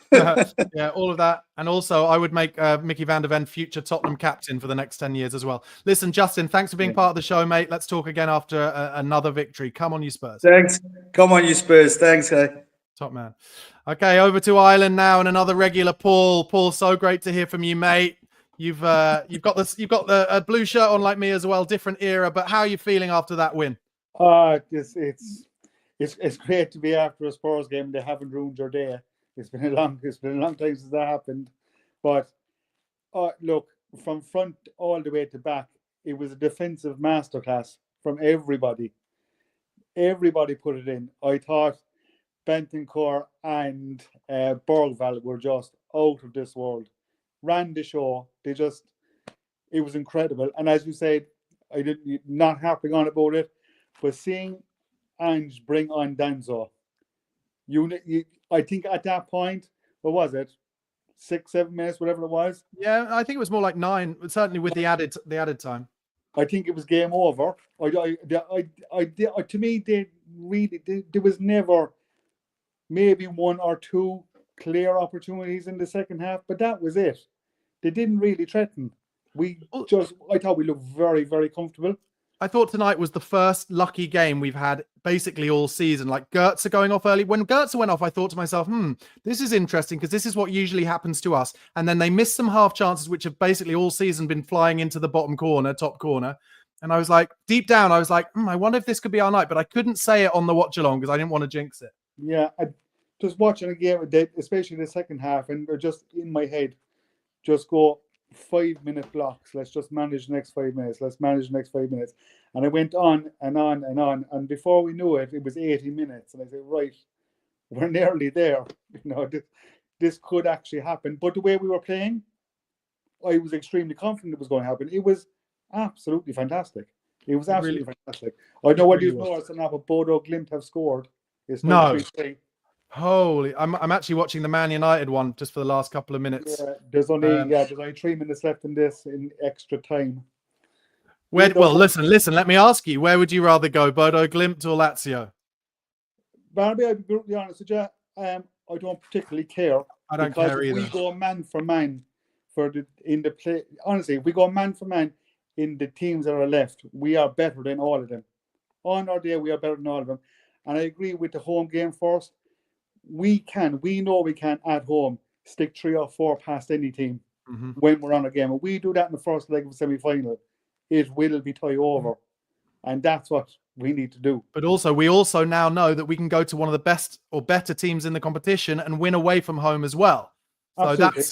Yeah, all of that. And also, I would make Mickey van der Ven future Tottenham captain for the next 10 years as well. Listen, Justin, thanks for being part of the show, mate. Let's talk again after another victory. Come on, you Spurs. Thanks. Come on, you Spurs. Thanks, guys. Top man. Okay, over to Ireland now, and another regular Paul. Paul, so great to hear from you, mate. You've got the blue shirt on like me as well, different era. But how are you feeling after that win? It's great to be after a Spurs game. They haven't ruined your day. It's been a long time since that happened. But look, from front all the way to back, it was a defensive masterclass from everybody. Everybody put it in. I thought Bentancur and Bergvall were just out of this world. Ran the show. It was incredible. And as you said, not harping on about it, but seeing Ange bring on Danzo, I think at that point, what was it, 6-7 minutes, whatever it was? Yeah, I think it was more like 9, certainly with the added time. I think it was game over. To me, there was never maybe 1 or 2 clear opportunities in the second half, but that was it. They didn't really threaten. I thought we looked very, very comfortable. I thought tonight was the first lucky game we've had basically all season. Like Goetze going off early. When Goetze went off, I thought to myself, this is interesting because this is what usually happens to us. And then they missed some half chances, which have basically all season been flying into the top corner. And I was like, deep down, I was like, I wonder if this could be our night. But I couldn't say it on the watch along because I didn't want to jinx it. Yeah, just watching a game, especially the second half, and they're just in my head, just go 5-minute blocks. Let's just manage the next 5 minutes. Let's manage the next 5 minutes. And I went on and on and on. And before we knew it, it was 80 minutes. And I said, right, we're nearly there. This could actually happen. But the way we were playing, I was extremely confident it was going to happen. It was absolutely fantastic. It was absolutely fantastic. I know what you've noticed now, but Bodo Glimp have scored. It's no. Holy, I'm actually watching the Man United one just for the last couple of minutes. Yeah, there's only 3 minutes left in this in extra time. Listen, let me ask you, where would you rather go, Bodo Glimp or Lazio? Barnaby, I'll be brutally honest with you. I don't particularly care. I don't care either. If we go man for man in the play, honestly, if we go man for man in the teams that are left, we are better than all of them. On our day, we are better than all of them. And I agree with the home game first. We know we can at home stick 3 or 4 past any team when we're on a game. If we do that in the first leg of the semi-final, it will be tie over. And that's what we need to do. But we also now know that we can go to one of the best or better teams in the competition and win away from home as well. So absolutely.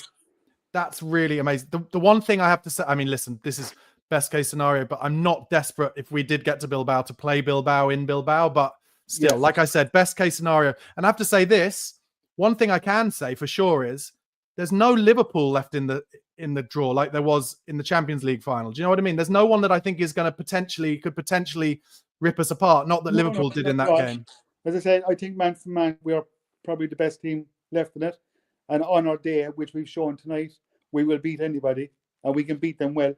that's really amazing. The one thing I have to say, I mean, listen, this is best case scenario, but I'm not desperate if we did get to Bilbao to play Bilbao in Bilbao, but still, like I said, best case scenario. And I have to say this, one thing I can say for sure is there's no Liverpool left in the draw like there was in the Champions League final. Do you know what I mean? There's no one that I think is going to could potentially rip us apart. Not that Liverpool did in that game. As I said, I think man for man, we are probably the best team left in it. And on our day, which we've shown tonight, we will beat anybody and we can beat them well.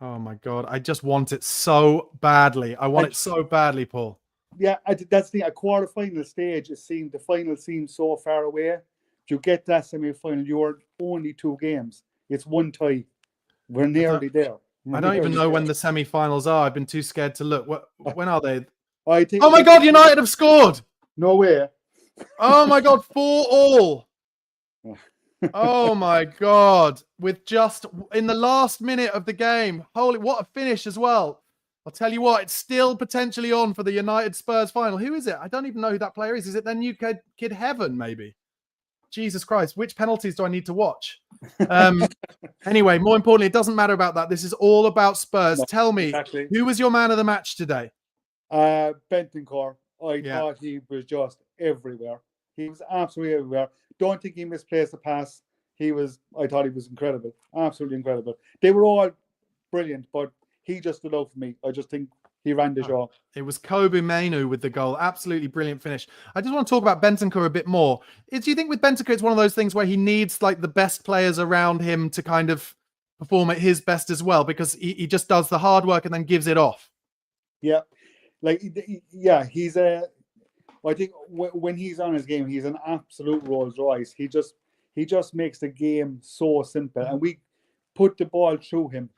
Oh my God. I just want it so badly. I want it so badly, Paul. Yeah, that's a quarter-final stage. The final seems so far away. You get that semi-final, you're only 2 games. It's 1 tie. We're nearly there. I don't even know when the semi-finals are. I've been too scared to look. When are they? I think. Oh my God, United have scored! No way. Oh my God, 4-4. Oh my God. With just in the last minute of the game. Holy, what a finish as well. I'll tell you what, it's still potentially on for the United Spurs final. Who is it? I don't even know who that player is. Is it their new kid Heaven, maybe? Jesus Christ, which penalties do I need to watch? Anyway, more importantly, it doesn't matter about that. This is all about Spurs. No, tell me, who was your man of the match today? Bentancur. I thought he was just everywhere. He was absolutely everywhere. Don't think he misplaced a pass. I thought he was incredible. Absolutely incredible. They were all brilliant, but he just stood out for me. I just think he ran the show. It was Kobe Mainu with the goal. Absolutely brilliant finish. I just want to talk about Bentancur a bit more. Do you think with Bentancur, it's one of those things where he needs like the best players around him to kind of perform at his best as well? Because he just does the hard work and then gives it off. Yeah. I think when he's on his game, he's an absolute Rolls Royce. He just makes the game so simple, and we put the ball through him,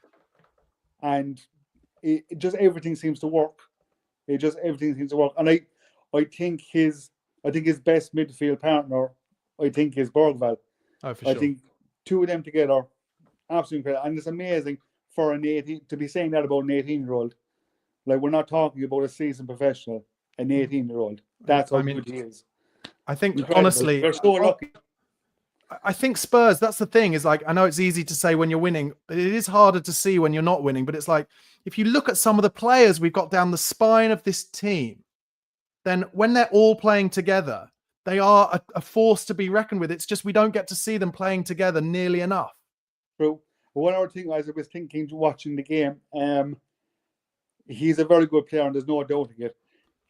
and it just everything seems to work. Everything seems to work, and I think his best midfield partner, I think, is Bergvall. Oh, for sure. I think two of them together, absolutely incredible, and it's amazing for an 18 to be saying that about an 18-year-old. Like, we're not talking about a seasoned professional, an 18-year-old. That's how good he is. I think, Incredible. honestly, they're so lucky. I think Spurs, that's the thing, is like, I know it's easy to say when you're winning, but it is harder to see when you're not winning. But it's like, if you look at some of the players we've got down the spine of this team, then when they're all playing together, they are a force to be reckoned with. It's just we don't get to see them playing together nearly enough. True. One other thing, as I was thinking, watching the game, he's a very good player, and there's no doubting it.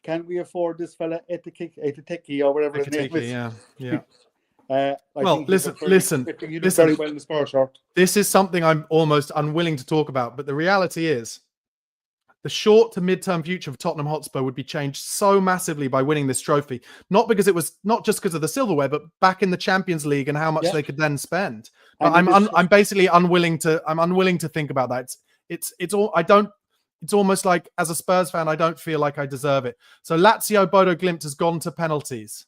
Can we afford this fella Etiteki or whatever his name is? Yeah. Well, listen. You do very well in the Spurs shirt. This is something I'm almost unwilling to talk about, but the reality is the short to mid-term future of Tottenham Hotspur would be changed so massively by winning this trophy. Not just because of the silverware, but back in the Champions League and how much they could then spend. But I'm basically unwilling to think about that. It's almost like, as a Spurs fan, I don't feel like I deserve it. So Lazio, Bodo Glimp has gone to penalties.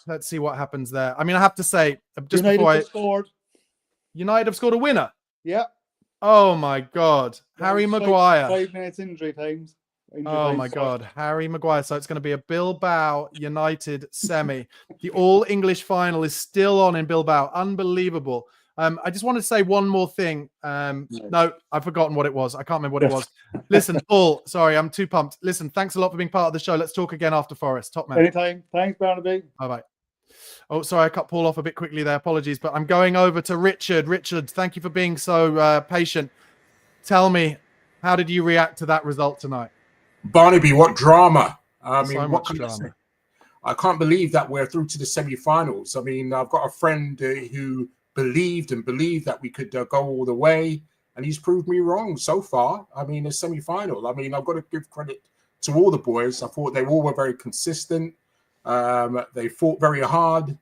Let's see what happens there. I mean, I have to say, just United have scored a winner. Yeah. Oh my God, Harry Maguire. 5 minutes injury times. My God, Harry Maguire. So it's going to be a Bilbao United semi. The all-English final is still on in Bilbao. Unbelievable. I just wanted to say one more thing. No, I've forgotten what it was. I can't remember what it was. Listen, Paul, sorry, I'm too pumped. Listen, thanks a lot for being part of the show. Let's talk again after Forest. Top man. Anytime. Thanks, Barnaby. Bye-bye. Oh, sorry, I cut Paul off a bit quickly there. Apologies, but I'm going over to Richard. Richard, thank you for being so patient. Tell me, how did you react to that result tonight? Barnaby, what drama. I mean, so what can I say? I can't believe that we're through to the semi-finals. I mean, I've got a friend who believed that we could go all the way, and he's proved me wrong so far. I mean, a semi-final. I mean, I've got to give credit to all the boys. I thought they all were very consistent. They fought very hard,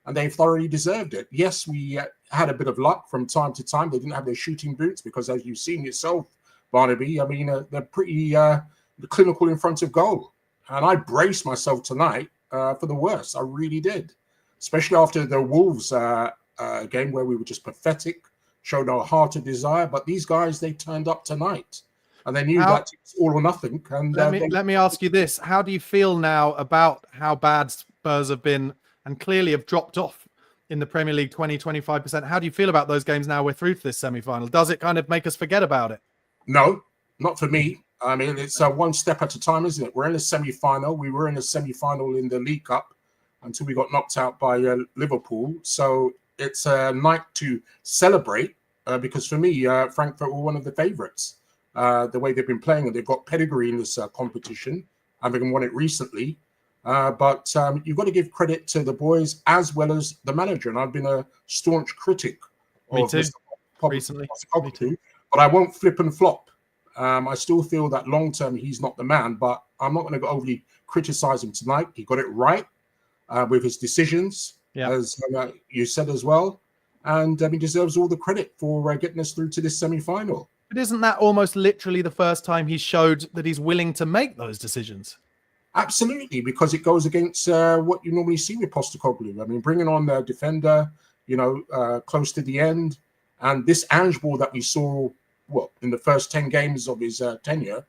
and they thoroughly deserved it. Yes, we had a bit of luck from time to time. They didn't have their shooting boots because, as you've seen yourself, Barnaby, I mean, they're pretty clinical in front of goal. And I braced myself tonight for the worst. I really did, especially after the Wolves game where we were just pathetic, showed our heart of desire. But these guys, they turned up tonight. And they knew that it's all or nothing. And let me ask you this. How do you feel now about how bad Spurs have been and clearly have dropped off in the Premier League 20-25%? How do you feel about those games now we're through to this semi-final? Does it kind of make us forget about it? No, not for me. I mean, it's one step at a time, isn't it? We're in a semi-final. We were in a semi-final in the League Cup until we got knocked out by Liverpool. So it's a night to celebrate because for me, Frankfurt were one of the favourites. The way they've been playing, and they've got pedigree in this competition, having won it recently. But you've got to give credit to the boys as well as the manager. And I've been a staunch critic of Mr. Recently. But I won't flip and flop. I still feel that long term he's not the man, but I'm not going to go overly criticize him tonight. He got it right with his decisions, as you said as well. And he deserves all the credit for getting us through to this semi-final. But isn't that almost literally the first time he showed that he's willing to make those decisions? Absolutely, because it goes against what you normally see with Postecoglou. I mean, bringing on the defender, close to the end, and this Ange ball that we saw, in the first 10 games of his tenure,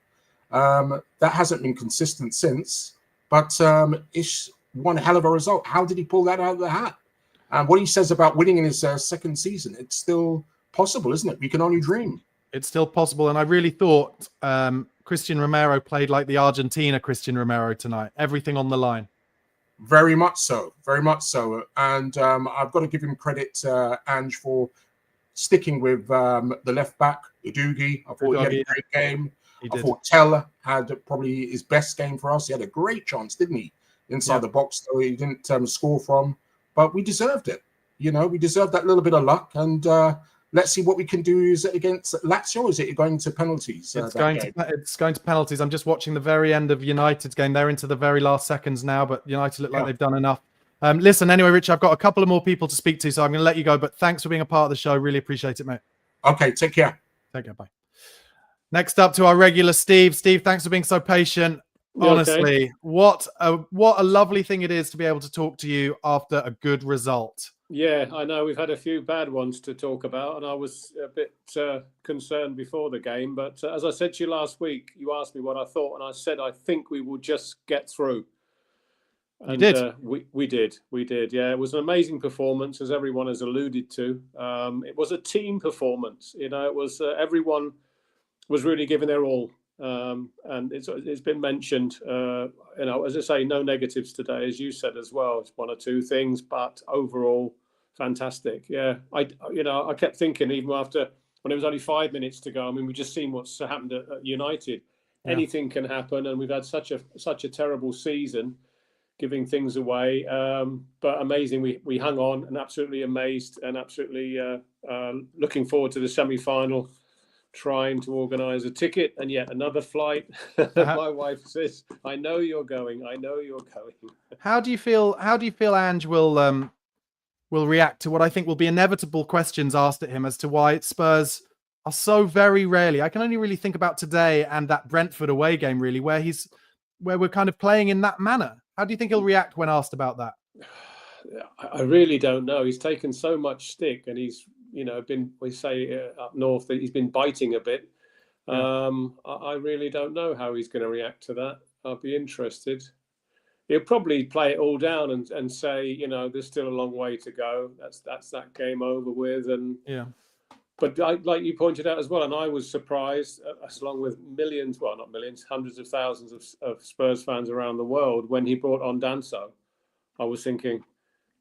that hasn't been consistent since. But it's one hell of a result. How did he pull that out of the hat? And what he says about winning in his second season, it's still possible, isn't it? We can only dream. It's still possible. And I really thought Christian Romero played like the Argentina Christian Romero tonight. Everything on the line. Very much so. Very much so. And I've got to give him credit, Ange, for sticking with the left back, Udogie. I thought he had a great game. I thought Tell had probably his best game for us. He had a great chance, didn't he? Inside the box, though he didn't score from. But we deserved it. We deserved that little bit of luck. And let's see what we can do. Is it against Lazio? Is it going to penalties? It's going to penalties. I'm just watching the very end of United's game. They're into the very last seconds now, but United look like they've done enough. Listen, anyway, Rich, I've got a couple of more people to speak to, so I'm going to let you go. But thanks for being a part of the show. Really appreciate it, mate. Okay, take care. Take care. Bye. Next up to our regular Steve. Steve, thanks for being so patient. Honestly, what a lovely thing it is to be able to talk to you after a good result. Yeah, I know we've had a few bad ones to talk about, and I was a bit concerned before the game. But as I said to you last week, you asked me what I thought, and I said I think we will just get through. And, you did. We did. Yeah, it was an amazing performance, as everyone has alluded to. It was a team performance. You know, it was everyone was really giving their all. And it's been mentioned, you know, as I say, no negatives today, as you said as well. It's one or two things, but overall, fantastic. Yeah, I kept thinking even after when it was only 5 minutes to go. I mean, we've just seen what's happened at United. Yeah. Anything can happen, and we've had such a terrible season, giving things away. But amazing, we hung on, and absolutely amazed, and absolutely looking forward to the semi-final. Trying to organise a ticket and yet another flight. My wife says, "I know you're going. I know you're going." How do you feel Ange will react to what I think will be inevitable questions asked at him as to why Spurs are so very rarely? I can only really think about today and that Brentford away game, really, where we're kind of playing in that manner. How do you think he'll react when asked about that? I really don't know. He's taken so much stick, and he's, you know, we say up north that he's been biting a bit. Yeah. I really don't know how he's going to react to that. I'll be interested. He'll probably play it all down and say, you know, there's still a long way to go. That's that game over with. And yeah. But like you pointed out as well, and I was surprised, along with millions, well, not millions, hundreds of thousands of Spurs fans around the world, when he brought on Danso. I was thinking,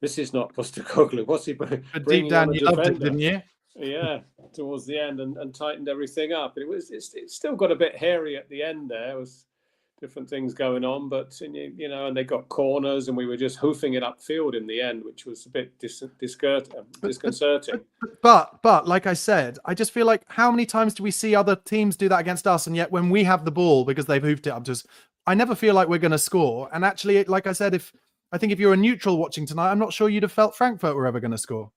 this is not Postecoglou. What's he bringing? But deep down, you loved it, didn't you? Yeah, towards the end, and tightened everything up. It's still got a bit hairy at the end. There was different things going on, but you know, and they got corners, and we were just hoofing it upfield in the end, which was a bit disconcerting. But like I said, I just feel like how many times do we see other teams do that against us, and yet when we have the ball because they've hoofed it up to us, I never feel like we're going to score. And actually, like I said, if you're a neutral watching tonight, I'm not sure you'd have felt Frankfurt were ever going to score.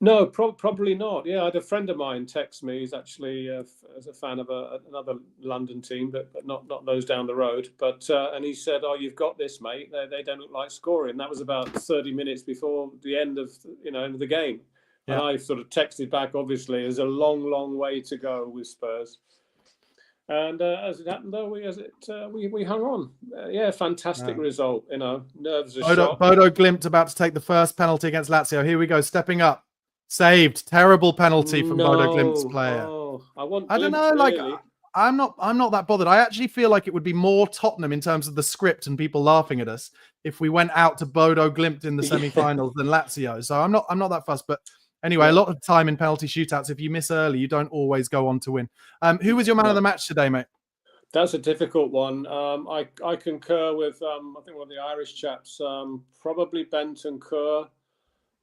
No, probably not. Yeah, I had a friend of mine text me. He's actually as a fan of another London team, but not those down the road. But and he said, "Oh, you've got this, mate. They don't look like scoring." That was about 30 minutes before the end of the game. Yeah. And I sort of texted back. Obviously, there's a long way to go with Spurs. And as it happened, though, we hung on. Yeah, fantastic result. You know, nerves are shot. Bodo Glimp about to take the first penalty against Lazio. Here we go, stepping up, saved. Terrible penalty from Bodo Glimp's player. I don't know. Really. Like, I'm not that bothered. I actually feel like it would be more Tottenham in terms of the script and people laughing at us if we went out to Bodo Glimp in the semi-finals than Lazio. So I'm not that fussed, but. Anyway, a lot of time in penalty shootouts. If you miss early, you don't always go on to win. Who was your man of the match today, mate? That's a difficult one. I concur with, I think one of the Irish chaps, probably Benton Kerr,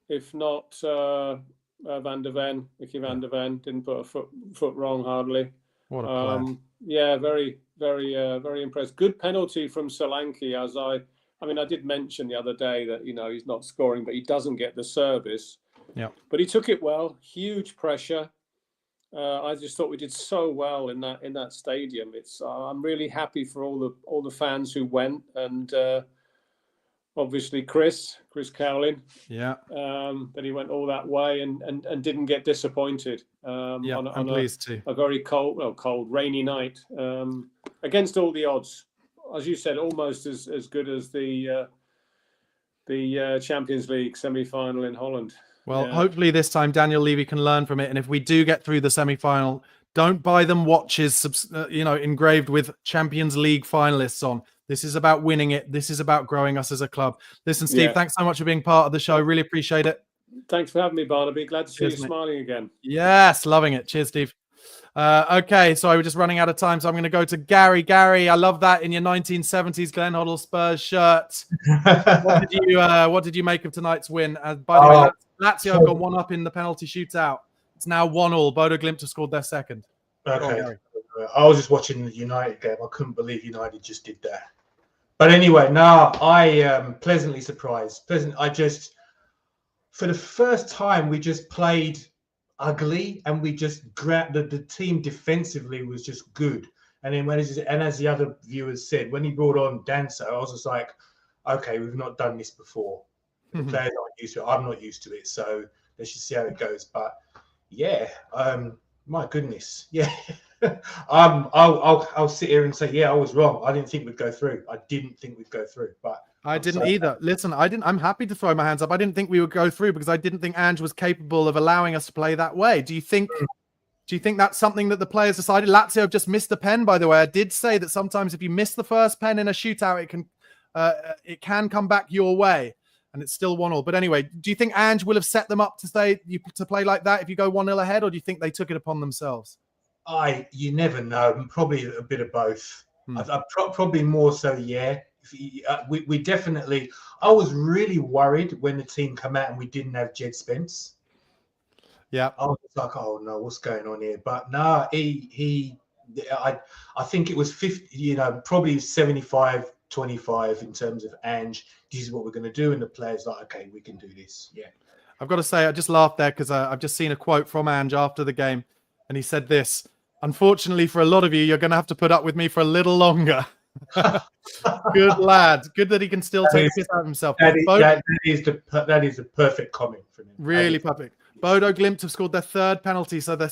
if not Van der Ven, Mickey Van der Ven. Didn't put a foot wrong, hardly. What a player. Yeah, very, very impressed. Good penalty from Solanke. I did mention the other day that, he's not scoring, but he doesn't get the service. Yeah, but he took it well. Huge pressure. I just thought we did so well in that stadium. I'm really happy for all the fans who went, and obviously Chris Cowlin. Yeah, that he went all that way and didn't get disappointed. I'm pleased too. A very cold, rainy night against all the odds. As you said, almost as good as the Champions League semi-final in Holland. Well, hopefully this time Daniel Levy can learn from it. And if we do get through the semi-final, don't buy them watches, engraved with Champions League finalists on. This is about winning it. This is about growing us as a club. Listen, Steve, thanks so much for being part of the show. Really appreciate it. Thanks for having me, Barnaby. Glad to see you smiling again. Yes, loving it. Cheers, Steve. Okay, so we're just running out of time, so I'm going to go to Gary. Gary, I love that in your 1970s Glenn Hoddle Spurs shirt. What did you make of tonight's win? By the way, Lazio got one up in the penalty shootout. It's now 1-1. Bodo Glimp have scored their second. Okay. I was just watching the United game. I couldn't believe United just did that. But anyway, now I am pleasantly surprised. For the first time, we just played ugly, and we just grabbed the team defensively was just good. And then as the other viewers said, when he brought on Danso, I was just like, okay, we've not done this before. The players aren't used to it. I'm not used to it. So let's just see how it goes. But yeah, my goodness, yeah. I'll sit here and say, yeah, I was wrong. I didn't think we'd go through. But I didn't either. Listen, I'm happy to throw my hands up. I didn't think we would go through because I didn't think Ange was capable of allowing us to play that way. Do you think that's something that the players decided? Lazio have just missed the pen, by the way. I did say that sometimes if you miss the first pen in a shootout, it can come back your way, and it's still 1-1. But anyway, do you think Ange will have set them up to play like that if you go 1-0 ahead, or do you think they took it upon themselves? You never know. Probably a bit of both. Probably more so, yeah. We definitely. I was really worried when the team came out and we didn't have Jed Spence. Yeah, I was like, oh no, what's going on here? But no, I think it was 50. Probably 75-25 in terms of Ange. This is what we're going to do, and the players like, okay, we can do this. Yeah. I've got to say, I just laughed there because I've just seen a quote from Ange after the game, and he said this: "Unfortunately for a lot of you, you're going to have to put up with me for a little longer." Good lad. Good that he can still take a piss out of himself. That is the perfect comment for him. Really perfect. Bodo Glimp have scored their third penalty, so they're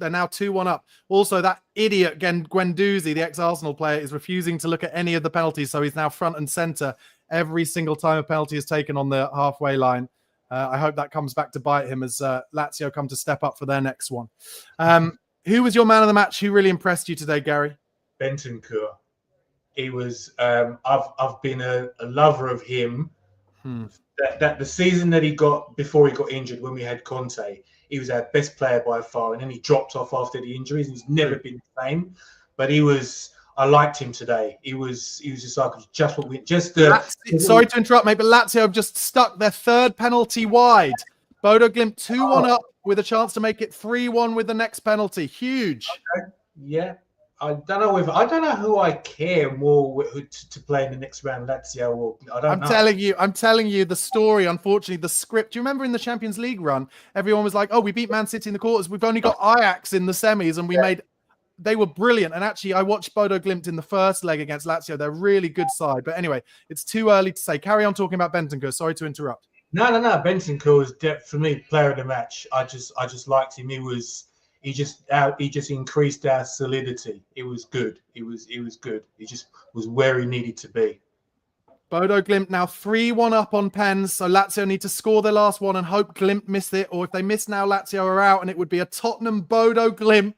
now 2-1 up. Also, that idiot Guendouzi, the ex-Arsenal player, is refusing to look at any of the penalties, so he's now front and center every single time a penalty is taken on the halfway line. I hope that comes back to bite him as Lazio come to step up for their next one. Who was your man of the match? Who really impressed you today, Gary? Bentancur. He was. I've been a lover of him. That the season that he got before he got injured, when we had Conte, he was our best player by far, and then he dropped off after the injuries. He's never been the same, but he was. I liked him today. He was just like what we just. Sorry to interrupt, mate, but Lazio have just stuck their third penalty wide. Bodo Glimp 2-1 up with a chance to make it 3-1 with the next penalty. Huge. Okay. Yeah. I don't know who I care more to play in the next round, Lazio or I don't know. I'm telling you the story. Unfortunately, the script. Do you remember in the Champions League run, everyone was like, "Oh, we beat Man City in the quarters. We've only got Ajax in the semis, and they were brilliant." And actually, I watched Bodo Glimp in the first leg against Lazio. They're a really good side. But anyway, it's too early to say. Carry on talking about Bentancur. Sorry to interrupt. No. Bentancur was for me player of the match. I just liked him. He just increased our solidity. It was good. It was good. He just was where he needed to be. Bodo Glimp now 3-1 up on pens, so Lazio need to score their last one and hope Glimp missed it, or if they miss now, Lazio are out, and it would be a Tottenham Bodo Glimp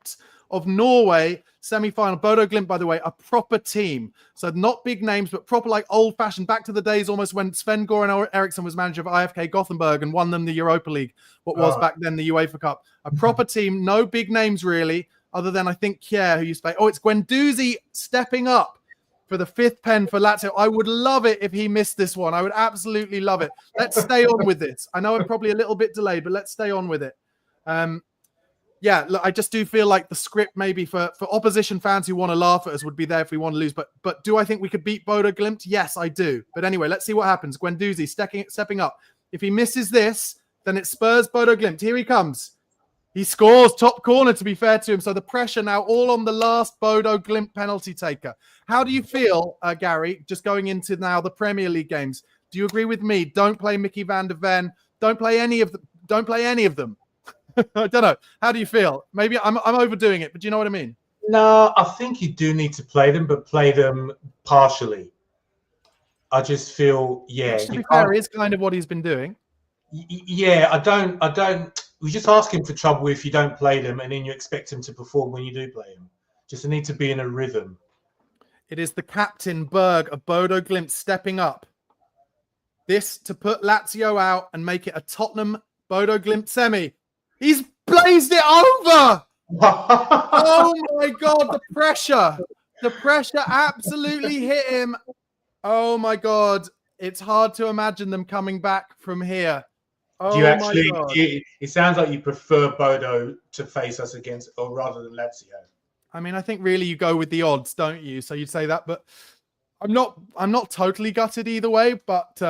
of Norway semi-final. Bodo Glimp, by the way, a proper team. So not big names, but proper, like old-fashioned, back to the days almost when Sven-Göran Eriksson was manager of IFK Gothenburg and won them the Europa League, what was back then the UEFA Cup. A proper team, no big names really, other than I think Kjær, who used to play. Oh, it's Guendouzi stepping up for the fifth pen for Lazio. I would love it if he missed this one. I would absolutely love it. Let's stay on with this. I know I'm probably a little bit delayed, but let's stay on with it. Yeah, look, I just do feel like the script maybe for opposition fans who want to laugh at us would be there if we want to lose. But do I think we could beat Bodo Glimp? Yes, I do. But anyway, let's see what happens. Guendouzi stepping up. If he misses this, then it's Spurs Bodo Glimp. Here he comes. He scores top corner, to be fair to him. So the pressure now all on the last Bodo Glimp penalty taker. How do you feel, Gary, just going into now the Premier League games? Do you agree with me? Don't play Mickey van der Ven. Don't play any of them. I don't know. How do you feel? Maybe I'm overdoing it, but do you know what I mean? No, I think you do need to play them, but play them partially. I just feel, yeah. To be fair, is kind of what he's been doing. Yeah, I don't. We just ask him for trouble if you don't play them, and then you expect him to perform when you do play them. Just need to be in a rhythm. It is the captain, Berg, of Bodo Glimp stepping up. This to put Lazio out and make it a Tottenham Bodo Glimp semi. He's blazed it over. Oh my God, the pressure. The pressure absolutely hit him. Oh my God. It's hard to imagine them coming back from here. Do you Oh actually? my God. It sounds like you prefer Bodo to face us against, or rather than Lazio. I mean, I think really you go with the odds, don't you? So you'd say that, but I'm not totally gutted either way. But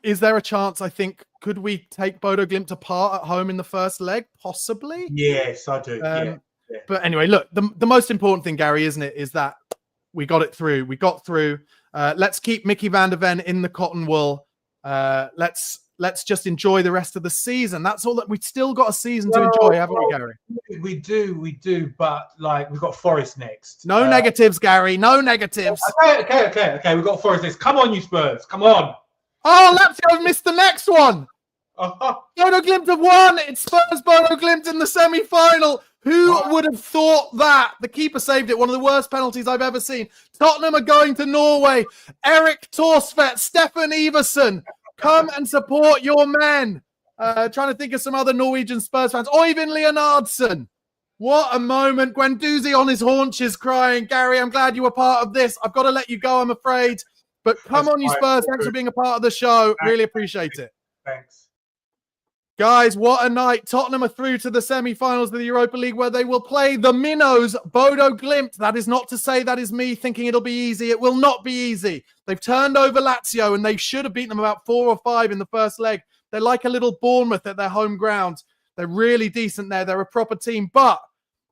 is there a chance? I think could we take Bodo Glimp apart at home in the first leg? Possibly. Yes, I do. Yeah. But anyway, look, the most important thing, Gary, isn't it, is that we got it through. We got through. Let's keep Mickey van der Ven in the cotton wool. Let's just enjoy the rest of the season. That's all that we've still got a season to enjoy, haven't we, Gary? We do. But like we've got Forest next. No negatives, Gary. No negatives. Okay. We've got Forest next. Come on, you Spurs. Come on. Oh, Lazio missed the next one. Bodo Glimp have won. It's Spurs Bodo Glimp in the semi-final. Who would have thought that? The keeper saved it. One of the worst penalties I've ever seen. Tottenham are going to Norway. Erik Torsvedt, Stefan Iversen, come and support your men. Trying to think of some other Norwegian Spurs fans. Oyvind Leonardsen. What a moment. Guendouzi on his haunches crying. Gary, I'm glad you were part of this. I've got to let you go, I'm afraid. But come on, you Spurs. Thanks for being a part of the show. Really appreciate it. Thanks. Guys, what a night. Tottenham are through to the semi-finals of the Europa League where they will play the minnows, Bodo Glimp. That is not to say that is me thinking it'll be easy. It will not be easy. They've turned over Lazio and they should have beaten them about 4 or 5 in the first leg. They're like a little Bournemouth at their home ground. They're really decent there. They're a proper team. But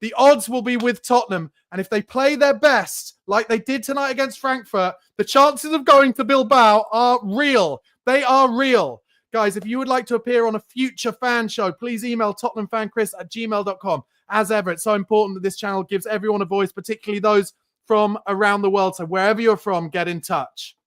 the odds will be with Tottenham. And if they play their best, like they did tonight against Frankfurt, the chances of going to Bilbao are real. They are real. Guys, if you would like to appear on a future fan show, please email tottenhamfanchris@gmail.com. As ever, it's so important that this channel gives everyone a voice, particularly those from around the world. So wherever you're from, get in touch.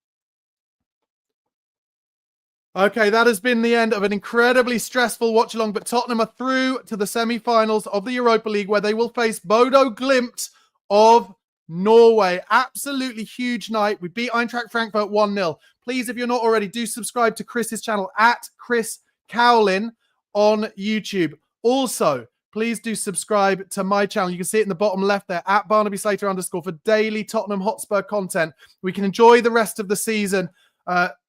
Okay, that has been the end of an incredibly stressful watch-along, but Tottenham are through to the semi-finals of the Europa League where they will face Bodo Glimp of Norway. Absolutely huge night. We beat Eintracht Frankfurt 1-0. Please, if you're not already, do subscribe to Chris's channel at Chris Cowlin on YouTube. Also, please do subscribe to my channel. You can see it in the bottom left there at Barnaby Slater _ for daily Tottenham Hotspur content. We can enjoy the rest of the season.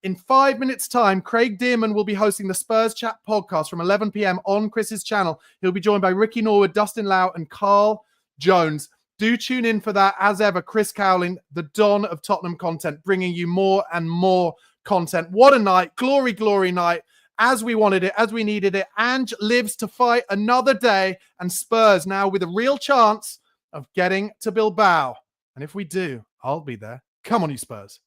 In 5 minutes' time, Craig Dearman will be hosting the Spurs Chat podcast from 11 p.m. on Chris's channel. He'll be joined by Ricky Norwood, Dustin Lau, and Carl Jones. Do tune in for that. As ever, Chris Cowlin, the Don of Tottenham content, bringing you more and more content. What a night. Glory, glory night. As we wanted it, as we needed it. Ange lives to fight another day. And Spurs now with a real chance of getting to Bilbao. And if we do, I'll be there. Come on, you Spurs.